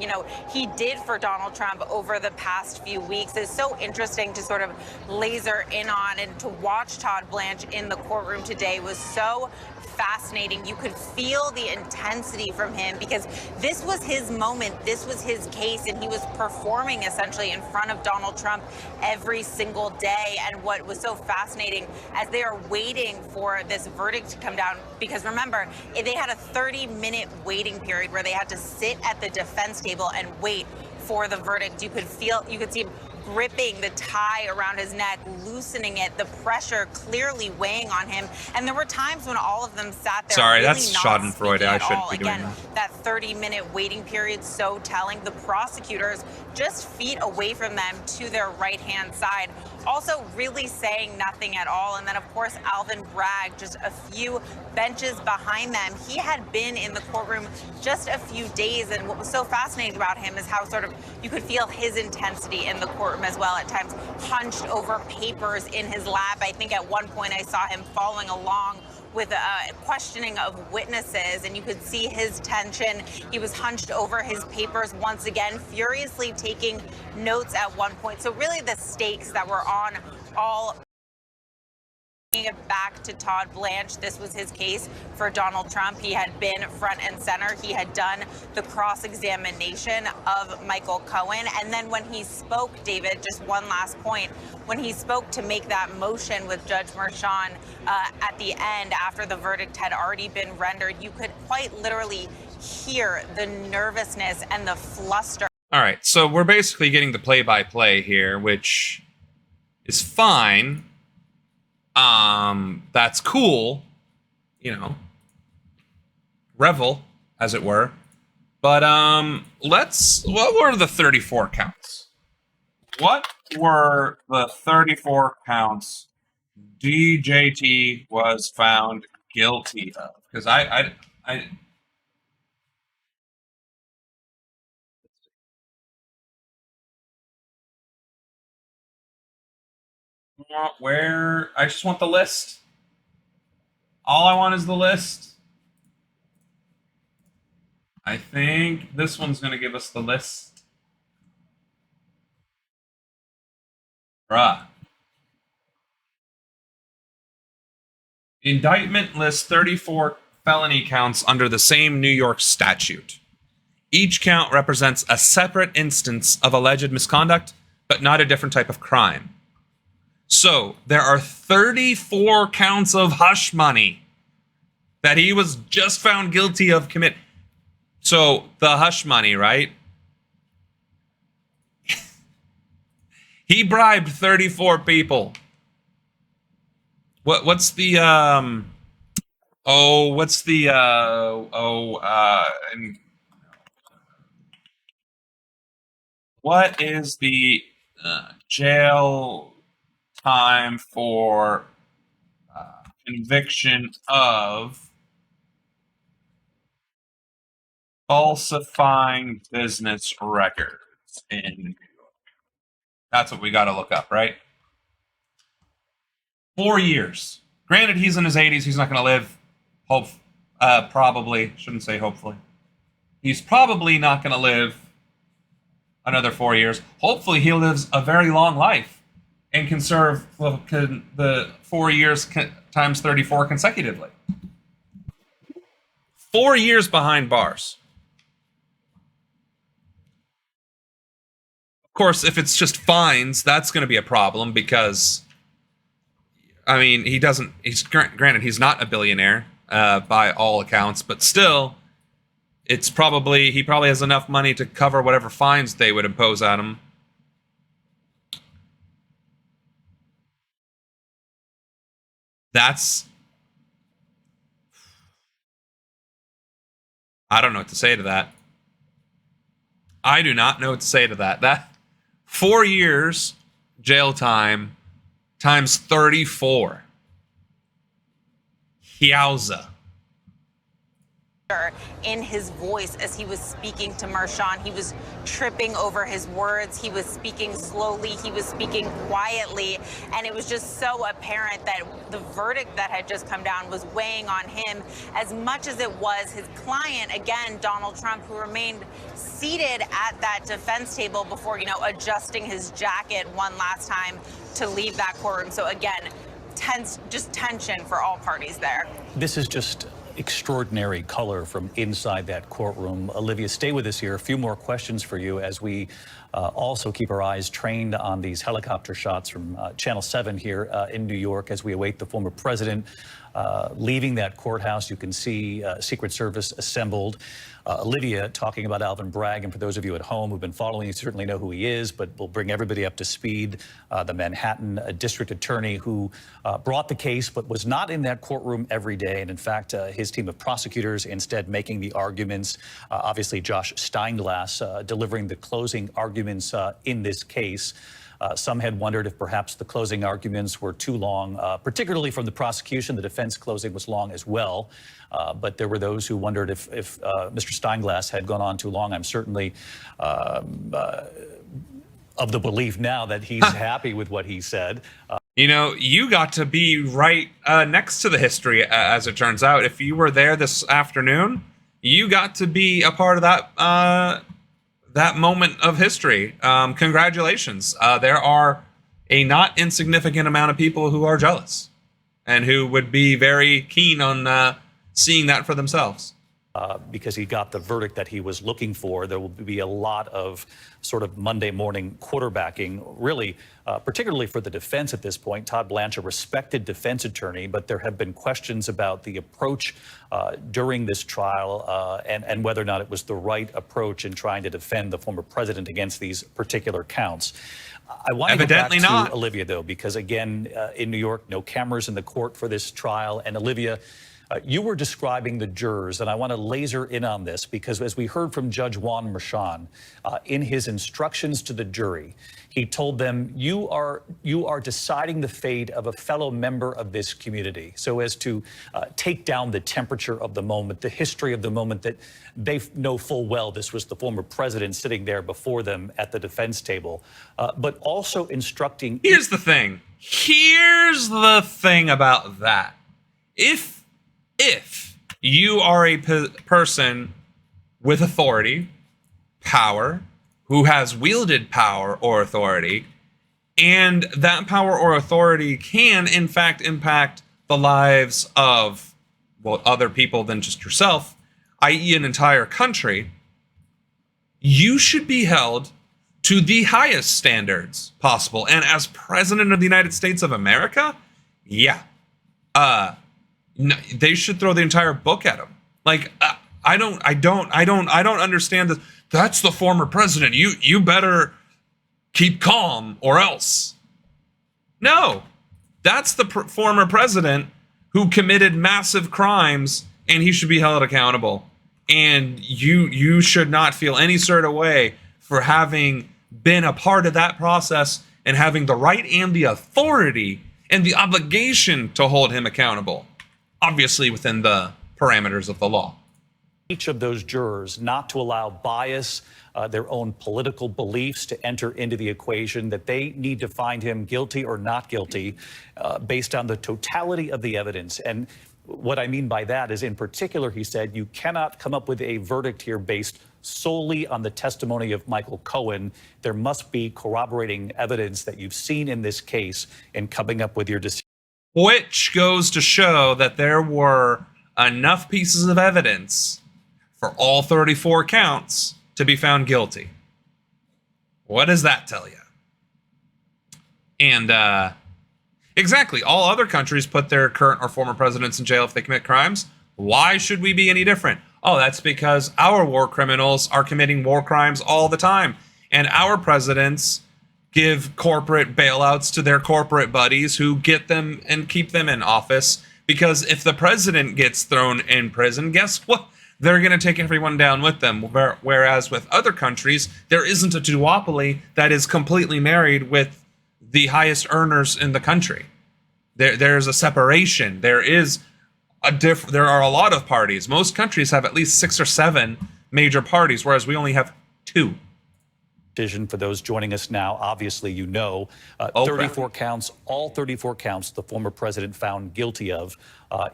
he did for Donald Trump over the past few weeks is so interesting to sort of laser in on. And to watch Todd Blanche in the courtroom today was so fascinating. You could feel the intensity from him because this was his moment, this was his case, and he was performing essentially in front of Donald Trump every single day. And what was so fascinating as they are waiting for this verdict to come down, because remember, they had a 30-minute waiting period where they had to sit at the defense table and wait for the verdict. You could see him gripping the tie around his neck, loosening it, the pressure clearly weighing on him. And there were times when all of them sat there. Sorry, really that's Schadenfreude. I shouldn't be doing Again, that 30-minute waiting period so telling. The prosecutors just feet away from them to their right-hand side, also really saying nothing at all. And then, of course, Alvin Bragg, just a few benches behind them. He had been in the courtroom just a few days, and what was so fascinating about him is how sort of you could feel his intensity in the courtroom as well, at times hunched over papers in his lap. I think at one point I saw him following along with questioning of witnesses, and you could see his tension. He was hunched over his papers once again, furiously taking notes at one point. So really the stakes that were on all. Bringing it back to Todd Blanche, this was his case for Donald Trump. He had been front and center. He had done the cross-examination of Michael Cohen. And then when he spoke, David, just one last point, when he spoke to make that motion with Judge Merchan at the end, after the verdict had already been rendered, you could quite literally hear the nervousness and the fluster. All right, so we're basically getting the play-by-play here, which is fine. That's cool, revel, as it were. But, what were the 34 counts? What were the 34 counts DJT was found guilty of? Because I where I just want the list. All I want is the list. I think this one's going to give us the list. Bruh. Indictment lists 34 felony counts under the same New York statute. Each count represents a separate instance of alleged misconduct, but not a different type of crime. So, there are 34 counts of hush money that he was just found guilty of commit. So, the hush money, right? He bribed 34 people. What's the what is the jail time for conviction of falsifying business records in New York? That's what we got to look up, right? 4 years. Granted, he's in his 80s. He's not going to live, probably. Shouldn't say hopefully. He's probably not going to live another 4 years. Hopefully, he lives a very long life and can serve the 4 years times 34 consecutively. 4 years behind bars. Of course, if it's just fines, that's going to be a problem because, I mean, granted, he's not a billionaire by all accounts, but still, he probably has enough money to cover whatever fines they would impose on him. That's I don't know what to say to that. I do not know what to say to that. That 4 years jail time times 34. Yowza. In his voice as he was speaking to Marshawn. He was tripping over his words. He was speaking slowly. He was speaking quietly. And it was just so apparent that the verdict that had just come down was weighing on him as much as it was his client, again, Donald Trump, who remained seated at that defense table before, adjusting his jacket one last time to leave that courtroom. So again, tension for all parties there. This is just extraordinary color from inside that courtroom. Olivia, stay with us here. A few more questions for you as we also keep our eyes trained on these helicopter shots from Channel 7 here in New York as we await the former president leaving that courthouse. You can see Secret Service assembled. Olivia talking about Alvin Bragg, and for those of you at home who've been following, you certainly know who he is, but we'll bring everybody up to speed. The Manhattan district attorney who brought the case but was not in that courtroom every day, and in fact his team of prosecutors instead making the arguments. Obviously Josh Steinglass delivering the closing arguments in this case. Some had wondered if perhaps the closing arguments were too long, particularly from the prosecution. The defense closing was long as well. But there were those who wondered if Mr. Steinglass had gone on too long. I'm certainly of the belief now that he's happy with what he said. You got to be right next to the history, as it turns out. If you were there this afternoon, you got to be a part of that moment of history. Congratulations. There are a not insignificant amount of people who are jealous and who would be very keen on seeing that for themselves. Because he got the verdict that he was looking for. There will be a lot of sort of Monday morning quarterbacking, really, particularly for the defense at this point. Todd Blanche, a respected defense attorney, but there have been questions about the approach during this trial and whether or not it was the right approach in trying to defend the former president against these particular counts. I want to go back to Olivia, though, because, again, in New York, no cameras in the court for this trial. And Olivia, you were describing the jurors, and I want to laser in on this because as we heard from Judge Juan Merchan, in his instructions to the jury, he told them, you are deciding the fate of a fellow member of this community, so as to take down the temperature of the moment, the history of the moment, that they know full well this was the former president sitting there before them at the defense table, but also instructing... Here's the thing about that. If you are a person with authority, power, who has wielded power or authority, and that power or authority can, in fact, impact the lives of, other people than just yourself, i.e. an entire country, you should be held to the highest standards possible. And as President of the United States of America, they should throw the entire book at him. Like, I don't understand this. That's the former president. You better keep calm or else. No, that's the former president who committed massive crimes, and he should be held accountable. And you should not feel any sort of way for having been a part of that process and having the right and the authority and the obligation to hold him accountable. Obviously within the parameters of the law. Each of those jurors not to allow bias, their own political beliefs to enter into the equation, that they need to find him guilty or not guilty based on the totality of the evidence. And what I mean by that is, in particular, he said, you cannot come up with a verdict here based solely on the testimony of Michael Cohen. There must be corroborating evidence that you've seen in this case in coming up with your decision. Which goes to show that there were enough pieces of evidence for all 34 counts to be found guilty. What does that tell you? And exactly, all other countries put their current or former presidents in jail if they commit crimes. Why should we be any different? Oh, that's because our war criminals are committing war crimes all the time. And our presidents give corporate bailouts to their corporate buddies who get them and keep them in office. Because if the president gets thrown in prison, guess what? they're going to take everyone down with them. Whereas with other countries, there isn't a duopoly that is completely married with the highest earners in the country. There's a separation. There are a lot of parties. Most countries have at least 6 or 7 major parties, whereas we only have 2. For those joining us now, obviously, 34 counts, all 34 counts the former president found guilty of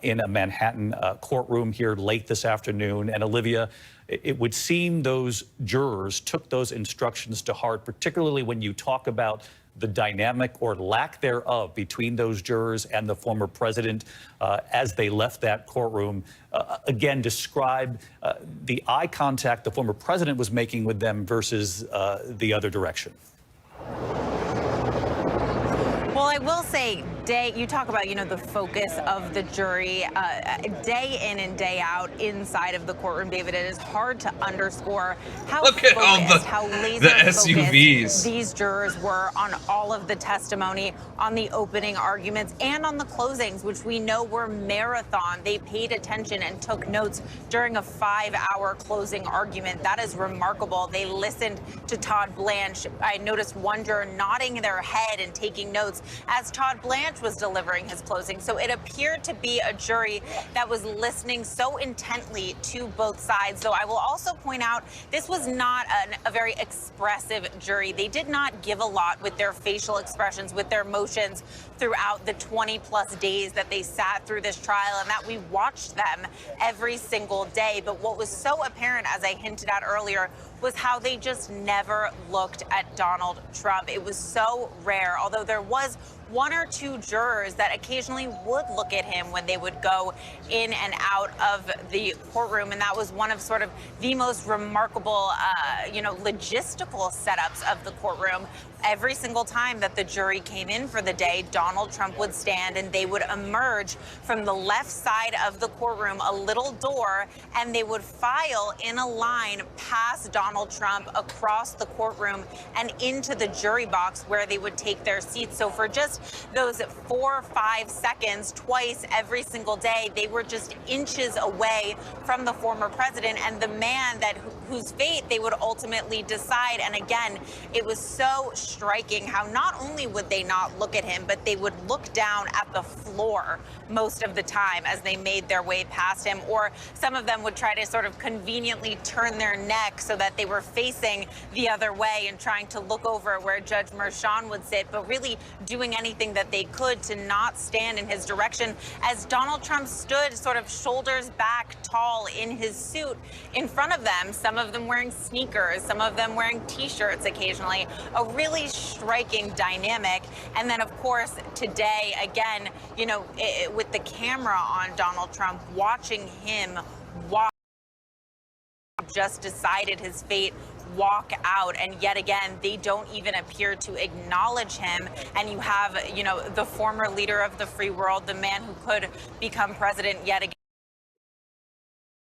in a Manhattan courtroom here late this afternoon. And Olivia, it would seem those jurors took those instructions to heart, particularly when you talk about the dynamic or lack thereof between those jurors and the former president as they left that courtroom. Again, describe the eye contact the former president was making with them versus the other direction. Well, I will say, you talk about, the focus of the jury day in and day out inside of the courtroom, David. It is hard to underscore how how laser focused these jurors were on all of the testimony, on the opening arguments, and on the closings, which we know were marathon. They paid attention and took notes during a 5-hour closing argument. That is remarkable. They listened to Todd Blanche. I noticed one juror nodding their head and taking notes as Todd Blanche was delivering his closing. So it appeared to be a jury that was listening so intently to both sides. Though I will also point out, this was not a very expressive jury. They did not give a lot with their facial expressions, with their motions throughout the 20-plus days that they sat through this trial, and that we watched them every single day. But what was so apparent, as I hinted at earlier, was how they just never looked at Donald Trump. It was so rare, although there was 1 or 2 jurors that occasionally would look at him when they would go in and out of the courtroom. And that was one of sort of the most remarkable, logistical setups of the courtroom. Every single time that the jury came in for the day, Donald Trump would stand and they would emerge from the left side of the courtroom, a little door, and they would file in a line past Donald Trump across the courtroom and into the jury box where they would take their seats. So for just those 4 or 5 seconds, twice every single day, they were just inches away from the former president and the man whose fate they would ultimately decide. And again, it was so striking how not only would they not look at him, but they would look down at the floor most of the time as they made their way past him. Or some of them would try to sort of conveniently turn their neck so that they were facing the other way and trying to look over where Judge Merchan would sit, but really doing anything that they could to not stand in his direction as Donald Trump stood sort of shoulders back tall in his suit in front of them, some of them wearing sneakers, some of them wearing T-shirts occasionally. A really striking dynamic. And then, of course, today, again, with the camera on Donald Trump, watching him walk, just decided his fate, walk out, and yet again they don't even appear to acknowledge him. And you have the former leader of the free world, the man who could become president yet again.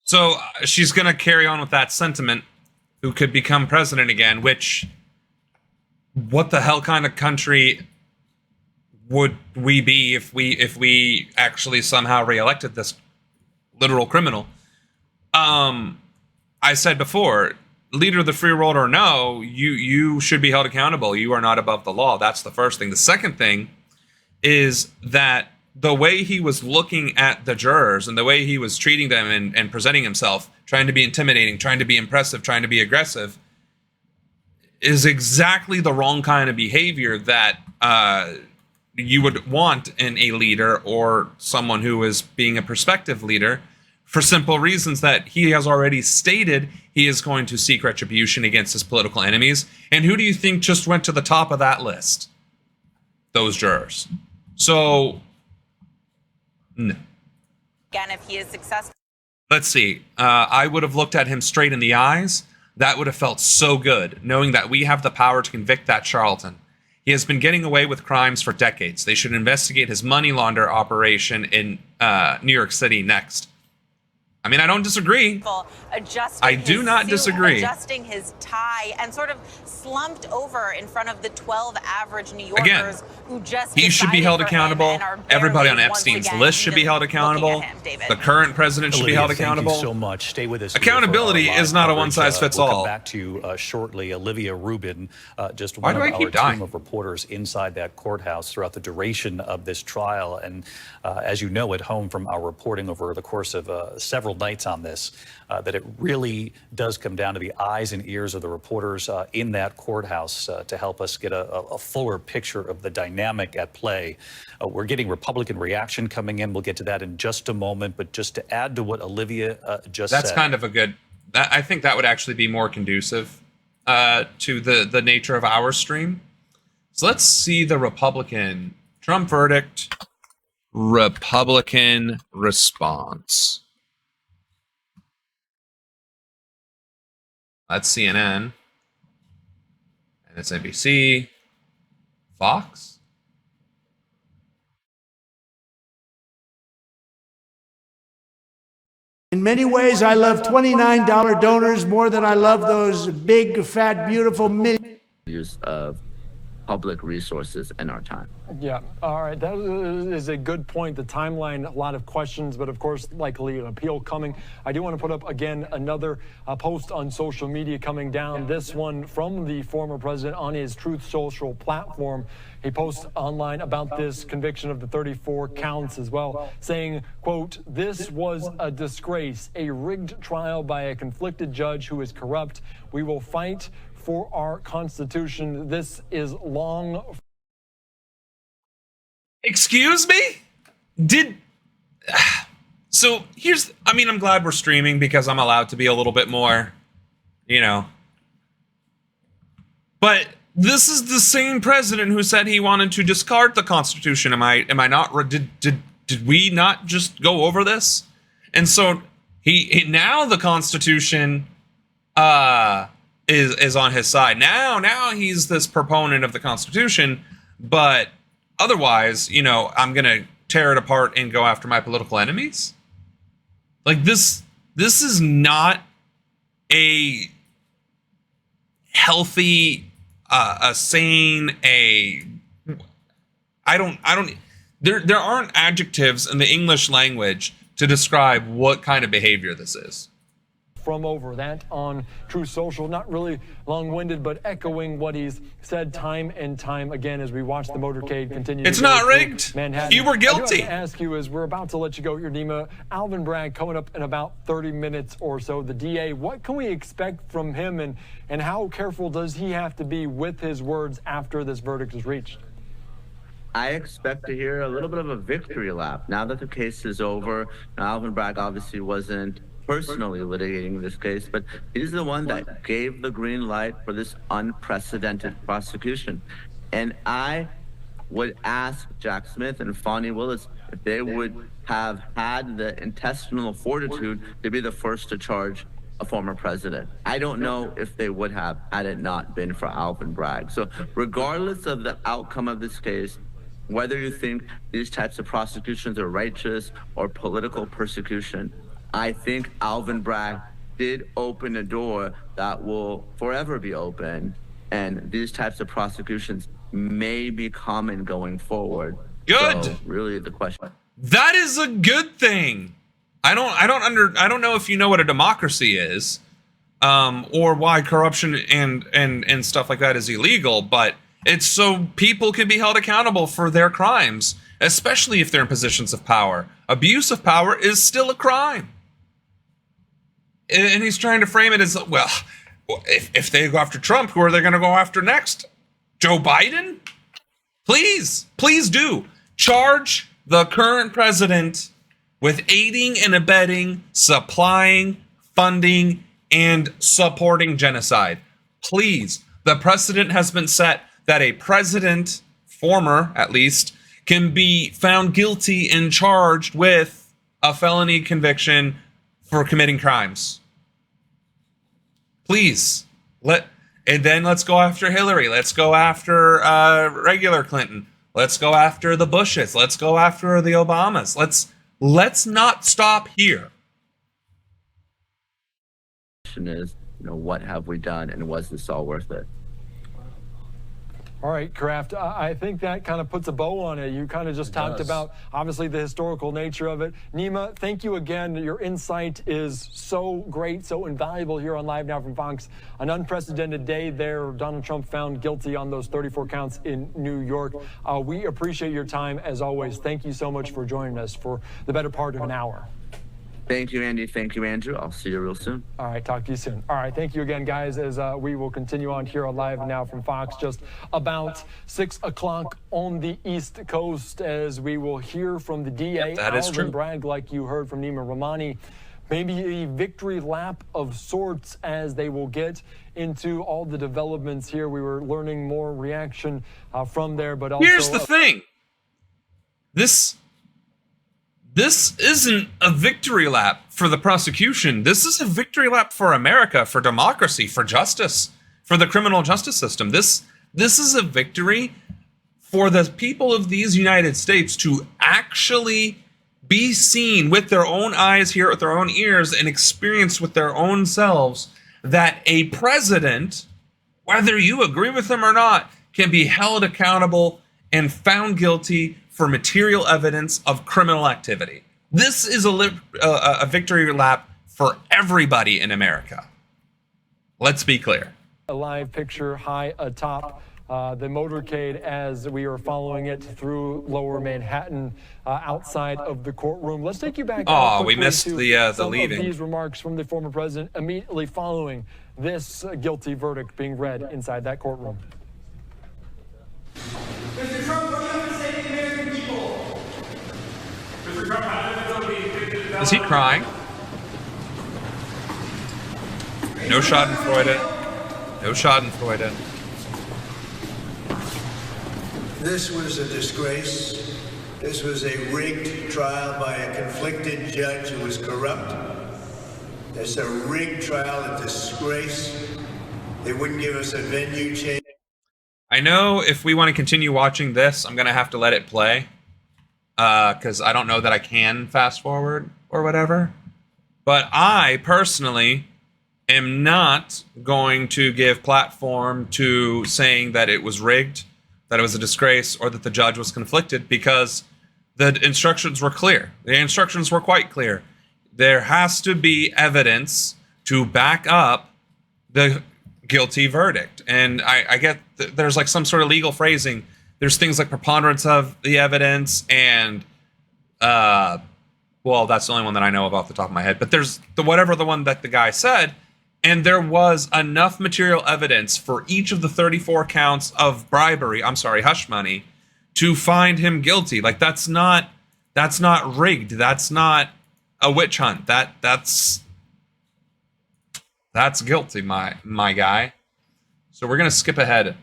So she's going to carry on with that sentiment, who could become president again, which, what the hell kind of country would we be if we actually somehow reelected this literal criminal? I said before, leader of the free world or no, you should be held accountable. You are not above the law. That's the first thing. The second thing is that the way he was looking at the jurors and the way he was treating them and presenting himself, trying to be intimidating, trying to be impressive, trying to be aggressive, is exactly the wrong kind of behavior that you would want in a leader or someone who is being a prospective leader, for simple reasons that he has already stated he is going to seek retribution against his political enemies. And who do you think just went to the top of that list? Those jurors. So, no. Again, if he is successful. Let's see. I would have looked at him straight in the eyes. That would have felt so good, knowing that we have the power to convict that charlatan. He has been getting away with crimes for decades. They should investigate his money launder operation in New York City next. I mean, I don't disagree. I do not disagree. Adjusting his tie and sort of slumped over in front of the 12 average New Yorkers who just he should be held accountable. Everybody on Epstein's list should be held accountable. The current president should be held accountable. Thank you so much. Stay with us. Accountability is not a one-size-fits-all. We'll come back to you shortly. Olivia Rubin, just one of our team of reporters inside that courthouse throughout the duration of this trial. And as you know at home from our reporting over the course of several nights on this, that it really does come down to the eyes and ears of the reporters in that courthouse to help us get a fuller picture of the dynamic at play. We're getting Republican reaction coming in. We'll get to that in just a moment. But just to add to what Olivia just said. That's kind of a good, I think that would actually be more conducive to the nature of our stream. So let's see the Republican Trump verdict, Republican response. That's CNN, and it's NBC, Fox. In many ways, I love $29 donors more than I love those big, fat, beautiful use of public resources in our time. Yeah, all right, that is a good point. The timeline, a lot of questions, but of course, likely an appeal coming. I do want to put up again another post on social media coming down. This one from the former president on his Truth Social platform. He posts online about this conviction of the 34 counts as well, saying, quote, "This was a disgrace, a rigged trial by a conflicted judge who is corrupt. We will fight for our Constitution. This is long." Excuse me? So here's, I mean, I'm glad we're streaming because I'm allowed to be a little bit more, you know. But this is the same president who said he wanted to discard the Constitution. Am I not, did we not just go over this? And so he now the Constitution is on his side. Now he's this proponent of the Constitution, but otherwise, you know, I'm going to tear it apart and go after my political enemies. Like this is not a healthy, a sane, there aren't adjectives in the English language to describe what kind of behavior this is. From over that on Truth Social, not really long-winded, but echoing what he's said time and time again as we watch the motorcade continue. It's not rigged. Manhattan. You were guilty. I do have to ask you, as we're about to let you go, Yardima, Alvin Bragg coming up in about 30 minutes or so. The DA, what can we expect from him, and how careful does he have to be with his words after this verdict is reached? I expect to hear a little bit of a victory lap. Now that the case is over, Alvin Bragg obviously wasn't personally litigating this case, but he's the one that gave the green light for this unprecedented prosecution. And I would ask Jack Smith and Fani Willis if they would have had the intestinal fortitude to be the first to charge a former president. I don't know if they would have had it not been for Alvin Bragg. So regardless of the outcome of this case, whether you think these types of prosecutions are righteous or political persecution, I think Alvin Bragg did open a door that will forever be open, and these types of prosecutions may be common going forward. Good. So really the question. That is a good thing. I don't know if you know what a democracy is, or why corruption and stuff like that is illegal, but it's so people can be held accountable for their crimes, especially if they're in positions of power. Abuse of power is still a crime. And he's trying to frame it as, well, if they go after Trump, who are they going to go after next? Joe Biden? Please do. Charge the current president with aiding and abetting, supplying, funding, and supporting genocide. Please. The precedent has been set that a president, former at least, can be found guilty and charged with a felony conviction for committing crimes. Please. And then let's go after Hillary. Let's go after regular Clinton. Let's go after the Bushes. Let's go after the Obamas. Let's not stop here. question is, what have we done, and was this all worth it? All right, Kraft, I think that kind of puts a bow on it. You kind of just talked about, obviously, the historical nature of it. Nima, thank you again. Your insight is so great, so invaluable here on Live Now from Fox. An unprecedented day there. Donald Trump found guilty on those 34 counts in New York. We appreciate your time, as always. Thank you so much for joining us for the better part of an hour. Thank you, Andy. Thank you, Andrew. I'll see you real soon. All right, talk to you soon. All right, thank you again, guys, as we will continue on here on Live Now from Fox, just about 6 o'clock on the East Coast, as we will hear from the DA, Alvin Bragg, like you heard from Nima Rahmani. Maybe a victory lap of sorts, as they will get into all the developments here. We were learning more reaction from there, but also... Here's the thing. This isn't a victory lap for the prosecution. This is a victory lap for America, for democracy, for justice, for the criminal justice system. This is a victory for the people of these United States to actually be seen with their own eyes, hear with their own ears, and experience with their own selves that a president, whether you agree with him or not, can be held accountable and found guilty for material evidence of criminal activity. This is a victory lap for everybody in America. Let's be clear. A live picture high atop the motorcade as we are following it through Lower Manhattan, outside of the courtroom. Let's take you back. Oh, we missed the some leaving. Of these remarks from the former president immediately following this guilty verdict being read inside that courtroom. Mr. Trump, what do you have to say to the American people? Mr. Trump, how did it go being convicted of... Is he crying? No Schadenfreude. No Schadenfreude. This was a disgrace. This was a rigged trial by a conflicted judge who was corrupt. It's a rigged trial, a disgrace. They wouldn't give us a venue change. I know if we want to continue watching this, I'm going to have to let it play. Because I don't know that I can fast forward or whatever. But I, personally, am not going to give platform to saying that it was rigged, that it was a disgrace, or that the judge was conflicted, because the instructions were clear. The instructions were quite clear. There has to be evidence to back up the guilty verdict. And I get there's like some sort of legal phrasing. There's things like preponderance of the evidence and, well, that's the only one that I know of off the top of my head. But there's the one that the guy said, and there was enough material evidence for each of the 34 counts of bribery, hush money, to find him guilty. Like, that's not rigged. That's not a witch hunt. That's guilty, my guy. So we're gonna skip ahead.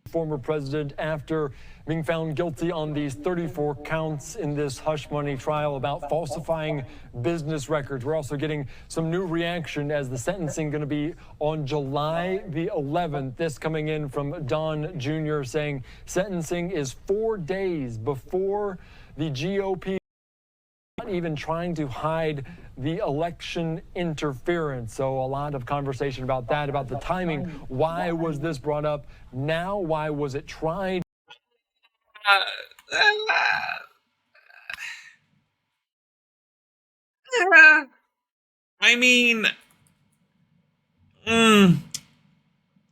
Former president, after being found guilty on these 34 counts in this hush money trial about falsifying business records. We're also getting some new reaction as the sentencing going to be on July the 11th. This coming in from Don Jr. saying sentencing is 4 days before the GOP, not even trying to hide the election interference. So a lot of conversation about that, about the timing. Why was this brought up now? Why was it tried? I mean,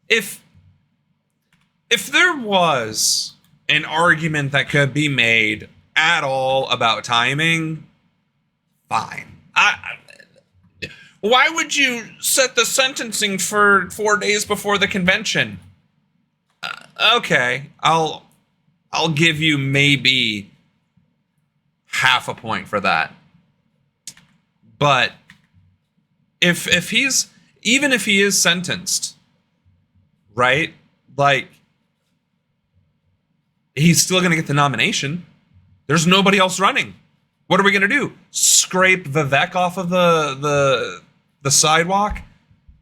if there was an argument that could be made at all about timing, fine. Why would you set the sentencing for 4 days before the convention? Okay, I'll give you maybe half a point for that. But if he is sentenced, right? Like, he's still going to get the nomination. There's nobody else running. What are we going to do? Scrape Vivek off of the sidewalk?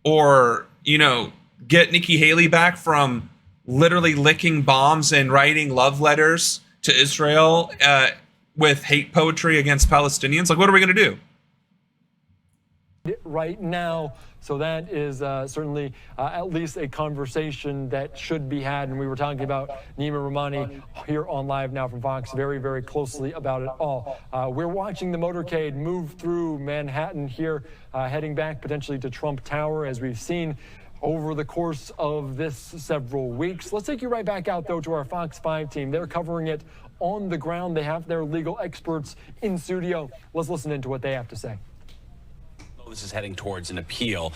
Or, get Nikki Haley back from literally licking bombs and writing love letters to Israel with hate poetry against Palestinians? Like, what are we going to do? right now. So that is certainly at least a conversation that should be had. And we were talking about Nima Rahmani here on Live Now from Fox very, very closely about it all. We're watching the motorcade move through Manhattan here, heading back potentially to Trump Tower, as we've seen over the course of this several weeks. Let's take you right back out, though, to our Fox 5 team. They're covering it on the ground. They have their legal experts in studio. Let's listen into what they have to say. This is heading towards an appeal.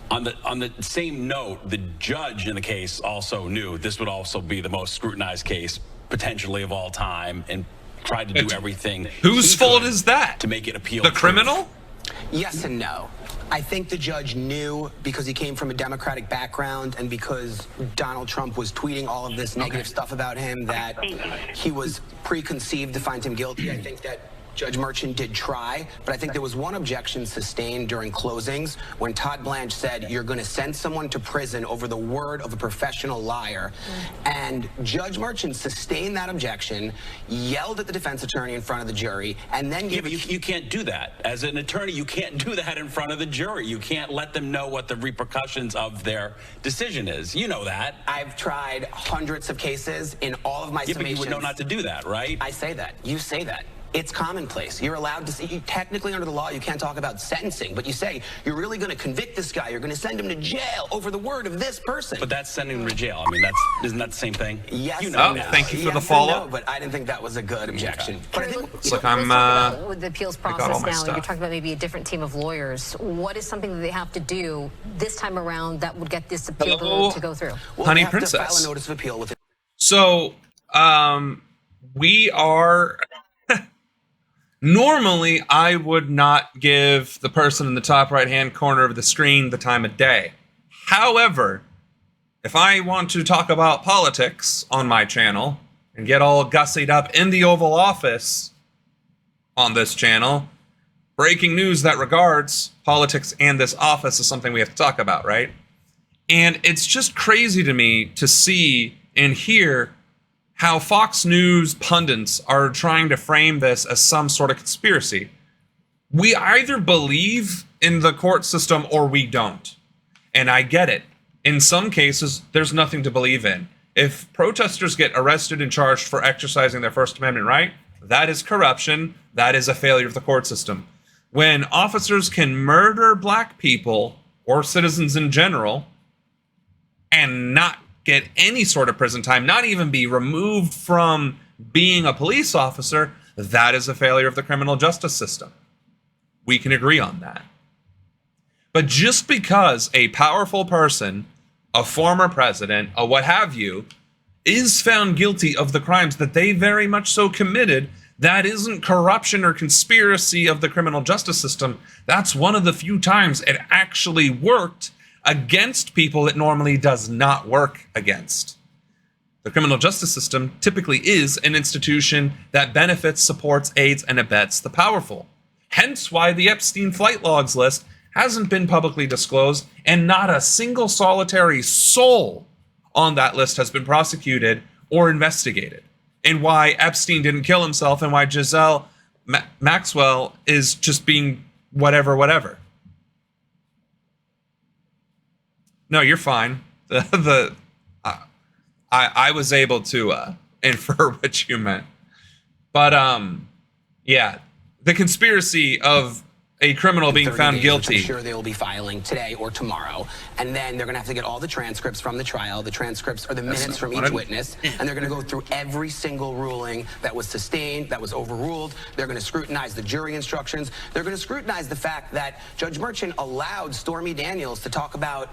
On the same note, the judge in the case also knew this would also be the most scrutinized case potentially of all time, and tried to do everything. Whose fault is that? To make it appeal. The criminal? Yes and no. I think the judge knew, because he came from a Democratic background and because Donald Trump was tweeting all of this negative stuff about him, that he was preconceived to find him guilty. I think that Judge Merchant did try, but I think there was one objection sustained during closings when Todd Blanche said, you're going to send someone to prison over the word of a professional liar. And Judge Merchant sustained that objection, yelled at the defense attorney in front of the jury, and then gave you can't do that. As an attorney, you can't do that in front of the jury. You can't let them know what the repercussions of their decision is. You know that. I've tried hundreds of cases in all of my summations. But you would know not to do that, right? I say that. You say that. It's commonplace. You're allowed to see, technically under the law, you can't talk about sentencing, but you say, you're really going to convict this guy, you're going to send him to jail over the word of this person. But that's sending him to jail. I mean, isn't that the same thing? Yes. You know thank you for the follow-up. But I didn't think that was a good objection. But I think, look, I'm with the appeals process now, you're talking about maybe a different team of lawyers. What is something that they have to do this time around that would get this appeal to go through? Well, Honey they have Princess. to file a notice of appeal with it. So, we are... Normally, I would not give the person in the top right-hand corner of the screen the time of day. However, if I want to talk about politics on my channel and get all gussied up in the Oval Office on this channel, breaking news that regards politics and this office is something we have to talk about, right? And it's just crazy to me to see and hear how Fox News pundits are trying to frame this as some sort of conspiracy. We either believe in the court system or we don't. And I get it. In some cases, there's nothing to believe in. If protesters get arrested and charged for exercising their First Amendment right, that is corruption. That is a failure of the court system. When officers can murder black people or citizens in general and not get any sort of prison time, not even be removed from being a police officer, that is a failure of the criminal justice system. We can agree on that. But just because a powerful person, a former president, a what have you, is found guilty of the crimes that they very much so committed, that isn't corruption or conspiracy of the criminal justice system. That's one of the few times it actually worked against people it normally does not work against. The criminal justice system typically is an institution that benefits, supports, aids, and abets the powerful. Hence why the Epstein flight logs list hasn't been publicly disclosed, and not a single solitary soul on that list has been prosecuted or investigated. And why Epstein didn't kill himself, and why Giselle Maxwell is just being whatever. No, you're fine. I was able to infer what you meant. But yeah, the conspiracy of a criminal being found guilty. I'm sure they will be filing today or tomorrow. And then they're going to have to get all the transcripts from the trial. The transcripts are the minutes from each witness. And they're going to go through every single ruling that was sustained, that was overruled. They're going to scrutinize the jury instructions. They're going to scrutinize the fact that Judge Merchant allowed Stormy Daniels to talk about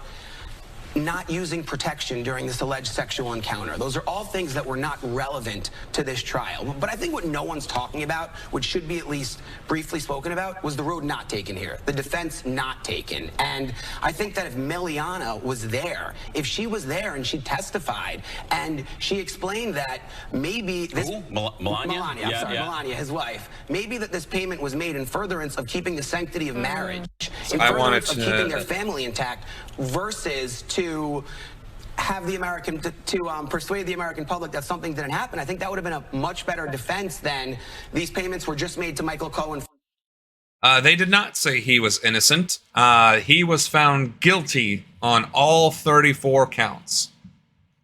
not using protection during this alleged sexual encounter. Those are all things that were not relevant to this trial. But I think what no one's talking about, which should be at least briefly spoken about, was the road not taken here, the defense not taken. And I think that if Miliana was there, if she was there and she testified and she explained that maybe this... Melania, his wife. Maybe that this payment was made in furtherance of keeping the sanctity of marriage, in furtherance of keeping their family intact, versus to have the American, to persuade the American public that something didn't happen. I think that would have been a much better defense than these payments were just made to Michael Cohen. They did not say he was innocent. He was found guilty on all 34 counts.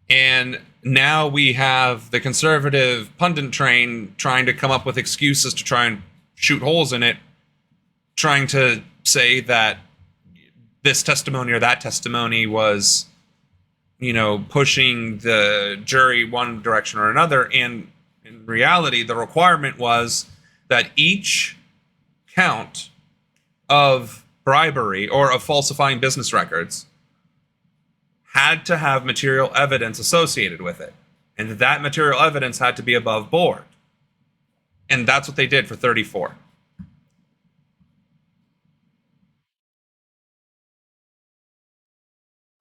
And now we have the conservative pundit train trying to come up with excuses to try and shoot holes in it, trying to say that this testimony or that testimony was, you know, pushing the jury one direction or another. And in reality, the requirement was that each count of bribery or of falsifying business records had to have material evidence associated with it. And that material evidence had to be above board. And that's what they did for 34.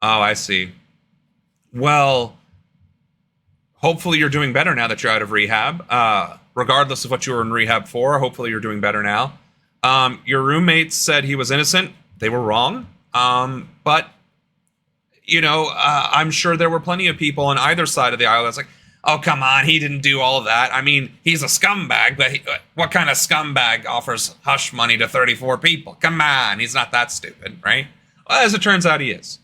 Oh, I see. Well, hopefully you're doing better now that you're out of rehab. Regardless of what you were in rehab for, hopefully you're doing better now. Your roommates said he was innocent. They were wrong. But, you know, I'm sure there were plenty of people on either side of the aisle that's like, oh, come on, he didn't do all of that. I mean, he's a scumbag, but what kind of scumbag offers hush money to 34 people? Come on, he's not that stupid, right? Well, as it turns out, he is.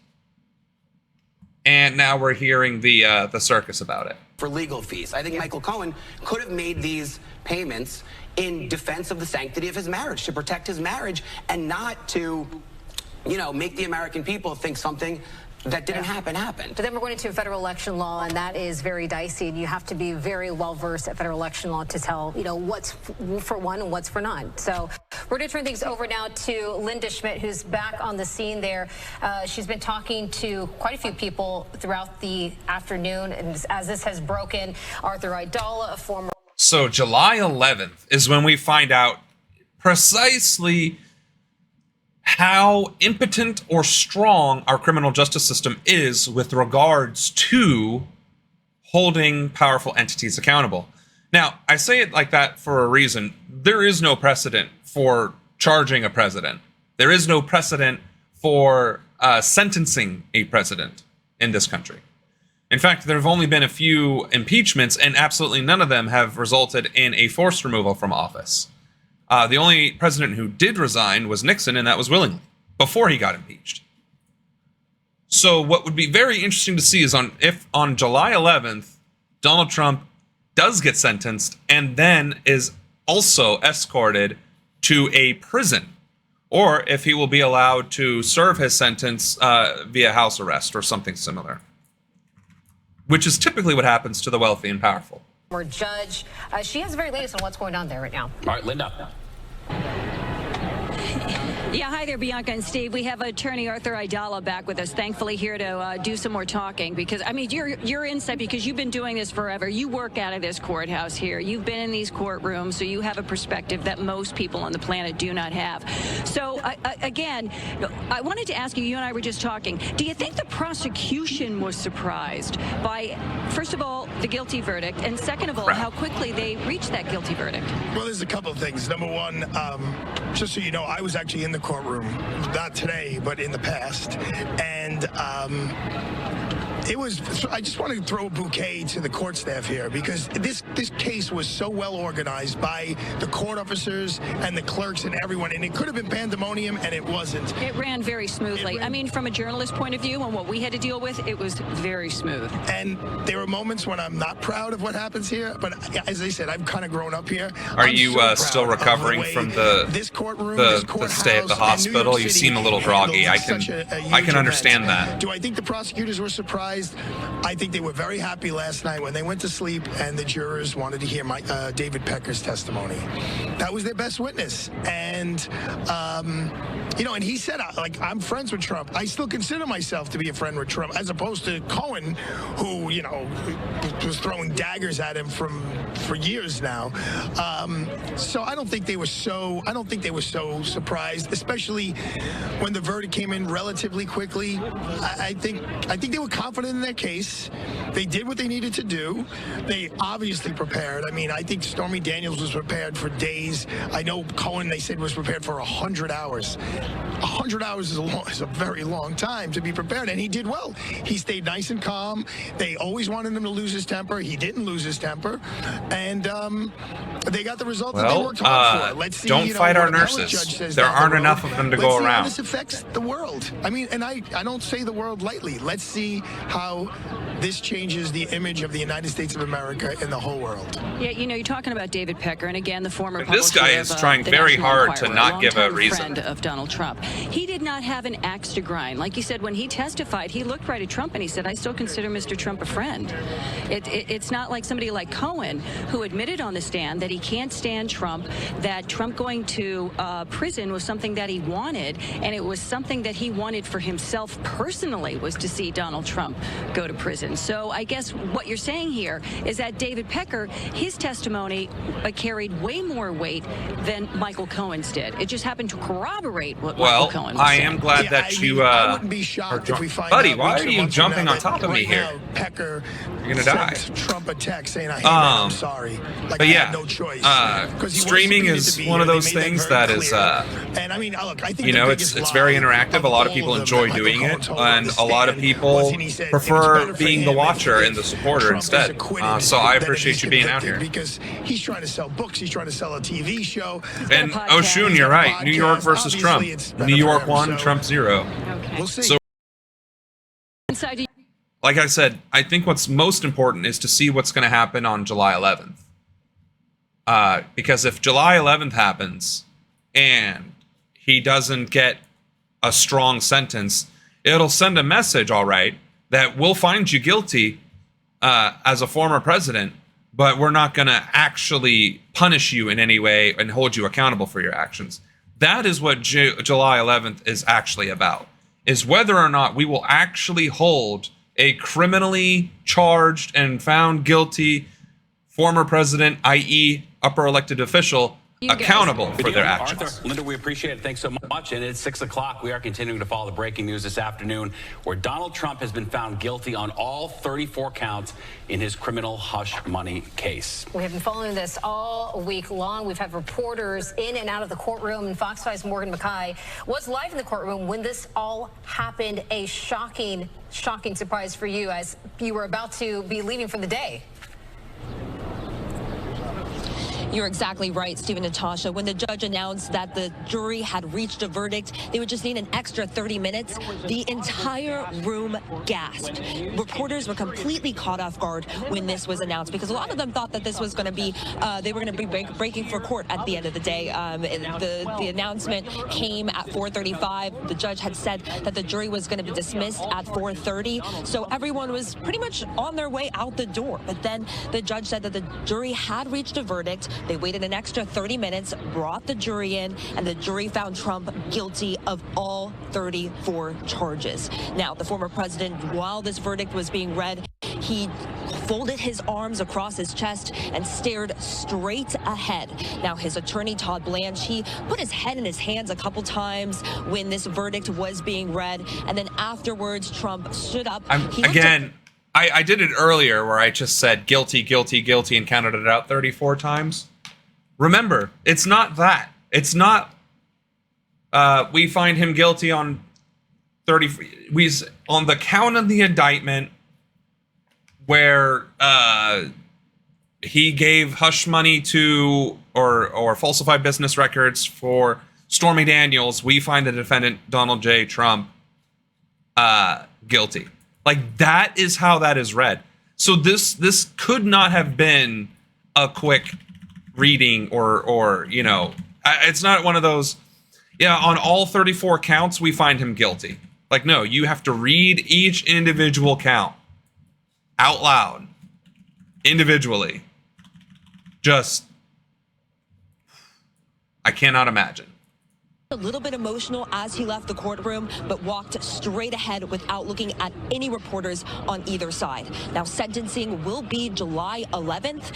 And now we're hearing the circus about it. For legal fees. I think Michael Cohen could have made these payments in defense of the sanctity of his marriage, to protect his marriage, and not to, you know, make the American people think something that didn't happen happened. But then we're going into federal election law, and that is very dicey, and you have to be very well versed at federal election law to tell, you know, what's for one and what's for none. So we're going to turn things over now to Linda Schmidt, who's back on the scene there. She's been talking to quite a few people throughout the afternoon, and as this has broken, Arthur Aidala, a former... So July 11th is when we find out precisely how impotent or strong our criminal justice system is with regards to holding powerful entities accountable. Now, I say it like that for a reason. There is no precedent for charging a president. There is no precedent for sentencing a president in this country. In fact, there have only been a few impeachments, and absolutely none of them have resulted in a forced removal from office. The only president who did resign was Nixon, and that was willingly, before he got impeached. So what would be very interesting to see is if on July 11th, Donald Trump does get sentenced and then is also escorted to a prison, or if he will be allowed to serve his sentence via house arrest or something similar, which is typically what happens to the wealthy and powerful. Or judge. She has the very latest on what's going on there right now. All right, Linda. Yeah, hi there, Bianca and Steve. We have attorney Arthur Aidala back with us, thankfully here to do some more talking, because, I mean, your insight, because you've been doing this forever. You work out of this courthouse here. You've been in these courtrooms, so you have a perspective that most people on the planet do not have. So, again, I wanted to ask you, you and I were just talking, do you think the prosecution was surprised by, first of all, the guilty verdict, and second of all, how quickly they reached that guilty verdict? Well, there's a couple of things. Number one, just so you know, I was actually in the courtroom, not today, but in the past, and I just want to throw a bouquet to the court staff here, because this case was so well organized by the court officers and the clerks and everyone, and it could have been pandemonium, and it wasn't. It ran very smoothly. I mean, from a journalist point of view and what we had to deal with, it was very smooth. And there were moments when I'm not proud of what happens here, but as I said, I've kind of grown up here. Are you still recovering from the stay at the hospital? You seem a little groggy. I can understand that. Do I think the prosecutors were surprised? I think they were very happy last night when they went to sleep and the jurors wanted to hear David Pecker's testimony. That was their best witness. And, you know, and he said, like, I'm friends with Trump. I still consider myself to be a friend with Trump, as opposed to Cohen, who, you know, was throwing daggers at him for years now. So I don't think they were so surprised, especially when the verdict came in relatively quickly. I think they were confident in their case. They did what they needed to do. They obviously prepared. I mean, I think Stormy Daniels was prepared for days. I know Cohen, they said, was prepared for 100 hours. 100 hours is a very long time to be prepared, and he did well. He stayed nice and calm. They always wanted him to lose his temper. temper. He didn't lose his temper. And they got the result that they worked hard for. Let's see, don't fight our what appellate judge nurses. says There down the aren't road. enough of them to Let's go see how around. this affects the world. I mean, and I don't say the world lightly. Let's see how this changes the image of the United States of America in the whole world. Yeah, you're talking about David Pecker, and again, the former This publisher guy of, is trying the very National hard to Enquirer, not give a longtime reason. friend of Donald Trump. He did not have an axe to grind. Like you said, when he testified, he looked right at Trump and he said, I still consider Mr. Trump a friend. It's not like somebody like Cohen, who admitted on the stand that he can't stand Trump, that Trump going to prison was something that he wanted, and it was something that he wanted for himself personally, was to see Donald Trump go to prison. So I guess what you're saying here is that David Pecker, his testimony carried way more weight than Michael Cohen's did. It just happened to corroborate what Michael Cohen was saying. I am glad that you I wouldn't be shocked if we find buddy, out why weeks are or you months from jumping now on top of me right here? now, Pecker You're gonna die. sent Trump a text saying, "Hey, man, I'm sorry. Like, But I yeah, had no choice." 'Cause he was streaming subpoenaed is to be one of here. They those made things very that is, clear. And I mean, look, I think you the know, biggest it's very lie interactive. A lot of people enjoy doing it, and a lot of people prefer being the watcher and the supporter instead. So I appreciate you being out here. Because he's trying to sell books, he's trying to sell a TV show. And Oshun, you're right. New York versus Trump. New York 1, Trump 0. We'll see. So, like I said, I think what's most important is to see what's going to happen on July 11th. Because if July 11th happens and he doesn't get a strong sentence, it'll send a message, all right, that we'll find you guilty as a former president, but we're not going to actually punish you in any way and hold you accountable for your actions. That is what July 11th is actually about, is whether or not we will actually hold a criminally charged and found guilty former president, i.e. upper elected official, accountable for their actions. Arthur, Linda, we appreciate it. Thanks so much. And it's 6 o'clock. We are continuing to follow the breaking news this afternoon, where Donald Trump has been found guilty on all 34 counts in his criminal hush money case. We have been following this all week long. We've had reporters in and out of the courtroom, and Fox 5's Morgan Mackay was live in the courtroom when this all happened. A shocking surprise for you as you were about to be leaving for the day. You're exactly right, Steve and Natasha. When the judge announced that the jury had reached a verdict, they would just need an extra 30 minutes. The entire room gasped. Reporters were completely caught off guard when this was announced, because a lot of them thought that this was going to be, they were going to be breaking for court at the end of the day. The announcement came at 4:35. The judge had said that the jury was going to be dismissed at 4:30. So everyone was pretty much on their way out the door. But then the judge said that the jury had reached a verdict. They waited an extra 30 minutes, brought the jury in, and the jury found Trump guilty of all 34 charges. Now, the former president, while this verdict was being read, he folded his arms across his chest and stared straight ahead. Now, his attorney, Todd Blanche, he put his head in his hands a couple times when this verdict was being read, and then afterwards, Trump stood up. I did it earlier where I just said guilty, guilty, guilty and counted it out 34 times. Remember, it's not that. It's not we find him guilty on 30. On the count of the indictment where he gave hush money to or falsified business records for Stormy Daniels, we find the defendant, Donald J. Trump, guilty. Like, that is how that is read. So this could not have been a quick reading or you know, it's not one of those, yeah, on all 34 counts, we find him guilty. Like, no, you have to read each individual count out loud, individually. Just, I cannot imagine. A little bit emotional as he left the courtroom, but walked straight ahead without looking at any reporters on either side. Now, sentencing will be July 11th.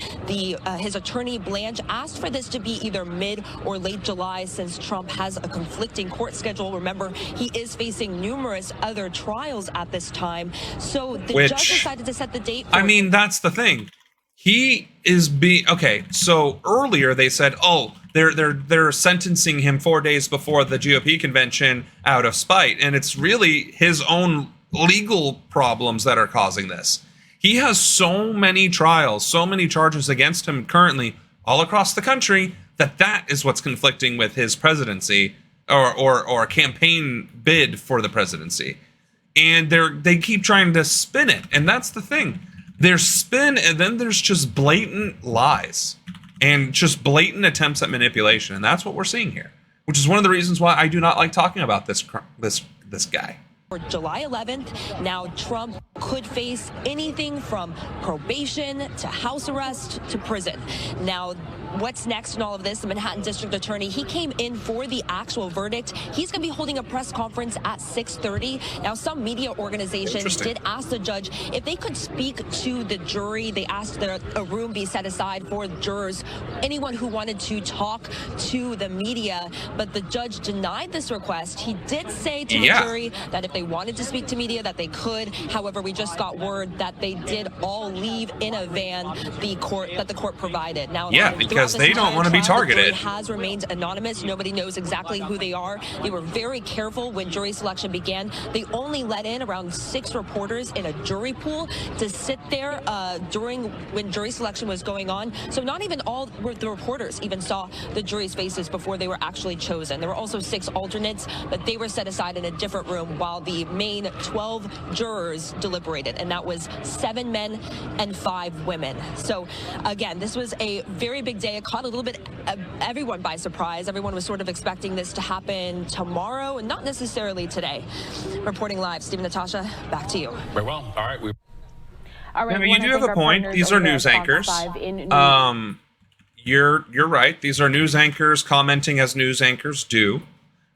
His attorney, Blanche, asked for this to be either mid or late July, since Trump has a conflicting court schedule. Remember, he is facing numerous other trials at this time. So the judge decided to set the date for— I mean, that's the thing. He is okay. So earlier they said, oh, they're sentencing him 4 days before the GOP convention out of spite, and it's really his own legal problems that are causing this. He has so many trials, so many charges against him currently all across the country that is what's conflicting with his presidency or campaign bid for the presidency. And they keep trying to spin it. And that's the thing. There's spin, and then there's just blatant lies and just blatant attempts at manipulation. And that's what we're seeing here, which is one of the reasons why I do not like talking about this guy. For July 11th, now Trump could face anything from probation to house arrest to prison. Now, what's next in all of this? The Manhattan District Attorney, he came in for the actual verdict. He's going to be holding a press conference at 6:30. Now, some media organizations did ask the judge if they could speak to the jury. They asked that a room be set aside for jurors, anyone who wanted to talk to the media, but the judge denied this request. He did say to the jury that if they wanted to speak to media, that they could. However, we just got word that they did all leave in a van the court provided. Now, because they don't want to be targeted. The jury has remained anonymous. Nobody knows exactly who they are. They were very careful when jury selection began. They only let in around 6 reporters in a jury pool to sit there when jury selection was going on. So not even all the reporters even saw the jury's faces before they were actually chosen. There were also 6 alternates, but they were set aside in a different room while the main 12 jurors deliberated, and that was 7 men and 5 women. So again, this was a very big day. It caught a little bit everyone by surprise. Everyone was sort of expecting this to happen tomorrow and not necessarily today. Reporting live, Stephen, Natasha, back to you. Very well. All right. All right, you do have a point. These are news anchors. You're right. These are news anchors commenting as news anchors do.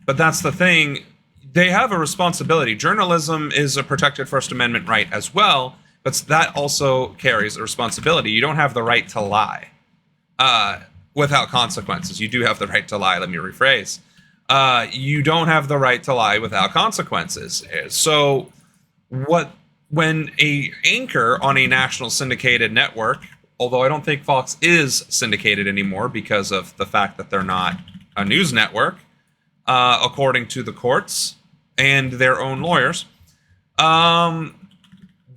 But that's the thing. They have a responsibility. Journalism is a protected First Amendment right as well, but that also carries a responsibility. You don't have the right to lie without consequences. You do have the right to lie. Let me rephrase. You don't have the right to lie without consequences. So when a anchor on a national syndicated network, although I don't think Fox is syndicated anymore because of the fact that they're not a news network, according to the courts and their own lawyers,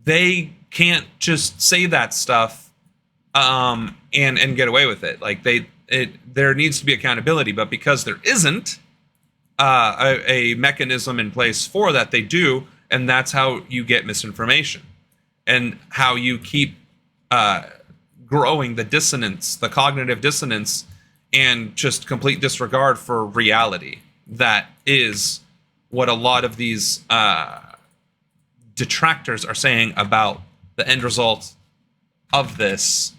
they can't just say that stuff and get away with it. Like there needs to be accountability, but because there isn't a mechanism in place for that, they do, and that's how you get misinformation and how you keep growing the dissonance, the cognitive dissonance, and just complete disregard for reality. That is what a lot of these detractors are saying about the end result of this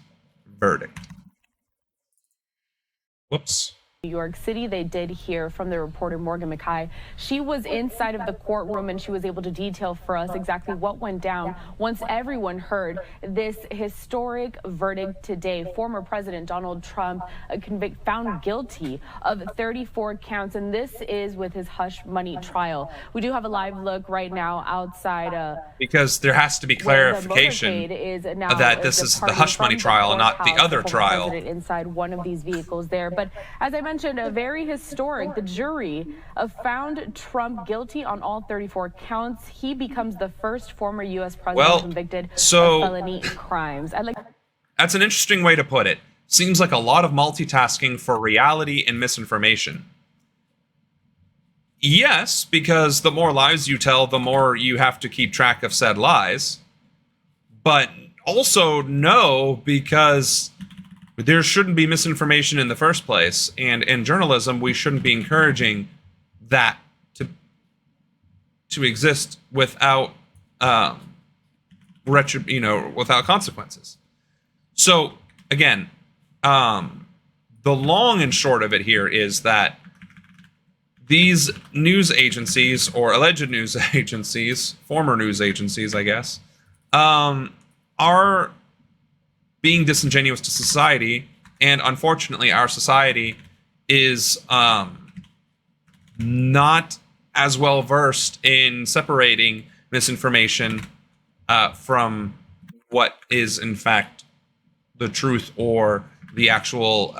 verdict. Whoops. New York City. They did hear from the reporter Morgan McKay. She was inside of the courtroom and she was able to detail for us exactly what went down once everyone heard this historic verdict today. Former President Donald Trump found guilty of 34 counts, and this is with his hush money trial. We do have a live look right now outside. Because there has to be clarification that this is the hush money trial and not the other trial. Inside one of these vehicles there, but as I mentioned, a very historic. The jury found Trump guilty on all 34 counts. He becomes the first former U.S. president convicted of felony crimes. That's an interesting way to put it. Seems like a lot of multitasking for reality and misinformation. Yes, because the more lies you tell, the more you have to keep track of said lies. But also no, because there shouldn't be misinformation in the first place, and in journalism, we shouldn't be encouraging that to exist without without consequences. So again, the long and short of it here is that these news agencies, or alleged news agencies, former news agencies, I guess, are being disingenuous to society, and unfortunately our society is not as well versed in separating misinformation from what is in fact the truth or the actual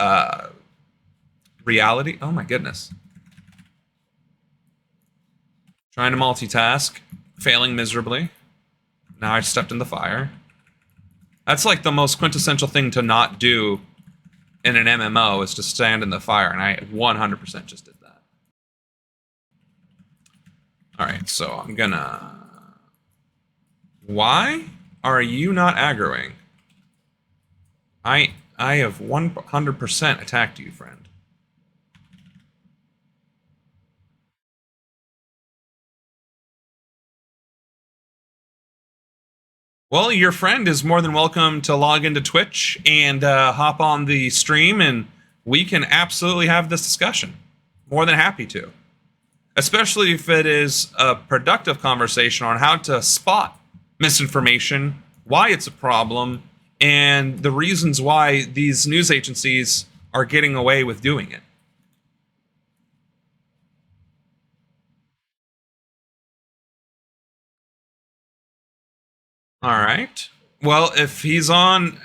reality. Oh my goodness. Trying to multitask, failing miserably. Now I stepped in the fire. That's like the most quintessential thing to not do in an MMO is to stand in the fire, and I 100% just did that. Alright, so I'm gonna... Why are you not aggroing? I have 100% attacked you, friend. Well, your friend is more than welcome to log into Twitch and hop on the stream, and we can absolutely have this discussion. More than happy to. Especially if it is a productive conversation on how to spot misinformation, why it's a problem, and the reasons why these news agencies are getting away with doing it. All right. Well, if he's on,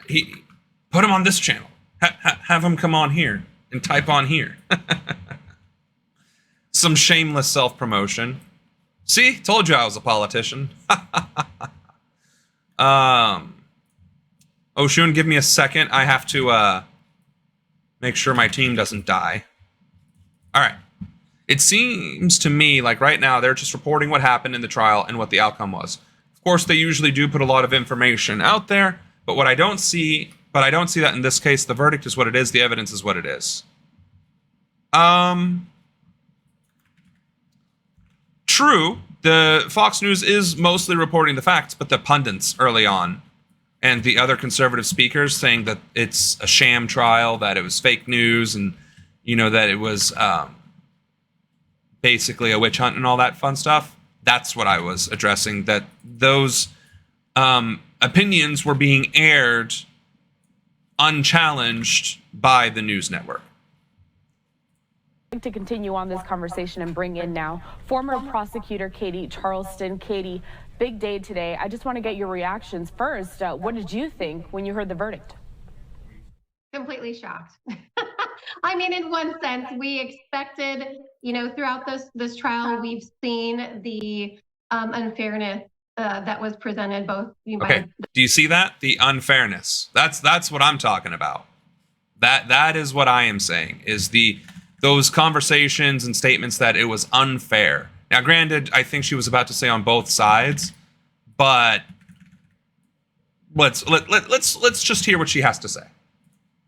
put him on this channel. Have him come on here and type on here. Some shameless self-promotion. See? Told you I was a politician. Oshun, give me a second. I have to make sure my team doesn't die. All right. It seems to me like right now they're just reporting what happened in the trial and what the outcome was. Of course, they usually do put a lot of information out there, but I don't see that in this case. The verdict is what it is. The evidence is what it is. True, the Fox News is mostly reporting the facts, but the pundits early on and the other conservative speakers saying that it's a sham trial, that it was fake news, and that it was basically a witch hunt and all that fun stuff. That's what I was addressing, that those opinions were being aired unchallenged by the news network. To continue on this conversation and bring in now former prosecutor Katie Charleston. Katie, big day today. I just want to get your reactions first. What did you think when you heard the verdict? Completely shocked. I mean, in one sense, we expected, throughout this trial, we've seen the unfairness that was presented both. Okay. Do you see that? The unfairness. That's what I'm talking about. That is what I am saying, is those conversations and statements that it was unfair. Now, granted, I think she was about to say on both sides, but let's just hear what she has to say.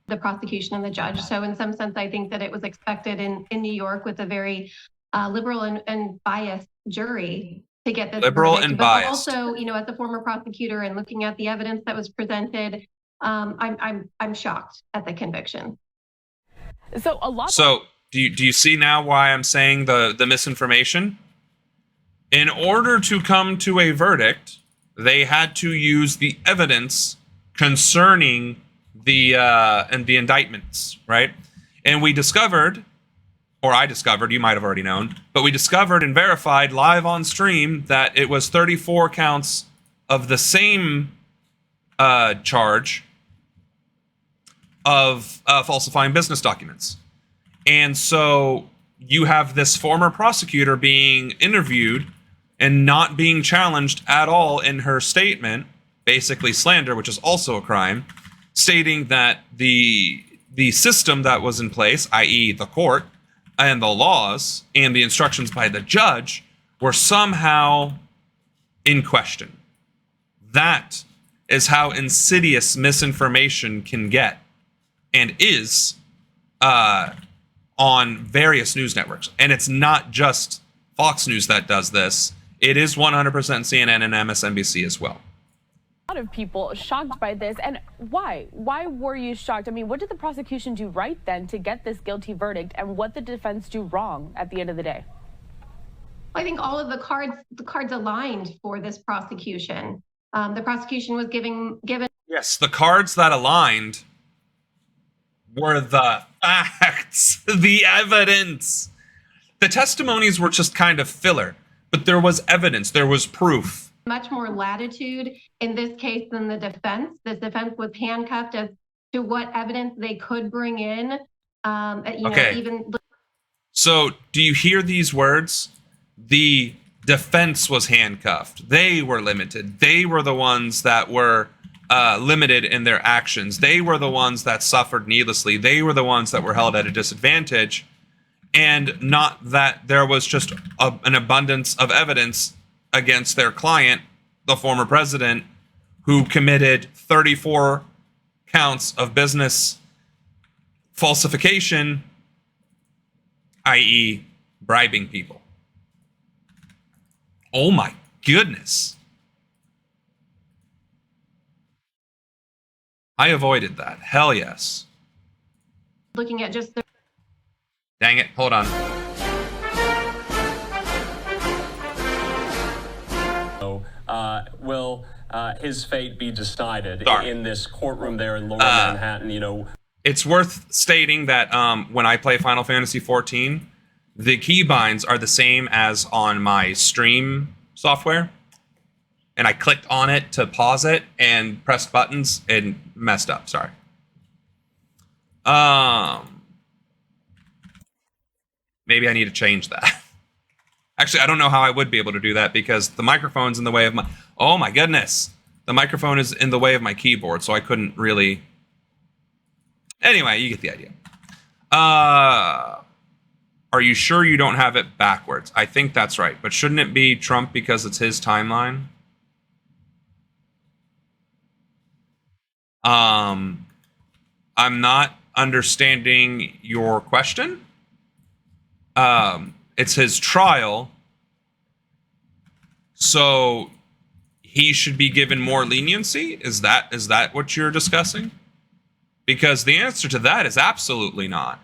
The prosecution and the judge. So in some sense, I think that it was expected in New York with a very liberal and biased jury to get this liberal verdict. And but biased. Also, as a former prosecutor and looking at the evidence that was presented, I'm shocked at the conviction. So do you see now why I'm saying the misinformation? In order to come to a verdict, they had to use the evidence concerning the indictments, right? And we discovered, or I discovered, you might have already known, but we discovered and verified live on stream that it was 34 counts of the same charge of falsifying business documents. And so you have this former prosecutor being interviewed and not being challenged at all in her statement, basically slander, which is also a crime, stating that the system that was in place, i.e. the court, and the laws, and the instructions by the judge, were somehow in question. That is how insidious misinformation can get, and is, on various news networks. And it's not just Fox News that does this. It is 100% CNN and MSNBC as well. A lot of people shocked by this. And why? Why were you shocked? I mean, what did the prosecution do right then to get this guilty verdict, and what did the defense do wrong at the end of the day? I think all of the cards aligned for this prosecution. The prosecution was given. Yes, the cards that aligned were the facts, the evidence. The testimonies were just kind of filler, but there was evidence, there was proof. Much more latitude in this case than the defense. The defense was handcuffed as to what evidence they could bring in. So do you hear these words? The defense was handcuffed. They were limited. They were the ones that were limited in their actions. They were the ones that suffered needlessly. They were the ones that were held at a disadvantage, and not that there was just an abundance of evidence against their client, the former president, who committed 34 counts of business falsification, i.e., bribing people. Oh my goodness. I avoided that. Hell yes. Looking at just the... Dang it. Hold on. Will his fate be decided Sorry. in this courtroom there in Lower Manhattan? You know, it's worth stating that when I play Final Fantasy XIV, the keybinds are the same as on my stream software. And I clicked on it to pause it and pressed buttons and messed up. Sorry. Maybe I need to change that. Actually, I don't know how I would be able to do that because the microphone's in the way of my... Oh my goodness. The microphone is in the way of my keyboard, so I couldn't really... Anyway, you get the idea. Are you sure you don't have it backwards? I think that's right. But shouldn't it be Trump because it's his timeline? I'm not understanding your question. It's his trial, so he should be given more leniency? Is that what you're discussing? Because the answer to that is absolutely not.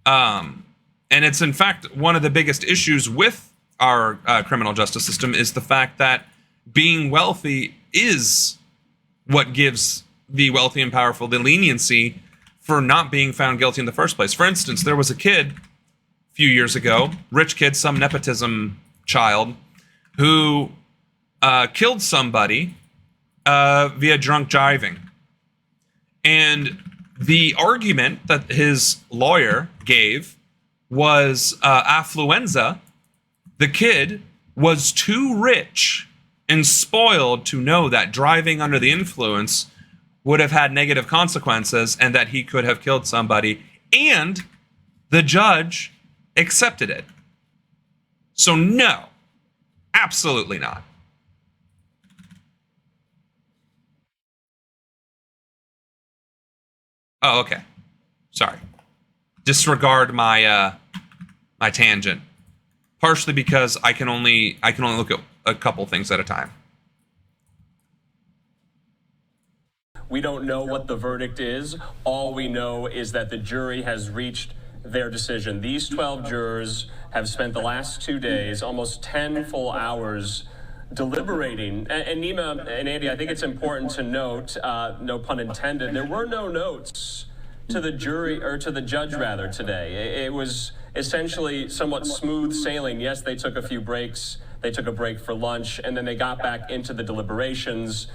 And it's in fact one of the biggest issues with our criminal justice system is the fact that being wealthy is what gives the wealthy and powerful the leniency for not being found guilty in the first place. For instance, there was a kid few years ago, rich kid, some nepotism child, who killed somebody via drunk driving. And the argument that his lawyer gave was affluenza. The kid was too rich and spoiled to know that driving under the influence would have had negative consequences and that he could have killed somebody. And the judge accepted it. So no, absolutely not. Oh, okay. Sorry. Disregard my my tangent. Partially because I can only look at a couple things at a time. we don't know what the verdict is. All we know is that the jury has reached their decision. These 12 jurors have spent the last 2 days, almost 10 full hours, deliberating. And Nima and Andy, I think it's important to note, no pun intended, there were no notes to the jury, or to the judge rather, today. It was essentially somewhat smooth sailing. Yes, they took a few breaks. They took a break for lunch, and then they got back into the deliberations.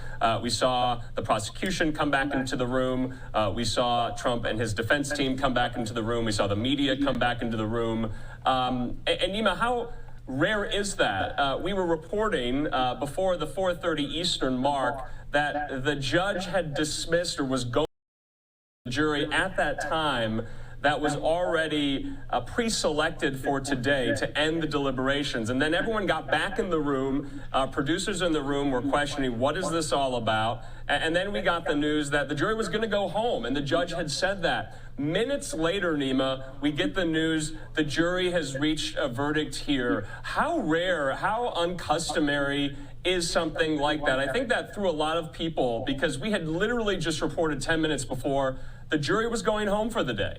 We saw the prosecution come back into the room. We saw Trump and his defense team come back into the room. We saw the media come back into the room. And Nima, how rare is that? We were reporting before the 4:30 Eastern mark that the judge had dismissed or was going to the jury at that time that was already pre-selected for today to end the deliberations. And then everyone got back in the room. Producers in the room were questioning, what is this all about? And then we got the news that the jury was going to go home, and the judge had said that. Minutes later, Nima, we get the news the jury has reached a verdict here. How rare, how uncustomary is something like that? I think that threw a lot of people, because we had literally just reported 10 minutes before the jury was going home for the day.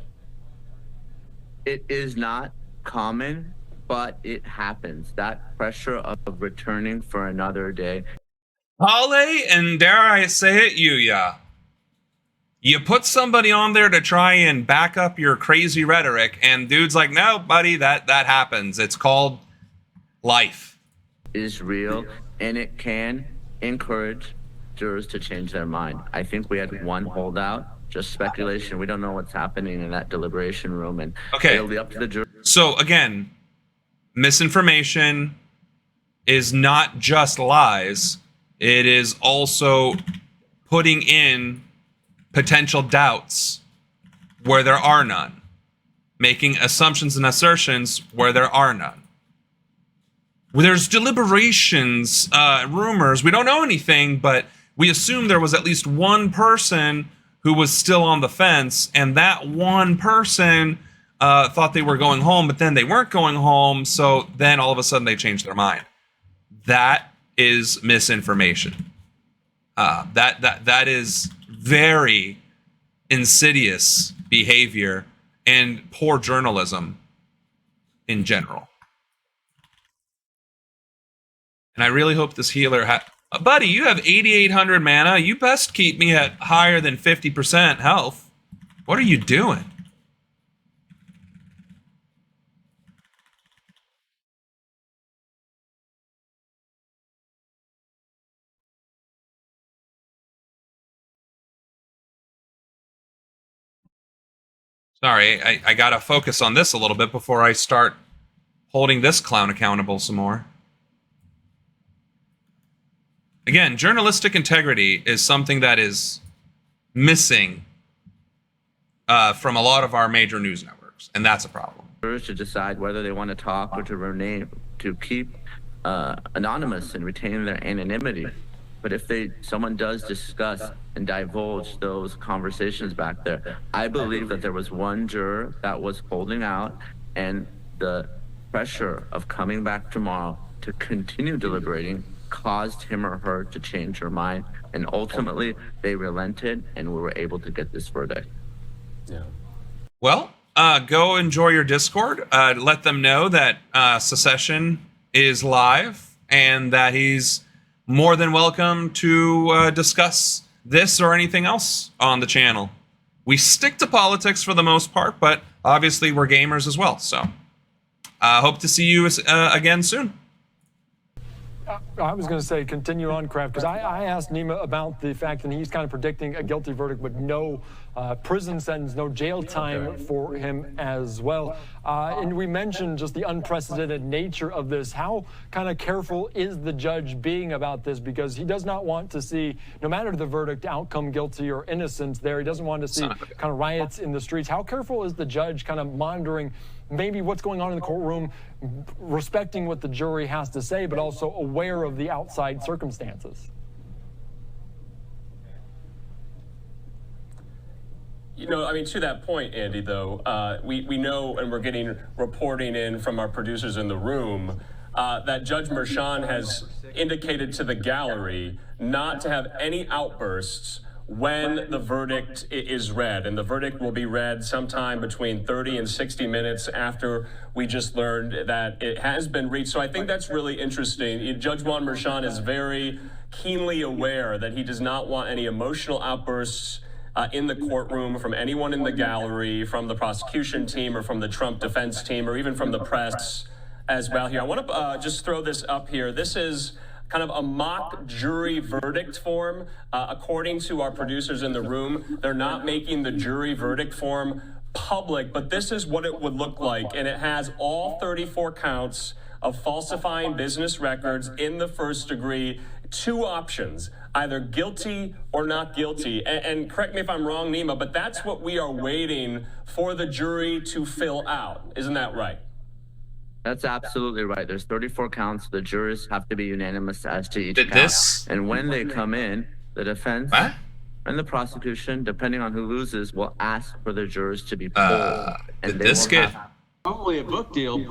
It is not common, but it happens. That pressure of returning for another day. Holly, and dare I say it, Yuya. You put somebody on there to try and back up your crazy rhetoric, and dude's like, no, buddy, that happens. It's called life. Is real, and it can encourage jurors to change their mind. I think we had one holdout. Just speculation. We don't know what's happening in that deliberation room, and it'll be up to the jury. So again, misinformation is not just lies. It is also putting in potential doubts where there are none, making assumptions and assertions where there are none. There's deliberations, rumors. We don't know anything, but we assume there was at least one person who was still on the fence, and that one person thought they were going home, but then they weren't going home, so then all of a sudden they changed their mind. That is misinformation. That is very insidious behavior and poor journalism in general. And I really hope this healer buddy, you have 8,800 mana. You best keep me at higher than 50% health. What are you doing? Sorry, I gotta focus on this a little bit before I start holding this clown accountable some more. Again, journalistic integrity is something that is missing from a lot of our major news networks, and that's a problem. To decide whether they want to talk or to keep anonymous and retain their anonymity. But if someone does discuss and divulge those conversations back there, I believe that there was one juror that was holding out, and the pressure of coming back tomorrow to continue deliberating caused him or her to change her mind, and ultimately they relented, and we were able to get this verdict. Yeah. Well, go enjoy your Discord. Let them know that SaSeshen is live and that he's more than welcome to discuss this or anything else on the channel. We stick to politics for the most part, but obviously we're gamers as well. So hope to see you again soon. I was going to say continue on, Kraft, because I asked Nima about the fact that he's kind of predicting a guilty verdict with no prison sentence, no jail time for him as well. And we mentioned just the unprecedented nature of this. How kind of careful is the judge being about this? Because he does not want to see, no matter the verdict, outcome guilty or innocence there. He doesn't want to see kind of riots in the streets. How careful is the judge kind of monitoring maybe what's going on in the courtroom, respecting what the jury has to say, but also aware of the outside circumstances? You know, I mean, to that point, Andy, though, we know, and we're getting reporting in from our producers in the room, that Judge Merchan has indicated to the gallery not to have any outbursts when the verdict is read. And the verdict will be read sometime between 30 and 60 minutes after we just learned that it has been reached. So I think that's really interesting. Judge Juan Merchan is very keenly aware that he does not want any emotional outbursts in the courtroom from anyone in the gallery, from the prosecution team or from the Trump defense team, or even from the press as well here. I want to just throw this up here. This is kind of a mock jury verdict form. According to our producers in the room, they're not making the jury verdict form public, but this is what it would look like. And it has all 34 counts of falsifying business records in the first degree. Two options, either guilty or not guilty. And correct me if I'm wrong, Nima, but that's what we are waiting for the jury to fill out. Isn't that right? That's absolutely right. There's 34 counts. The jurors have to be unanimous as to each count. And when they come in, the defense and the prosecution, depending on who loses, will ask for the jurors to be polled. And they will have Probably a book deal.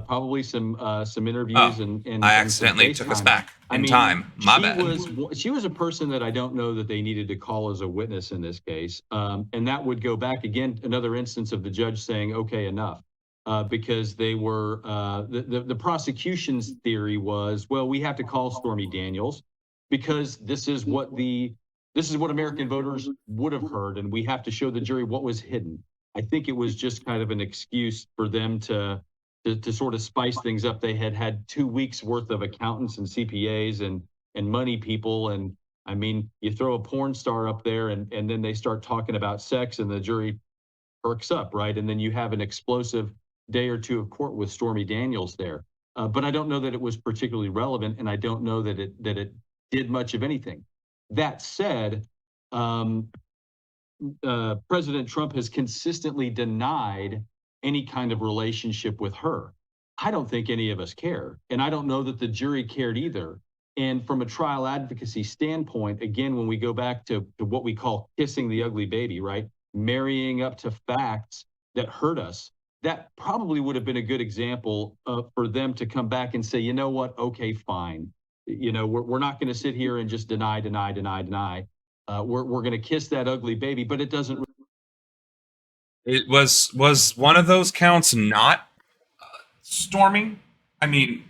Probably some interviews and I accidentally took us back in time. My bad. She was a person that I don't know that they needed to call as a witness in this case, and that would go back again. Another instance of the judge saying, "Okay, enough," because they were the prosecution's theory was, well, we have to call Stormy Daniels because this is what American voters would have heard, and we have to show the jury what was hidden. I think it was just kind of an excuse for them to sort of spice things up. They had 2 weeks worth of accountants and CPAs and money people. And I mean, you throw a porn star up there and then they start talking about sex and the jury perks up, right? And then you have an explosive day or two of court with Stormy Daniels there. But I don't know that it was particularly relevant, and I don't know that it did much of anything. That said, President Trump has consistently denied any kind of relationship with her. I don't think any of us care, and I don't know that the jury cared either. And from a trial advocacy standpoint, again, when we go back to what we call kissing the ugly baby, right? Marrying up to facts that hurt us, that probably would have been a good example for them to come back and say, you know what, okay, fine. You know, we're not going to sit here and just deny. We're going to kiss that ugly baby, but it doesn't. It was one of those counts not storming? I mean,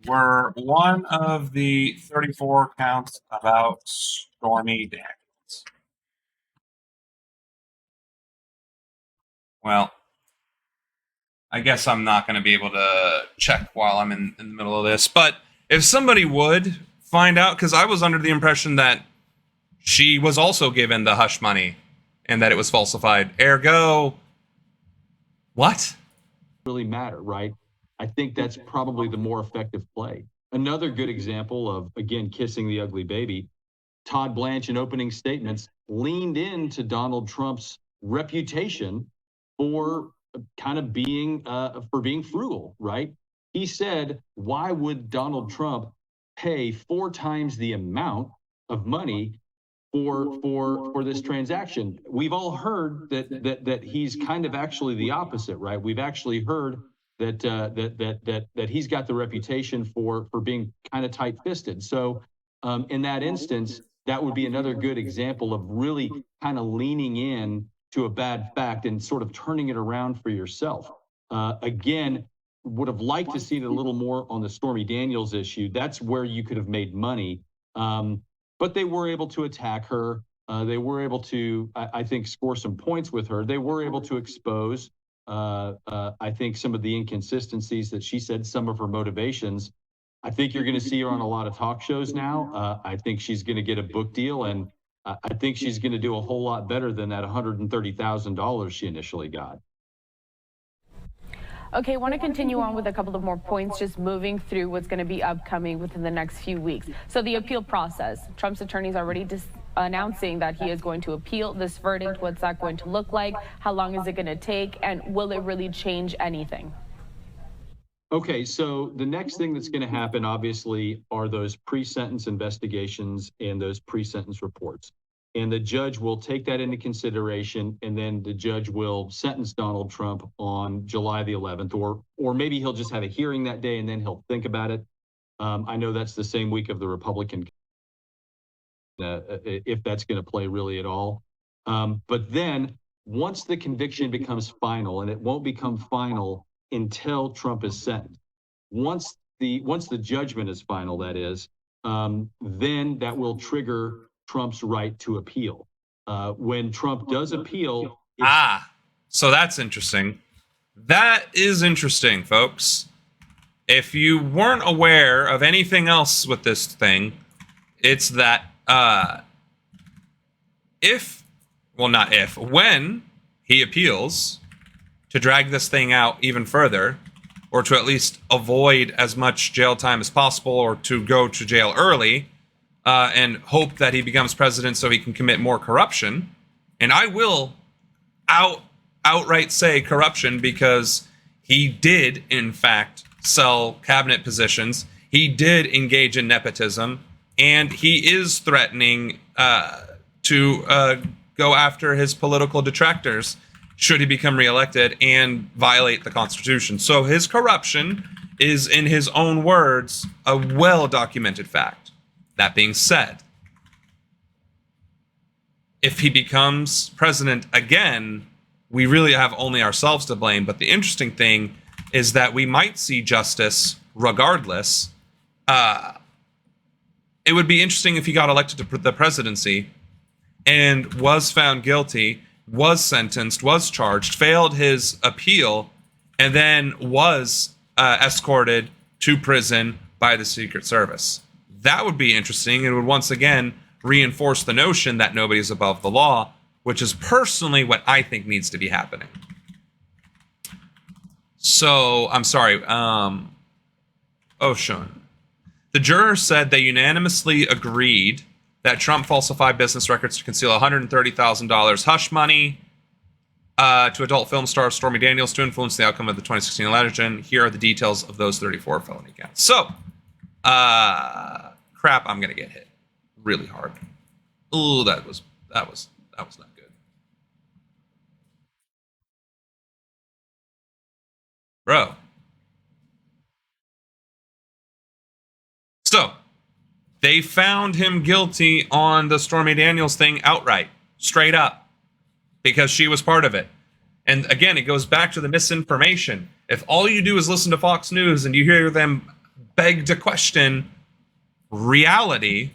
were one of the 34 counts about Stormy Daniels? Well, I guess I'm not going to be able to check while I'm in the middle of this, but if somebody would find out, because I was under the impression that she was also given the hush money and that it was falsified. Ergo, what? Really matter, right? I think that's probably the more effective play. Another good example of, again, kissing the ugly baby, Todd Blanche in opening statements leaned into Donald Trump's reputation for kind of being frugal, right? He said, why would Donald Trump pay 4 times the amount of money for this transaction? We've all heard that he's kind of actually the opposite, right? We've actually heard that he's got the reputation for being kind of tight-fisted. So in that instance, that would be another good example of really kind of leaning in to a bad fact and sort of turning it around for yourself. Again, would have liked to see it a little more on the Stormy Daniels issue. That's where you could have made money. But they were able to attack her. They were able to, I think, score some points with her. They were able to expose, I think, some of the inconsistencies that she said, some of her motivations. I think you're going to see her on a lot of talk shows now. I think she's going to get a book deal, and I think she's going to do a whole lot better than that $130,000 she initially got. Okay, I want to continue on with a couple of more points, just moving through what's going to be upcoming within the next few weeks. So the appeal process, Trump's attorneys already announcing that he is going to appeal this verdict. What's that going to look like? How long is it going to take? And will it really change anything? Okay, so the next thing that's going to happen, obviously, are those pre-sentence investigations and those pre-sentence reports. And the judge will take that into consideration, and then the judge will sentence Donald Trump on July the 11th, or maybe he'll just have a hearing that day and then he'll think about it. I know that's the same week of the Republican, if that's going to play really at all. But then once the conviction becomes final, and it won't become final until Trump is sentenced. Once the judgment is final, that is, then that will trigger Trump's right to appeal. When Trump does appeal. So that's interesting. That is interesting, folks. If you weren't aware of anything else with this thing, it's that when he appeals, to drag this thing out even further, or to at least avoid as much jail time as possible, or to go to jail early, and hope that he becomes president so he can commit more corruption. And I will outright say corruption, because he did, in fact, sell cabinet positions. He did engage in nepotism, and he is threatening to go after his political detractors should he become reelected and violate the Constitution. So his corruption is, in his own words, a well-documented fact. That being said, if he becomes president again, we really have only ourselves to blame. But the interesting thing is that we might see justice regardless. It would be interesting if he got elected to the presidency and was found guilty, was sentenced, was charged, failed his appeal, and then was escorted to prison by the Secret Service. That would be interesting. It would once again reinforce the notion that nobody is above the law, which is personally what I think needs to be happening. So, I'm sorry. Sean. The jurors said they unanimously agreed that Trump falsified business records to conceal $130,000 hush money to adult film star Stormy Daniels to influence the outcome of the 2016 election. Here are the details of those 34 felony counts. So, crap, I'm gonna get hit really hard. Ooh, that was not good. Bro. So, they found him guilty on the Stormy Daniels thing outright, straight up, because she was part of it. And again, it goes back to the misinformation. If all you do is listen to Fox News and you hear them beg to question reality,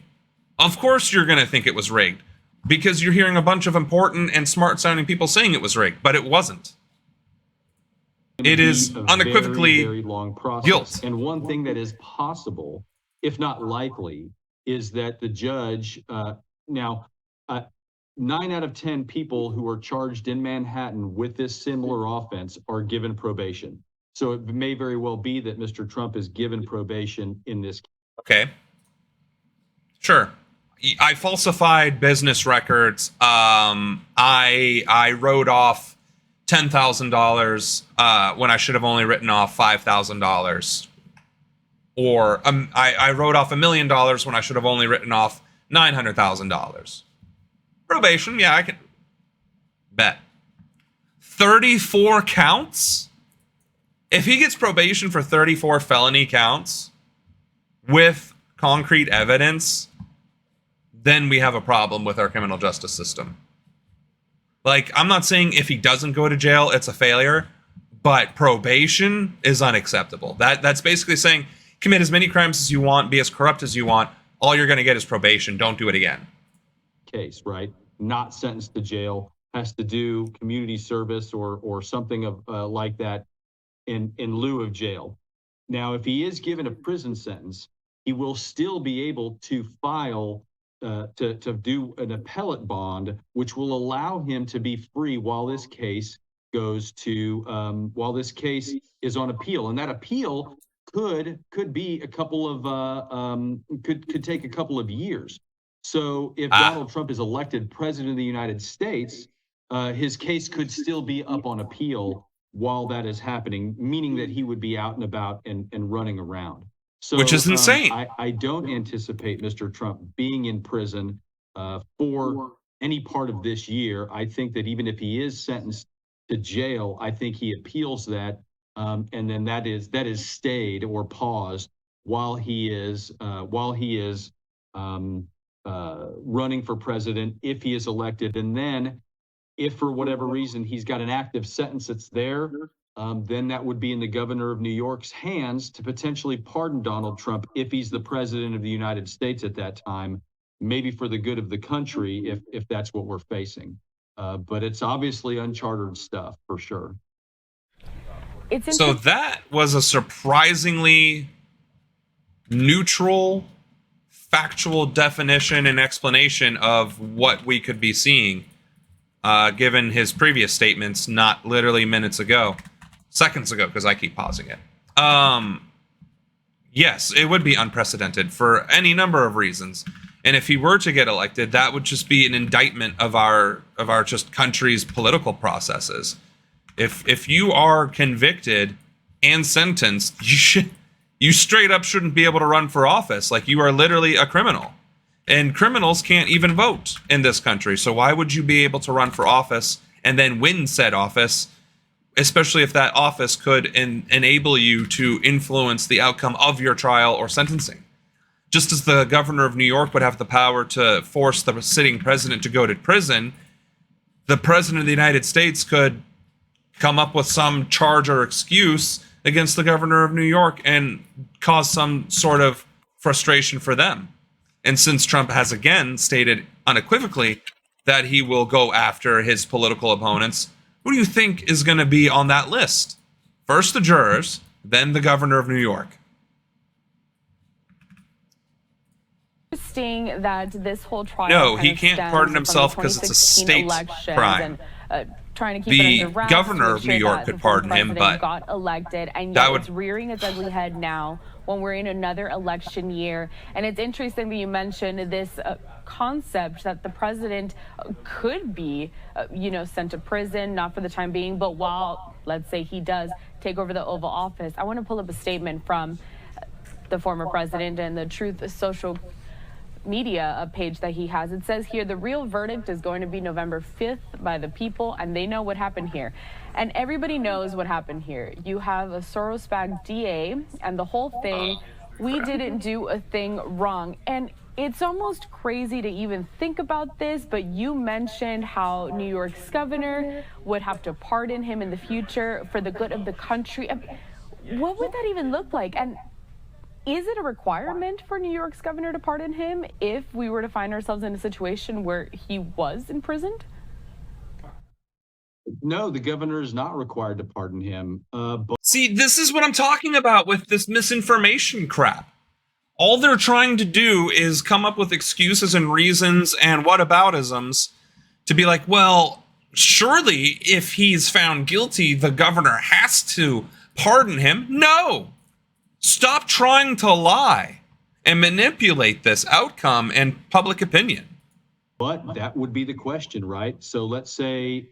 of course you're going to think it was rigged, because you're hearing a bunch of important and smart-sounding people saying it was rigged, but it wasn't. It is unequivocally very long process. guilt. And one thing that is possible, if not likely, is that the judge, 9 out of 10 people who are charged in Manhattan with this similar offense are given probation. So it may very well be that Mr. Trump is given probation in this case. Okay. Sure. I falsified business records. I wrote off $10,000 when I should have only written off $5,000. Or I wrote off $1 million when I should have only written off $900,000. Probation, yeah, I can bet. 34 counts? If he gets probation for 34 felony counts with concrete evidence, then we have a problem with our criminal justice system. Like, I'm not saying if he doesn't go to jail, it's a failure, but probation is unacceptable. That's basically saying, commit as many crimes as you want, be as corrupt as you want, all you're going to get is probation, don't do it again. Case, right? Not sentenced to jail, has to do community service or something of like that in lieu of jail. Now, if he is given a prison sentence, he will still be able to file to do an appellate bond, which will allow him to be free while this case goes to while this case is on appeal, and that appeal could be a couple of could take a couple of years. So if Donald Trump is elected president of the United States, his case could still be up on appeal while that is happening, meaning that he would be out and about and running around. So, which is insane. I don't anticipate Mr. Trump being in prison for any part of this year. I think that even if he is sentenced to jail, I think he appeals that, and then that is stayed or paused while he is running for president if he is elected. And then if for whatever reason he's got an active sentence that's there, then that would be in the governor of New York's hands to potentially pardon Donald Trump if he's the president of the United States at that time, maybe for the good of the country if that's what we're facing. But it's obviously uncharted stuff for sure. So that was a surprisingly neutral, factual definition and explanation of what we could be seeing, given his previous statements, not literally minutes ago, seconds ago, because I keep pausing it. Yes, it would be unprecedented for any number of reasons. And if he were to get elected, that would just be an indictment of our just country's political processes. If you are convicted and sentenced, you straight up shouldn't be able to run for office. Like, you are literally a criminal. And criminals can't even vote in this country. So why would you be able to run for office and then win said office, especially if that office could enable you to influence the outcome of your trial or sentencing? Just as the governor of New York would have the power to force the sitting president to go to prison, the president of the United States could come up with some charge or excuse against the governor of New York and cause some sort of frustration for them. And since Trump has again stated unequivocally that he will go after his political opponents, who do you think is going to be on that list? First the jurors, then the governor of New York. Interesting that this whole trial. No, he can't pardon himself because it's a state crime. Trying to keep it under wraps, the governor of New York could pardon him, but got elected, and yet it's rearing its ugly head now when we're in another election year. And it's interesting that you mentioned this concept that the president could be, sent to prison, not for the time being, but while, let's say, he does take over the Oval Office. I want to pull up a statement from the former president and the Truth Social media page that he has. It says here, the real verdict is going to be November 5th by the people, and they know what happened here. And everybody knows what happened here. You have a Soros-backed DA, and the whole thing, we didn't do a thing wrong. And it's almost crazy to even think about this, but you mentioned how New York's governor would have to pardon him in the future for the good of the country. What would that even look like? And is it a requirement for New York's governor to pardon him if we were to find ourselves in a situation where he was imprisoned? No, the governor is not required to pardon him. See, this is what I'm talking about with this misinformation crap. All they're trying to do is come up with excuses and reasons and whataboutisms to be like, well, surely if he's found guilty, the governor has to pardon him. No! Stop trying to lie and manipulate this outcome and public opinion. But that would be the question, right? So let's say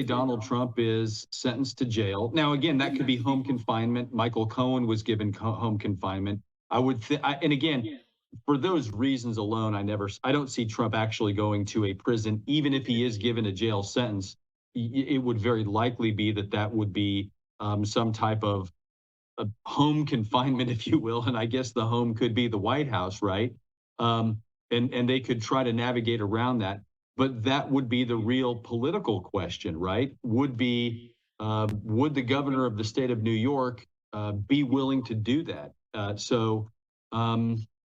Donald Trump is sentenced to jail. Now, again, that could be home confinement. Michael Cohen was given home confinement. And again, for those reasons alone, I don't see Trump actually going to a prison, even if he is given a jail sentence. It would very likely be that would be some type of home confinement, if you will. And I guess the home could be the White House, right? And they could try to navigate around that. But that would be the real political question, right? Would the governor of the state of New York be willing to do that?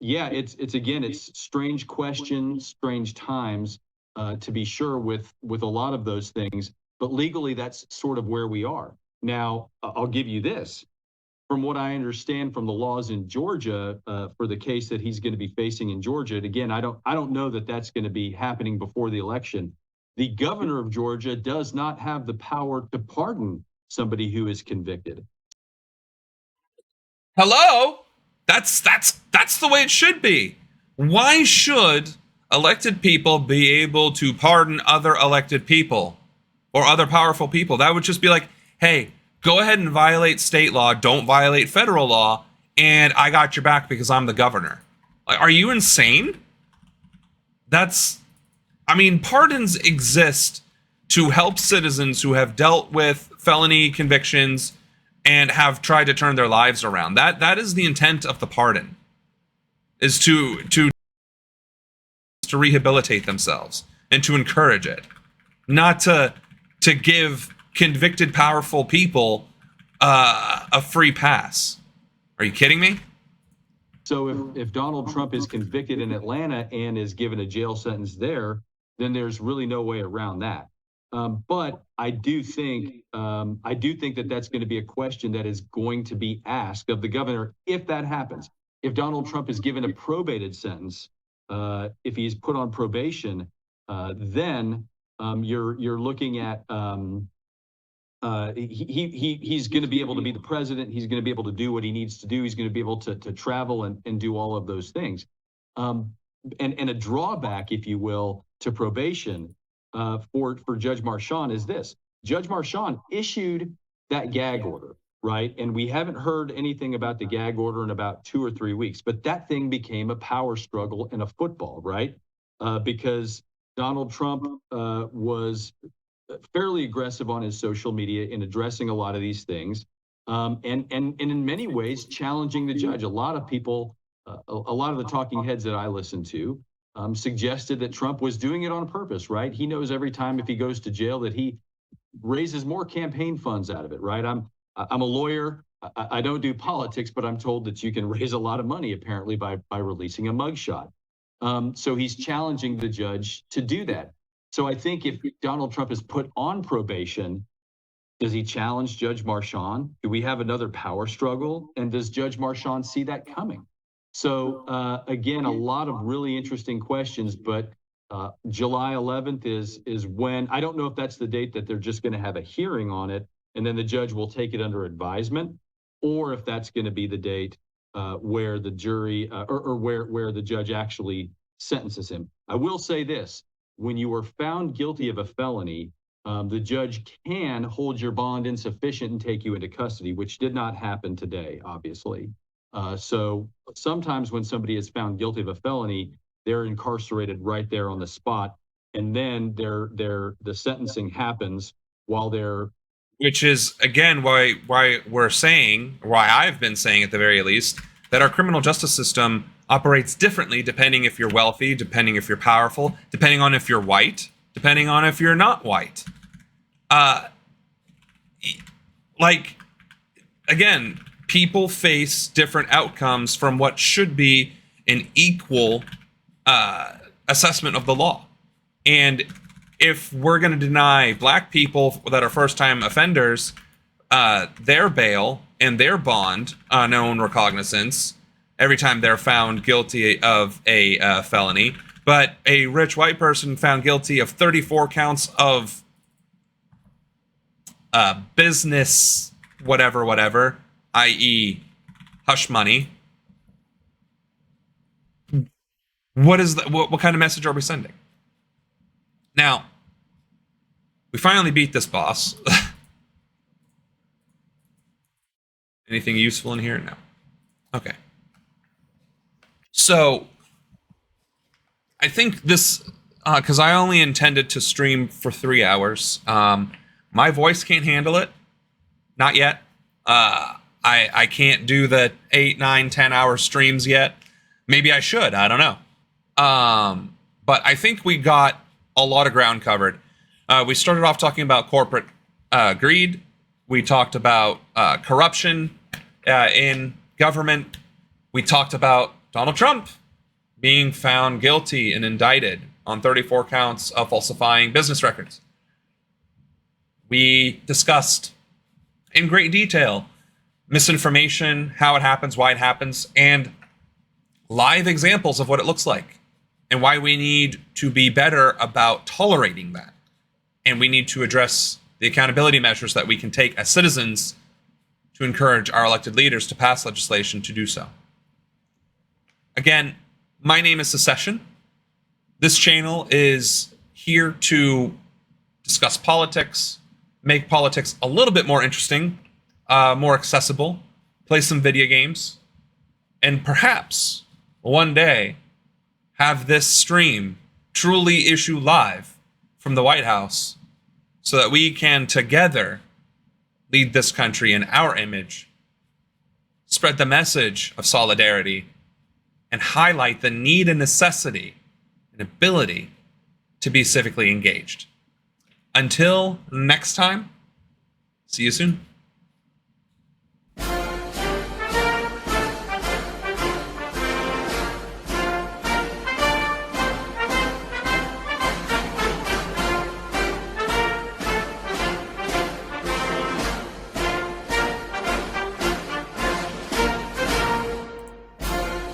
Yeah, it's strange questions, strange times, to be sure, with a lot of those things. But legally, that's sort of where we are. Now, I'll give you this. From what I understand from the laws in Georgia, for the case that he's going to be facing in Georgia, and again, I don't know that that's going to be happening before the election. The governor of Georgia does not have the power to pardon somebody who is convicted. Hello? That's the way it should be. Why should elected people be able to pardon other elected people or other powerful people? That would just be like, hey, go ahead and violate state law, don't violate federal law, and I got your back because I'm the governor. Like, are you insane? Pardons exist to help citizens who have dealt with felony convictions and have tried to turn their lives around. That is the intent of the pardon, is to rehabilitate themselves and to encourage it, not to give convicted powerful people a free pass. Are you kidding me? So if Donald Trump is convicted in Atlanta and is given a jail sentence there, then there's really no way around that. But I do think that that's going to be a question that is going to be asked of the governor if that happens. If Donald Trump is given a probated sentence, if he's put on probation, then you're looking at he's going to be able to be the president. He's going to be able to do what he needs to do. He's going to be able to travel and do all of those things. And a drawback, if you will, to probation for Judge Marchand is this. Judge Marchand issued that gag order, right? And we haven't heard anything about the gag order in about 2 or 3 weeks, but that thing became a power struggle in a football, right? Because Donald Trump was fairly aggressive on his social media in addressing a lot of these things, and in many ways challenging the judge. A lot of people, a lot of the talking heads that I listen to, suggested that Trump was doing it on purpose, right? He knows every time if he goes to jail that he raises more campaign funds out of it, right? I'm a lawyer. I don't do politics, but I'm told that you can raise a lot of money apparently by releasing a mugshot. So he's challenging the judge to do that. So I think if Donald Trump is put on probation, does he challenge Judge Marchand? Do we have another power struggle? And does Judge Marchand see that coming? So again, a lot of really interesting questions, but July 11th is when, I don't know if that's the date that they're just going to have a hearing on it and then the judge will take it under advisement, or if that's going to be the date where the jury or where the judge actually sentences him. I will say this: when you are found guilty of a felony, the judge can hold your bond insufficient and take you into custody, which did not happen today, obviously. So sometimes when somebody is found guilty of a felony, they're incarcerated right there on the spot, and then the sentencing happens while they're. Which is, again, why I've been saying at the very least, that our criminal justice system operates differently depending if you're wealthy, depending if you're powerful, depending on if you're white, depending on if you're not white. Like, again, people face different outcomes from what should be an equal assessment of the law. And if we're going to deny black people that are first-time offenders their bail and their bond on own recognizance every time they're found guilty of a felony, but a rich white person found guilty of 34 counts of business whatever, i.e. hush money, what kind of message are we sending? Now, we finally beat this boss. Anything useful in here? No. Okay. So, I think this, because I only intended to stream for 3 hours. My voice can't handle it. Not yet. I can't do the 8, 9, 10 hour streams yet. Maybe I should. I don't know. But I think we got a lot of ground covered. We started off talking about corporate greed. We talked about corruption in government. We talked about Donald Trump being found guilty and indicted on 34 counts of falsifying business records. We discussed in great detail misinformation, how it happens, why it happens, and live examples of what it looks like, and why we need to be better about tolerating that. And we need to address the accountability measures that we can take as citizens to encourage our elected leaders to pass legislation to do so. Again, my name is SaSeshen. This channel is here to discuss politics, make politics a little bit more interesting, more accessible, play some video games, and perhaps one day have this stream truly issue live from the White House so that we can together lead this country in our image, spread the message of solidarity, and highlight the need and necessity and ability to be civically engaged. Until next time, see you soon.